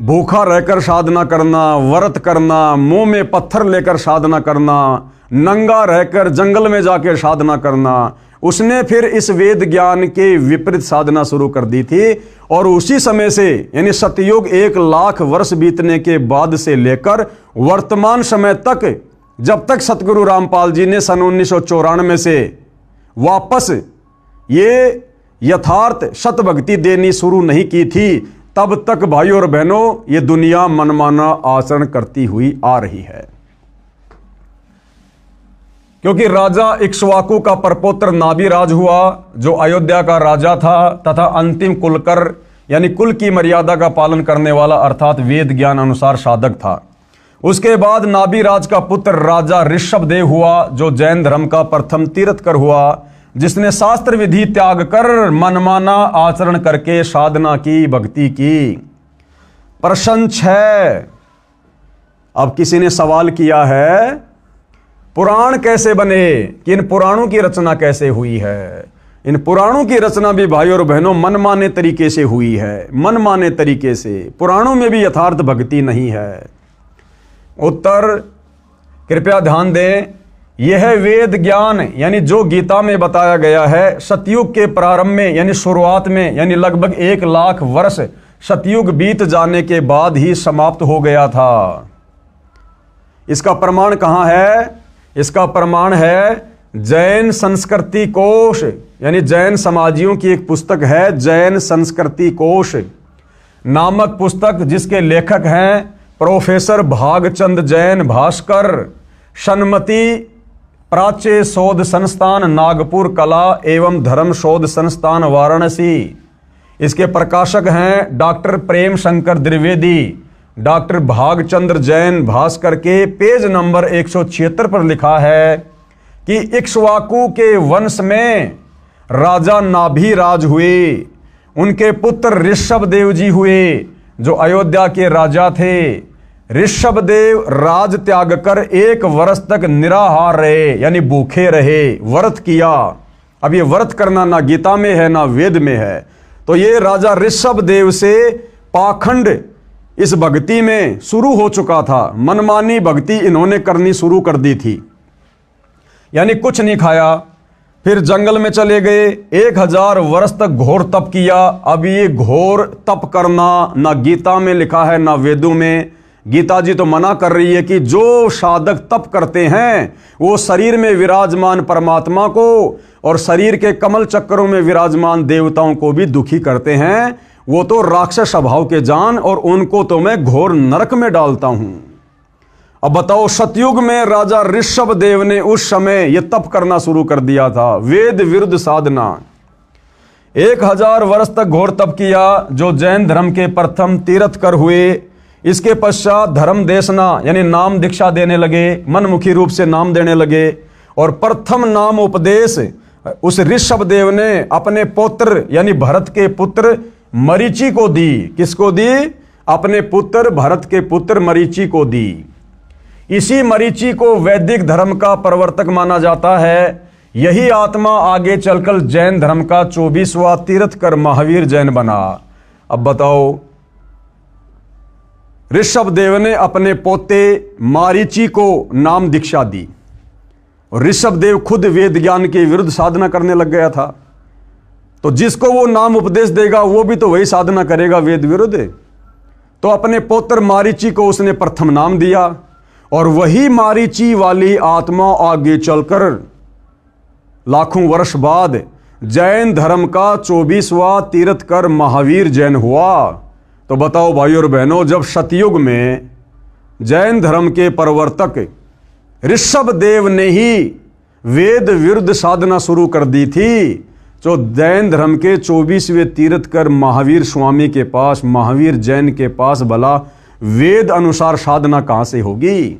भूखा रहकर साधना करना, व्रत करना, मुंह में पत्थर लेकर साधना करना, नंगा रहकर जंगल में जाकर साधना करना, उसने फिर इस वेद ज्ञान के विपरीत साधना शुरू कर दी थी। और उसी समय से यानी सतयुग 1 लाख वर्ष बीतने के बाद से लेकर वर्तमान समय तक, जब तक सतगुरु रामपाल जी ने सन 1994 से वापस ये यथार्थ शतभक्ति देनी शुरू नहीं की थी, तब तक भाई और बहनों ये दुनिया मनमाना आचरण करती हुई आ रही है। क्योंकि राजा इक्ष्वाकु का परपौत्र नाभिराज हुआ, जो अयोध्या का राजा था तथा अंतिम कुलकर यानी कुल की मर्यादा का पालन करने वाला अर्थात वेद ज्ञान अनुसार साधक था। उसके बाद नाभिराज का पुत्र राजा ऋषभदेव हुआ, जो जैन धर्म का प्रथम तीर्थकर हुआ, जिसने शास्त्र विधि त्याग कर मनमाना आचरण करके साधना की, भक्ति की। प्रश्न 6, अब किसी ने सवाल किया है पुराण कैसे बने, कि इन पुराणों की रचना कैसे हुई है। इन पुराणों की रचना भी भाई और बहनों मनमाने तरीके से हुई है, मनमाने तरीके से। पुराणों में भी यथार्थ भक्ति नहीं है। उत्तर कृपया ध्यान दें, यह वेद ज्ञान यानी जो गीता में बताया गया है सतयुग के प्रारंभ में यानी शुरुआत में, यानी लगभग 1 लाख वर्ष सतयुग बीत जाने के बाद ही समाप्त हो गया था। इसका प्रमाण कहां है? इसका प्रमाण है जैन संस्कृति कोश, यानी जैन समाजियों की एक पुस्तक है जैन संस्कृति कोश नामक पुस्तक, जिसके लेखक हैं प्रोफेसर भागचंद जैन भास्कर, सन्मति प्राच्य शोध संस्थान नागपुर कला एवं धर्म शोध संस्थान वाराणसी। इसके प्रकाशक हैं डॉक्टर प्रेम शंकर द्विवेदी। डॉक्टर भागचंद्र जैन भास्कर के पेज नंबर 176 पर लिखा है कि इक्ष्वाकु के वंश में राजा नाभिराज हुए, उनके पुत्र ऋषभदेव जी हुए जो अयोध्या के राजा थे। ऋषभदेव राज त्याग कर 1 वर्ष तक निराहार रहे, यानी भूखे रहे, व्रत किया। अब ये व्रत करना ना गीता में है ना वेद में है। तो ये राजा ऋषभदेव से पाखंड इस भक्ति में शुरू हो चुका था, मनमानी भक्ति इन्होंने करनी शुरू कर दी थी। यानी कुछ नहीं खाया, फिर जंगल में चले गए, 1000 वर्ष तक घोर तप किया। अब ये घोर तप करना ना गीता में लिखा है ना वेदों में। गीता जी तो मना कर रही है कि जो साधक तप करते हैं वो शरीर में विराजमान परमात्मा को और शरीर के कमल चक्रों में विराजमान देवताओं को भी दुखी करते हैं, वो तो राक्षस स्वभाव के जान, और उनको तो मैं घोर नरक में डालता हूं। अब बताओ, सतयुग में राजा ऋषभदेव ने उस समय यह तप करना शुरू कर दिया था, वेद विरुद्ध साधना। 1000 वर्ष तक घोर तप किया, जो जैन धर्म के प्रथम तीर्थकर हुए। इसके पश्चात धर्म देशना यानी नाम दीक्षा देने लगे, मनमुखी रूप से नाम देने लगे। और प्रथम नाम उपदेश उस ऋषभदेव ने अपने पुत्र यानी भरत के पुत्र मरीचि को दी। किसको दी? अपने पुत्र भरत के पुत्र मरीचि को दी। इसी मरीचि को वैदिक धर्म का प्रवर्तक माना जाता है। यही आत्मा आगे चलकर जैन धर्म का 24वां तीर्थकर महावीर जैन बना। अब बताओ, ऋषभदेव ने अपने पोते मारीचि को नाम दीक्षा दी और ऋषभदेव खुद वेद ज्ञान के विरुद्ध साधना करने लग गया था। तो जिसको वो नाम उपदेश देगा वो भी तो वही साधना करेगा वेद विरुद्ध। तो अपने पुत्र मारीचि को उसने प्रथम नाम दिया और वही मारीचि वाली आत्मा आगे चलकर लाखों वर्ष बाद जैन धर्म का 24वां तीर्थकर महावीर जैन हुआ। तो बताओ भाई और बहनों, जब सतयुग में जैन धर्म के प्रवर्तक ऋषभदेव ने ही वेद विरुद्ध साधना शुरू कर दी थी। जो जैन धर्म के 24वें तीर्थकर महावीर स्वामी के पास, महावीर जैन के पास भला वेद अनुसार साधना कहां से होगी?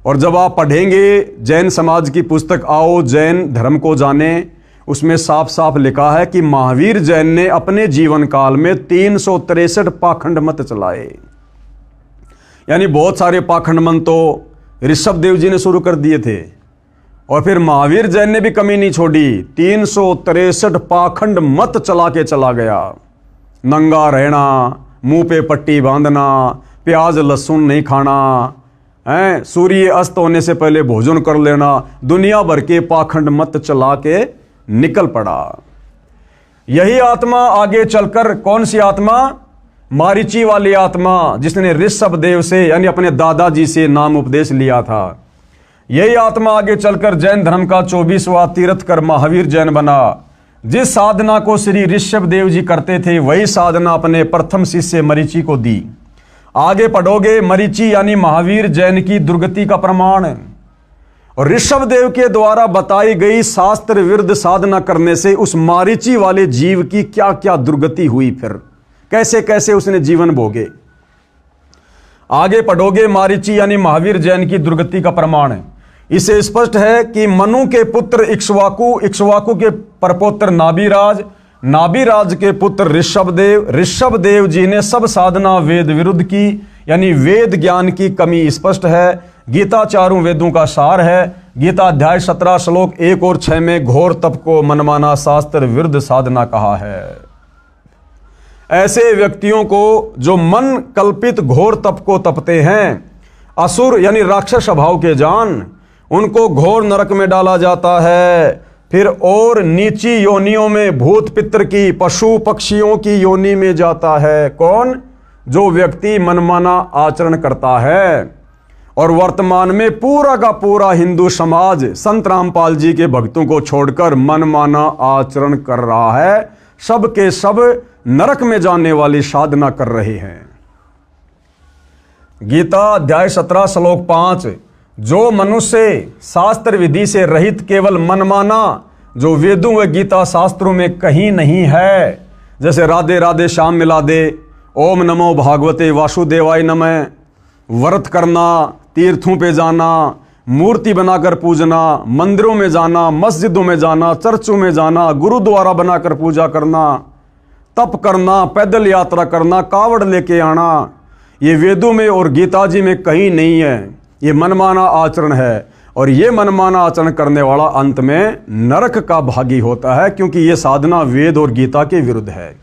और जब आप पढ़ेंगे जैन समाज की पुस्तक आओ जैन धर्म को जाने, उसमें साफ साफ लिखा है कि महावीर जैन ने अपने जीवन काल में 363 पाखंड मत चलाए। यानी बहुत सारे पाखंड मत तो ऋषभदेव जी ने शुरू कर दिए थे, और फिर महावीर जैन ने भी कमी नहीं छोड़ी, 363 पाखंड मत चला के चला गया। नंगा रहना, मुंह पे पट्टी बांधना, प्याज लहसुन नहीं खाना, सूर्य अस्त होने से पहले भोजन कर लेना, दुनिया भर के पाखंड मत चला के निकल पड़ा। यही आत्मा आगे चलकर, कौन सी आत्मा? मारीची वाली आत्मा, जिसने ऋषभदेव से यानी अपने दादाजी से नाम उपदेश लिया था। यही आत्मा आगे चलकर जैन धर्म का 24वां तीर्थकर महावीर जैन बना। जिस साधना को श्री ऋषभदेव जी करते थे वही साधना अपने प्रथम शिष्य मरीची को दी। आगे पढ़ोगे, मरीची यानी महावीर जैन की दुर्गति का प्रमाण है। और ऋषभदेव के द्वारा बताई गई शास्त्र विरुद्ध साधना करने से उस मारीची वाले जीव की क्या क्या दुर्गति हुई, फिर कैसे कैसे उसने जीवन भोगे। आगे पढ़ोगे, मारीची यानी महावीर जैन की दुर्गति का प्रमाण है। इसे स्पष्ट है कि मनु के पुत्र इक्ष्वाकु, इक्ष्वाकु के परपोत्र नाभिराज, नाभिराज के पुत्र ऋषभदेव, ऋषभदेव जी ने सब साधना वेद विरुद्ध की, यानी वेद ज्ञान की कमी स्पष्ट है। गीता चारों वेदों का सार है। गीता अध्याय 17 श्लोक 1 और 6 में घोर तप को मनमाना शास्त्र विरुद्ध साधना कहा है। ऐसे व्यक्तियों को जो मन कल्पित घोर तप को तपते हैं, असुर यानी राक्षस स्वभाव के जान, उनको घोर नरक में डाला जाता है। फिर और नीची योनियों में, भूत पितर की, पशु पक्षियों की योनि में जाता है। कौन? जो व्यक्ति मनमाना आचरण करता है। और वर्तमान में पूरा का पूरा हिंदू समाज संत रामपाल जी के भक्तों को छोड़कर मनमाना आचरण कर रहा है। सब के सब नरक में जाने वाली साधना कर रहे हैं। गीता अध्याय 17 श्लोक 5, जो मनुष्य शास्त्र विधि से रहित केवल मनमाना, जो वेदों व गीता शास्त्रों में कहीं नहीं है, जैसे राधे राधे श्याम मिला दे, ओम नमो भागवते वासुदेवाय नमः, व्रत करना, तीर्थों पे जाना, मूर्ति बनाकर पूजना, मंदिरों में जाना, मस्जिदों में जाना, चर्चों में जाना, गुरुद्वारा बनाकर पूजा करना, तप करना, पैदल यात्रा करना, कावड़ लेके आना, ये वेदों में और गीता जी में कहीं नहीं है। ये मनमाना आचरण है, और ये मनमाना आचरण करने वाला अंत में नरक का भागी होता है, क्योंकि ये साधना वेद और गीता के विरुद्ध है।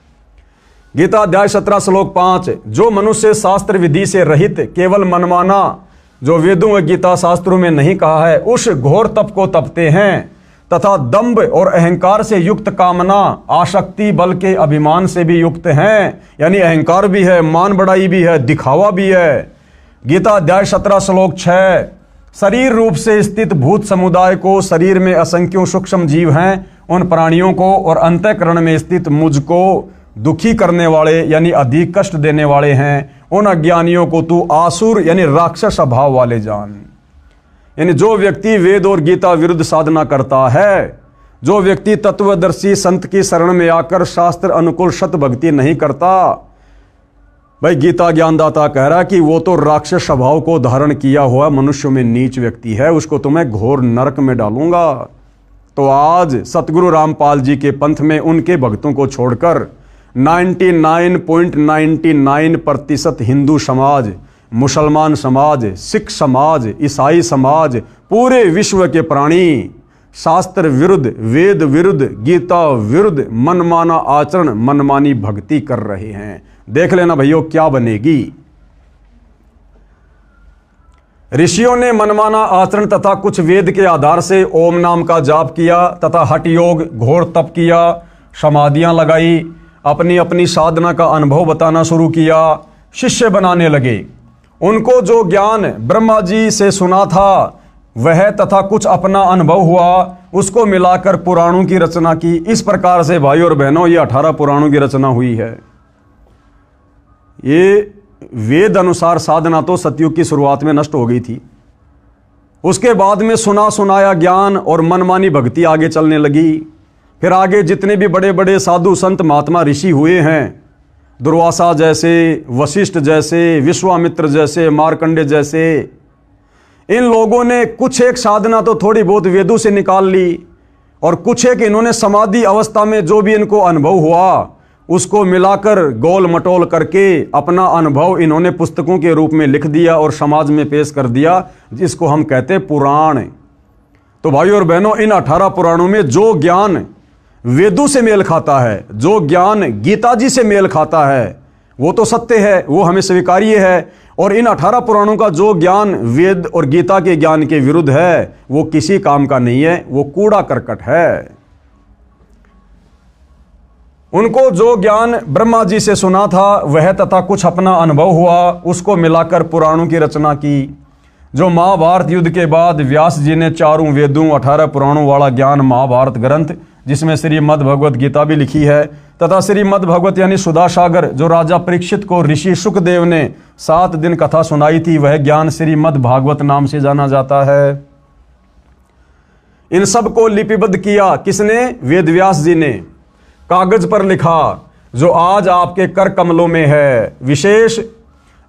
गीता अध्याय 17 श्लोक 5, जो मनुष्य शास्त्र विधि से रहित केवल मनमाना, जो वेदों व गीता शास्त्रों में नहीं कहा है, उस घोर तप को तपते हैं तथा दंभ और अहंकार से युक्त कामना, आसक्ति, बल के अभिमान से भी युक्त हैं। यानी अहंकार भी है, मान बढ़ाई भी है, दिखावा भी है। गीता अध्याय 17 श्लोक 6, शरीर रूप से स्थित भूत समुदाय को, शरीर में असंख्यों सूक्ष्म जीव हैं, उन प्राणियों को और अंतःकरण में स्थित मुझको दुखी करने वाले यानी अधिक कष्ट देने वाले हैं, उन अज्ञानियों को तू आसुर यानी राक्षस स्वभाव वाले जान। यानी जो व्यक्ति वेद और गीता विरुद्ध साधना करता है, जो व्यक्ति तत्वदर्शी संत की शरण में आकर शास्त्र अनुकूल सत भक्ति नहीं करता, भाई गीता ज्ञानदाता कह रहा है कि वो तो राक्षस स्वभाव को धारण किया हुआ मनुष्य में नीच व्यक्ति है, उसको तो मैं घोर नरक में डालूंगा। तो आज सतगुरु रामपाल जी के पंथ में उनके भक्तों को छोड़कर 99.99% हिंदू समाज, मुसलमान समाज, सिख समाज, ईसाई समाज, पूरे विश्व के प्राणी शास्त्र विरुद्ध, वेद विरुद्ध, गीता विरुद्ध मनमाना आचरण, मनमानी भक्ति कर रहे हैं। देख लेना भैया क्या बनेगी। ऋषियों ने मनमाना आचरण तथा कुछ वेद के आधार से ओम नाम का जाप किया तथा हठ योग, घोर तप किया, समाधियां लगाई, अपनी अपनी साधना का अनुभव बताना शुरू किया, शिष्य बनाने लगे। उनको जो ज्ञान ब्रह्मा जी से सुना था वह तथा कुछ अपना अनुभव हुआ, उसको मिलाकर पुराणों की रचना की। इस प्रकार से भाई और बहनों ये 18 पुराणों की रचना हुई है। ये वेद अनुसार साधना तो सतयुग की शुरुआत में नष्ट हो गई थी। उसके बाद में सुना सुनाया ज्ञान और मनमानी भक्ति आगे चलने लगी। फिर आगे जितने भी बड़े बड़े साधु संत महात्मा ऋषि हुए हैं, दुर्वासा जैसे, वशिष्ठ जैसे, विश्वामित्र जैसे, मार्कंडे जैसे, इन लोगों ने कुछ एक साधना तो थोड़ी बहुत वेदों से निकाल ली और कुछ एक इन्होंने समाधि अवस्था में जो भी इनको अनुभव हुआ उसको मिलाकर गोल मटोल करके अपना अनुभव इन्होंने पुस्तकों के रूप में लिख दिया और समाज में पेश कर दिया, जिसको हम कहते हैं पुराण। तो भाइयों और बहनों, इन 18 पुराणों में जो ज्ञान वेदों से मेल खाता है, जो ज्ञान गीता जी से मेल खाता है, वो तो सत्य है, वो हमें स्वीकार्य है। और इन 18 पुराणों का जो ज्ञान वेद और गीता के ज्ञान के विरुद्ध है, वो किसी काम का नहीं है, वो कूड़ा करकट है। उनको जो ज्ञान ब्रह्मा जी से सुना था वह तथा कुछ अपना अनुभव हुआ, उसको मिलाकर पुराणों की रचना की। जो महाभारत युद्ध के बाद व्यास जी ने 4 वेदों 18 पुराणों वाला ज्ञान महाभारत ग्रंथ, जिसमें श्रीमद् भगवत गीता भी लिखी है, तथा श्रीमद् भगवत यानी सुधा सागर जो राजा परीक्षित को ऋषि सुखदेव ने 7 दिन कथा सुनाई थी, वह ज्ञान श्रीमद् भागवत नाम से जाना जाता है। इन सब को लिपिबद्ध किया किसने? वेद व्यास जी ने कागज पर लिखा, जो आज आपके कर कमलों में है। विशेष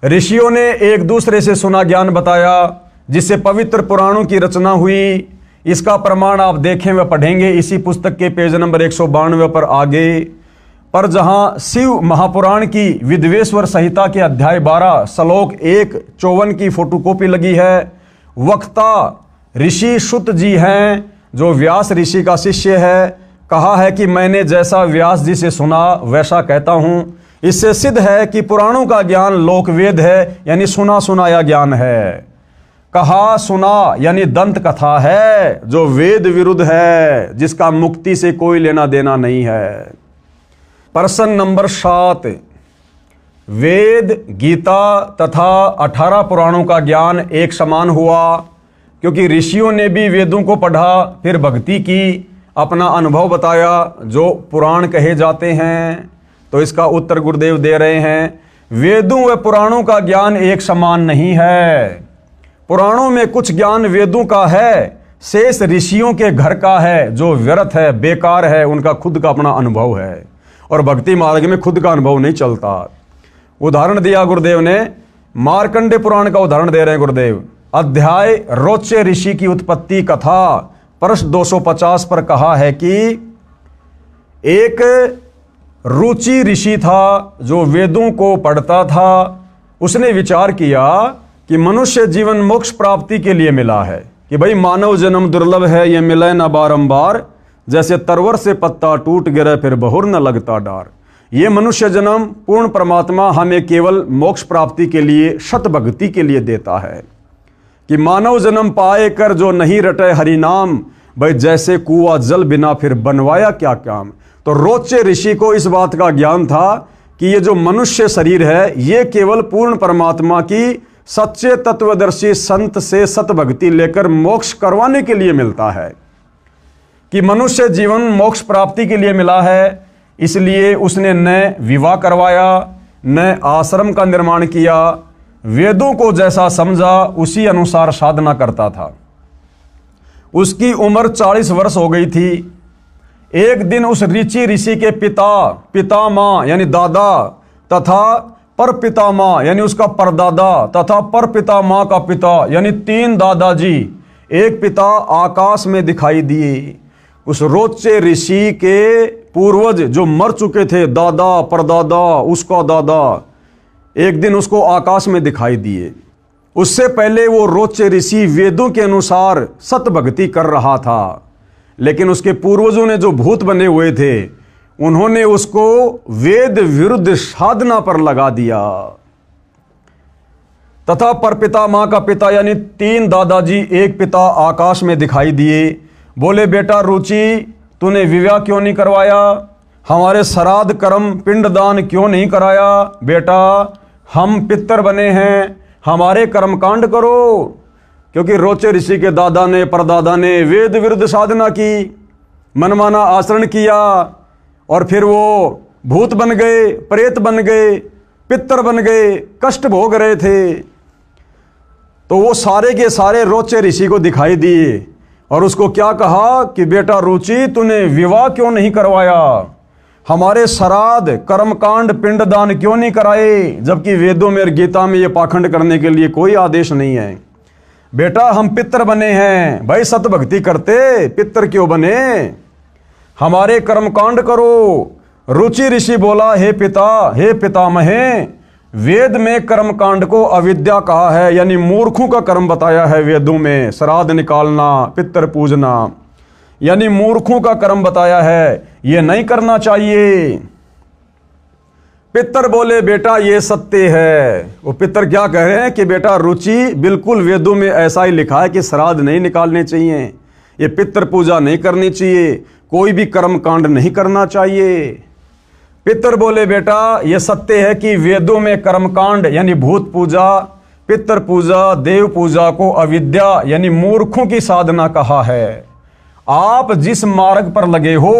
ऋषियों ने एक दूसरे से सुना ज्ञान बताया, जिससे पवित्र पुराणों की रचना हुई। इसका प्रमाण आप देखें व पढ़ेंगे इसी पुस्तक के पेज नंबर 192 पर आगे। पर जहां शिव महापुराण की विद्वेश्वर संहिता के अध्याय 12 श्लोक 1:54 की फोटोकॉपी लगी है, वक्ता ऋषि सुत जी हैं, जो व्यास ऋषि का शिष्य है। कहा है कि मैंने जैसा व्यास जी से सुना वैसा कहता हूं। इससे सिद्ध है कि पुराणों का ज्ञान लोकवेद है, यानी सुना सुनाया ज्ञान है। कहा सुना यानी दंत कथा है, जो वेद विरुद्ध है, जिसका मुक्ति से कोई लेना देना नहीं है। प्रश्न नंबर 7, वेद, गीता तथा 18 पुराणों का ज्ञान एक समान हुआ, क्योंकि ऋषियों ने भी वेदों को पढ़ा, फिर भक्ति की, अपना अनुभव बताया, जो पुराण कहे जाते हैं। तो इसका उत्तर गुरुदेव दे रहे हैं, वेदों व पुराणों का ज्ञान एक समान नहीं है। पुराणों में कुछ ज्ञान वेदों का है, शेष ऋषियों के घर का है, जो व्यर्थ है, बेकार है, उनका खुद का अपना अनुभव है। और भक्ति मार्ग में खुद का अनुभव नहीं चलता। उदाहरण दिया गुरुदेव ने, मार्कंडे पुराण का उदाहरण दे रहे हैं गुरुदेव। अध्याय रोचे ऋषि की उत्पत्ति कथा प्रश्न 250 पर कहा है कि एक रुचि ऋषि था, जो वेदों को पढ़ता था। उसने विचार किया कि मनुष्य जीवन मोक्ष प्राप्ति के लिए मिला है, कि भाई मानव जन्म दुर्लभ है, ये मिले न बारंबार, जैसे तरवर से पत्ता टूट गिरे फिर बहुर न लगता डार। ये मनुष्य जन्म पूर्ण परमात्मा हमें केवल मोक्ष प्राप्ति के लिए, शत भक्ति के लिए देता है, कि मानव जन्म पाए कर जो नहीं रटे हरि नाम, भाई जैसे कुआ जल बिना फिर बनवाया क्या काम। तो रोचे ऋषि को इस बात का ज्ञान था कि ये जो मनुष्य शरीर है, ये केवल पूर्ण परमात्मा की सच्चे तत्वदर्शी संत से सत भक्ति लेकर मोक्ष करवाने के लिए मिलता है, कि मनुष्य जीवन मोक्ष प्राप्ति के लिए मिला है। इसलिए उसने न विवाह करवाया, न आश्रम का निर्माण किया, वेदों को जैसा समझा उसी अनुसार साधना करता था। उसकी उम्र 40 वर्ष हो गई थी। एक दिन उस ऋषि के पितामह यानी दादा तथा पर पितामह यानी उसका परदादा तथा पर पितामह का पिता यानी 3 दादाजी, एक पिता आकाश में दिखाई दिए। उस रोचे ऋषि के पूर्वज जो मर चुके थे, दादा परदादा उसका दादा, एक दिन उसको आकाश में दिखाई दिए। उससे पहले वो रोचे ऋषि वेदों के अनुसार सत भक्ति कर रहा था, लेकिन उसके पूर्वजों ने जो भूत बने हुए थे, उन्होंने उसको वेद विरुद्ध साधना पर लगा दिया। तथा परपितामह का पिता यानी 3 दादाजी, एक पिता आकाश में दिखाई दिए। बोले, बेटा रुचि, तूने विवाह क्यों नहीं करवाया? हमारे श्राद्ध कर्म पिंडदान क्यों नहीं कराया? बेटा हम पितर बने हैं, हमारे कर्मकांड करो। क्योंकि रोचे ऋषि के दादा ने परदादा ने वेद विरुद्ध साधना की, मनमाना आचरण किया, और फिर वो भूत बन गए, प्रेत बन गए। पितर बन गए, कष्ट भोग रहे थे। तो वो सारे के सारे रोचे ऋषि को दिखाई दिए और उसको क्या कहा कि बेटा रुचि, तूने विवाह क्यों नहीं करवाया, हमारे श्राद्ध कर्मकांड पिंडदान क्यों नहीं कराए, जबकि वेदों में और गीता में ये पाखंड करने के लिए कोई आदेश नहीं है। बेटा हम पितर बने हैं, भाई सत भक्ति करते पितर क्यों बने, हमारे कर्मकांड करो। रुचि ऋषि बोला, हे पिता, हे पितामहे, वेद में कर्मकांड को अविद्या कहा है, यानी मूर्खों का कर्म बताया है वेदों में। श्राद्ध निकालना, पितर पूजना, यानी मूर्खों का कर्म बताया है, ये नहीं करना चाहिए। पितर बोले, बेटा ये सत्य है। वो पितर क्या कह रहे हैं कि बेटा रुचि, बिल्कुल वेदों में ऐसा ही लिखा है कि श्राद्ध नहीं निकालने चाहिए, ये पितर पूजा नहीं करनी चाहिए, कोई भी कर्म कांड नहीं करना चाहिए। पितर बोले, बेटा ये सत्य है कि वेदों में कर्मकांड यानी भूत पूजा, पितर पूजा, देव पूजा को अविद्या यानी मूर्खों की साधना कहा है। आप जिस मार्ग पर लगे हो,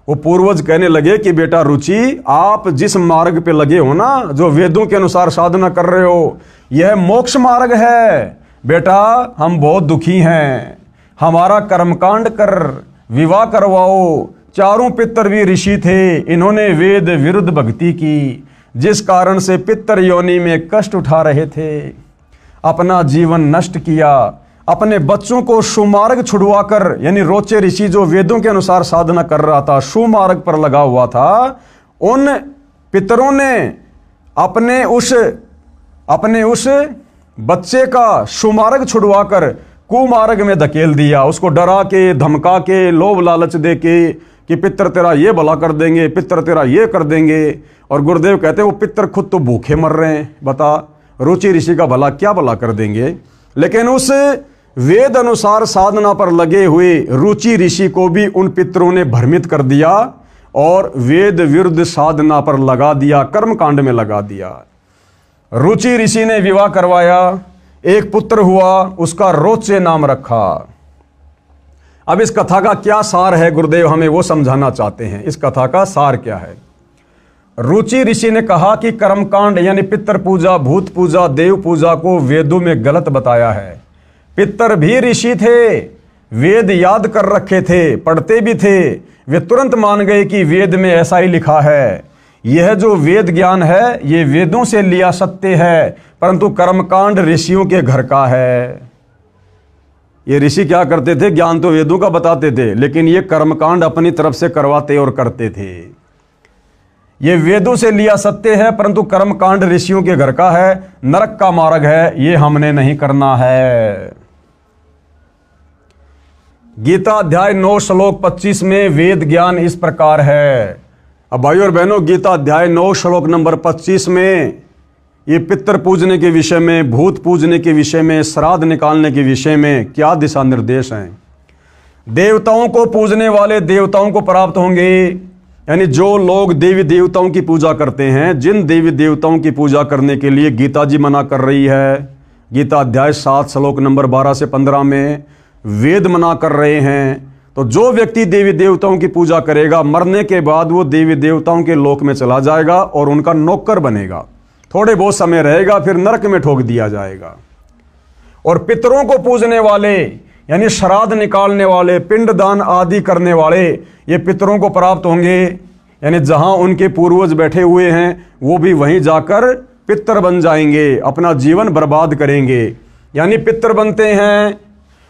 वो पूर्वज कहने लगे कि बेटा रुचि, आप जिस मार्ग पे लगे हो ना, जो वेदों के अनुसार साधना कर रहे हो, यह मोक्ष मार्ग है। बेटा हम बहुत दुखी हैं, हमारा कर्मकांड कर, विवाह करवाओ। चारों पितर भी ऋषि थे, इन्होंने वेद विरुद्ध भक्ति की, जिस कारण से पितर योनि में कष्ट उठा रहे थे, अपना जीवन नष्ट किया, अपने बच्चों को सुमार्ग छुड़वाकर, यानी रोचे ऋषि जो वेदों के अनुसार साधना कर रहा था, सुमार्ग पर लगा हुआ था, उन पितरों ने अपने उस बच्चे का सुमार्ग छुड़वाकर कुमार्ग में धकेल दिया। उसको डरा के, धमका के, लोभ लालच दे के कि पितर तेरा ये भला कर देंगे, पितर तेरा ये कर देंगे। और गुरुदेव कहते हैं वो पितर खुद तो भूखे मर रहे हैं, बता रुचि ऋषि का भला क्या भला कर देंगे। लेकिन उस वेद अनुसार साधना पर लगे हुए रुचि ऋषि को भी उन पितरों ने भ्रमित कर दिया और वेद विरुद्ध साधना पर लगा दिया, कर्म कांड में लगा दिया। रुचि ऋषि ने विवाह करवाया, एक पुत्र हुआ, उसका रोचे नाम रखा। अब इस कथा का क्या सार है, गुरुदेव हमें वो समझाना चाहते हैं। इस कथा का सार क्या है? रुचि ऋषि ने कहा कि कर्मकांड यानी पितर पूजा, भूत पूजा, देव पूजा को वेदों में गलत बताया है। पितर भी ऋषि थे, वेद याद कर रखे थे, पढ़ते भी थे, वे तुरंत मान गए कि वेद में ऐसा ही लिखा है। यह जो वेद ज्ञान है ये वेदों से लिया सत्य है, परंतु कर्मकांड ऋषियों के घर का है। ये ऋषि क्या करते थे, ज्ञान तो वेदों का बताते थे, लेकिन ये कर्मकांड अपनी तरफ से करवाते और करते थे। ये वेदों से लिया सत्य है, परंतु कर्मकांड ऋषियों के घर का है, नरक का मार्ग है, ये हमने नहीं करना है। गीता अध्याय 9 श्लोक 25 में वेद ज्ञान इस प्रकार है। अब भाइयों और बहनों, गीता अध्याय 9 श्लोक नंबर 25 में ये पितर पूजने के विषय में, भूत पूजने के विषय में, श्राद्ध निकालने के विषय में क्या दिशा निर्देश हैं। देवताओं को पूजने वाले देवताओं को प्राप्त होंगे, यानी जो लोग देवी देवताओं की पूजा करते हैं, जिन देवी देवताओं की पूजा करने के लिए गीता जी मना कर रही है, गीता अध्याय 7 श्लोक नंबर 12 से 15 में वेद मना कर रहे हैं, तो जो व्यक्ति देवी देवताओं की पूजा करेगा, मरने के बाद वो देवी देवताओं के लोक में चला जाएगा और उनका नौकर बनेगा, थोड़े बहुत समय रहेगा, फिर नरक में ठोक दिया जाएगा। और पितरों को पूजने वाले यानी श्राद्ध निकालने वाले, पिंडदान आदि करने वाले, ये पितरों को प्राप्त होंगे, यानी जहां उनके पूर्वज बैठे हुए हैं वो भी वहीं जाकर पितर बन जाएंगे, अपना जीवन बर्बाद करेंगे, यानी पितर बनते हैं।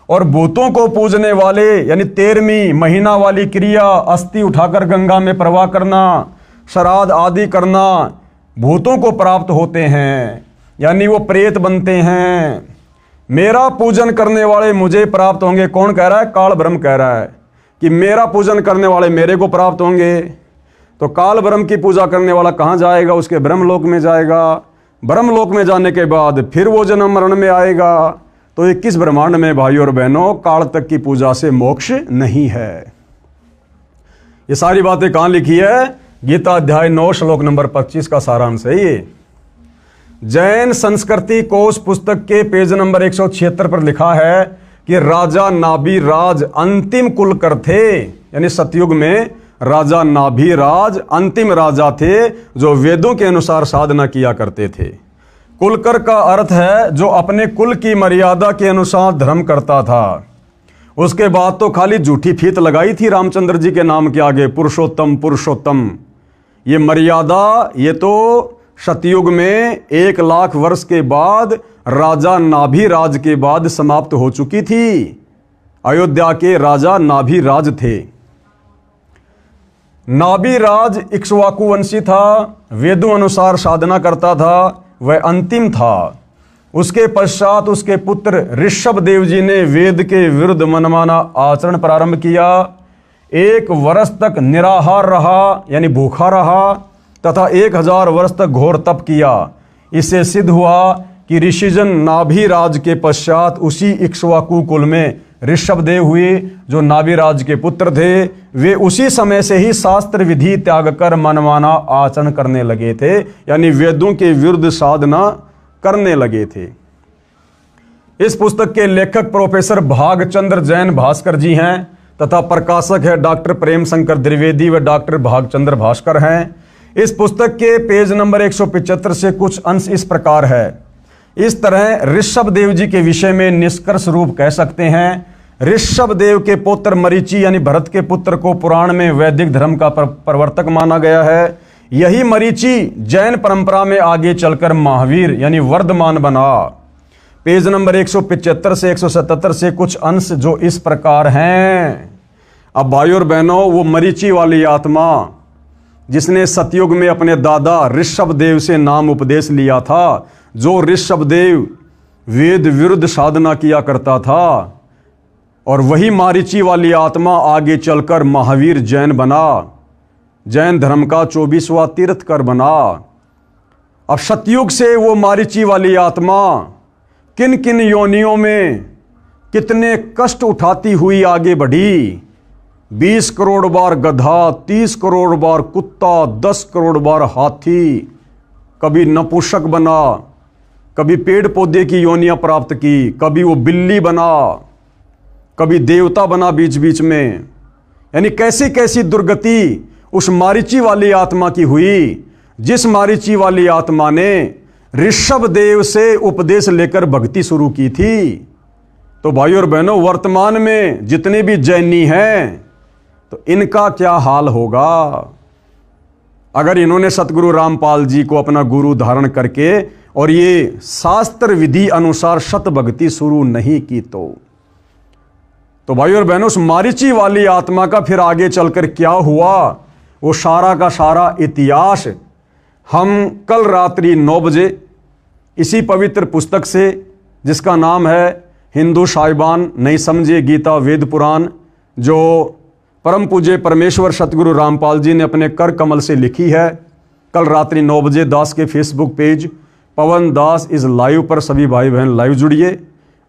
और भूतों को पूजने वाले यानी 13वीं महीना वाली क्रिया, अस्थि उठाकर गंगा में प्रवाह करना, श्राद्ध आदि करना, भूतों को प्राप्त होते हैं, यानी वो प्रेत बनते हैं। मेरा पूजन करने वाले मुझे प्राप्त होंगे। कौन कह रहा है? काल ब्रह्म कह रहा है कि मेरा पूजन करने वाले मेरे को प्राप्त होंगे। तो काल ब्रह्म की पूजा करने वाला कहाँ जाएगा? उसके ब्रह्मलोक में जाएगा। ब्रह्मलोक में जाने के बाद फिर वो जन्म मरण में आएगा। तो 21 ब्रह्मांड में भाइयों और बहनों काल तक की पूजा से मोक्ष नहीं है। ये सारी बातें कहाँ लिखी है? गीता अध्याय 9 श्लोक नंबर 25 का सारांश है ये। जैन संस्कृति कोश पुस्तक के पेज नंबर 176 पर लिखा है कि राजा नाभि राज अंतिम कुल कर थे, यानी सतयुग में राजा नाभिराज अंतिम राजा थे जो वेदों के अनुसार साधना किया करते थे। कुलकर का अर्थ है जो अपने कुल की मर्यादा के अनुसार धर्म करता था। उसके बाद तो खाली झूठी फीत लगाई थी रामचंद्र जी के नाम के आगे, पुरुषोत्तम पुरुषोत्तम। ये मर्यादा ये तो सतयुग में 1 लाख वर्ष के बाद राजा नाभिराज के बाद समाप्त हो चुकी थी। अयोध्या के राजा नाभिराज थे। नाभिराज इक्ष्वाकु वंशी था, वेदों अनुसार साधना करता था, वह अंतिम था। उसके पश्चात उसके पुत्र ऋषभ देव जी ने वेद के विरुद्ध मनमाना आचरण प्रारंभ किया। 1 वर्ष तक निराहार रहा यानी भूखा रहा तथा 1000 वर्ष तक घोर तप किया। इससे सिद्ध हुआ कि ऋषिजन नाभिराज के पश्चात उसी इक्ष्वाकु कुल में ऋषभ देव हुए जो नाभिराज के पुत्र थे। वे उसी समय से ही शास्त्र विधि त्याग कर मनमाना आचरण करने लगे थे, यानी वेदों के विरुद्ध साधना करने लगे थे। इस पुस्तक के लेखक प्रोफेसर भागचंद्र जैन भास्कर जी हैं तथा प्रकाशक है डॉक्टर प्रेम शंकर द्विवेदी व डॉक्टर भागचंद्र भास्कर हैं। इस पुस्तक के पेज नंबर 175 से कुछ अंश इस प्रकार है। इस तरह ऋषभ देव जी के विषय में निष्कर्ष रूप कह सकते हैं, ऋषभ देव के पुत्र मरीचि यानी भरत के पुत्र को पुराण में वैदिक धर्म का प्रवर्तक माना गया है। यही मरीचि जैन परंपरा में आगे चलकर महावीर यानी वर्धमान बना। पेज नंबर 175 से 177 से कुछ अंश जो इस प्रकार हैं। अब भाइयों और बहनों, वो मरीचि वाली आत्मा जिसने सतयुग में अपने दादा ऋषभ देव से नाम उपदेश लिया था, जो ऋषभ देव वेद विरुद्ध साधना किया करता था, और वही मारीची वाली आत्मा आगे चलकर महावीर जैन बना, जैन धर्म का 24वां तीर्थकर बना। अब सतयुग से वो मारीची वाली आत्मा किन किन योनियों में कितने कष्ट उठाती हुई आगे बढ़ी। 20 करोड़ बार गधा, 30 करोड़ बार कुत्ता, 10 करोड़ बार हाथी, कभी नपुंसक बना, कभी पेड़ पौधे की योनियां प्राप्त की, कभी वो बिल्ली बना, कभी देवता बना बीच बीच में। यानी कैसी कैसी दुर्गति उस मारीची वाली आत्मा की हुई, जिस मारीची वाली आत्मा ने ऋषभ देव से उपदेश लेकर भक्ति शुरू की थी। तो भाइयों और बहनों, वर्तमान में जितने भी जैनी हैं तो इनका क्या हाल होगा अगर इन्होंने सतगुरु रामपाल जी को अपना गुरु धारण करके और ये शास्त्र विधि अनुसार सत भक्ति शुरू नहीं की। तो भाइयों और बहनों, उस मारीची वाली आत्मा का फिर आगे चलकर क्या हुआ, वो सारा का सारा इतिहास हम कल रात्रि 9 बजे इसी पवित्र पुस्तक से, जिसका नाम है हिंदू साहिबान नहीं समझे गीता वेद पुराण, जो परम पूज्य परमेश्वर सतगुरु रामपाल जी ने अपने कर कमल से लिखी है, कल रात्रि 9 बजे दास के Facebook page Pawan Das is live पर सभी भाई बहन लाइव जुड़िए।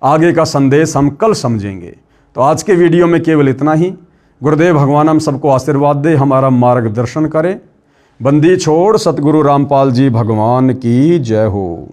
आगे का संदेश हम कल समझेंगे। तो आज के वीडियो में केवल इतना ही। गुरुदेव भगवान हम सबको आशीर्वाद दे, हमारा मार्गदर्शन करे। बंदी छोड़ सतगुरु रामपाल जी भगवान की जय हो।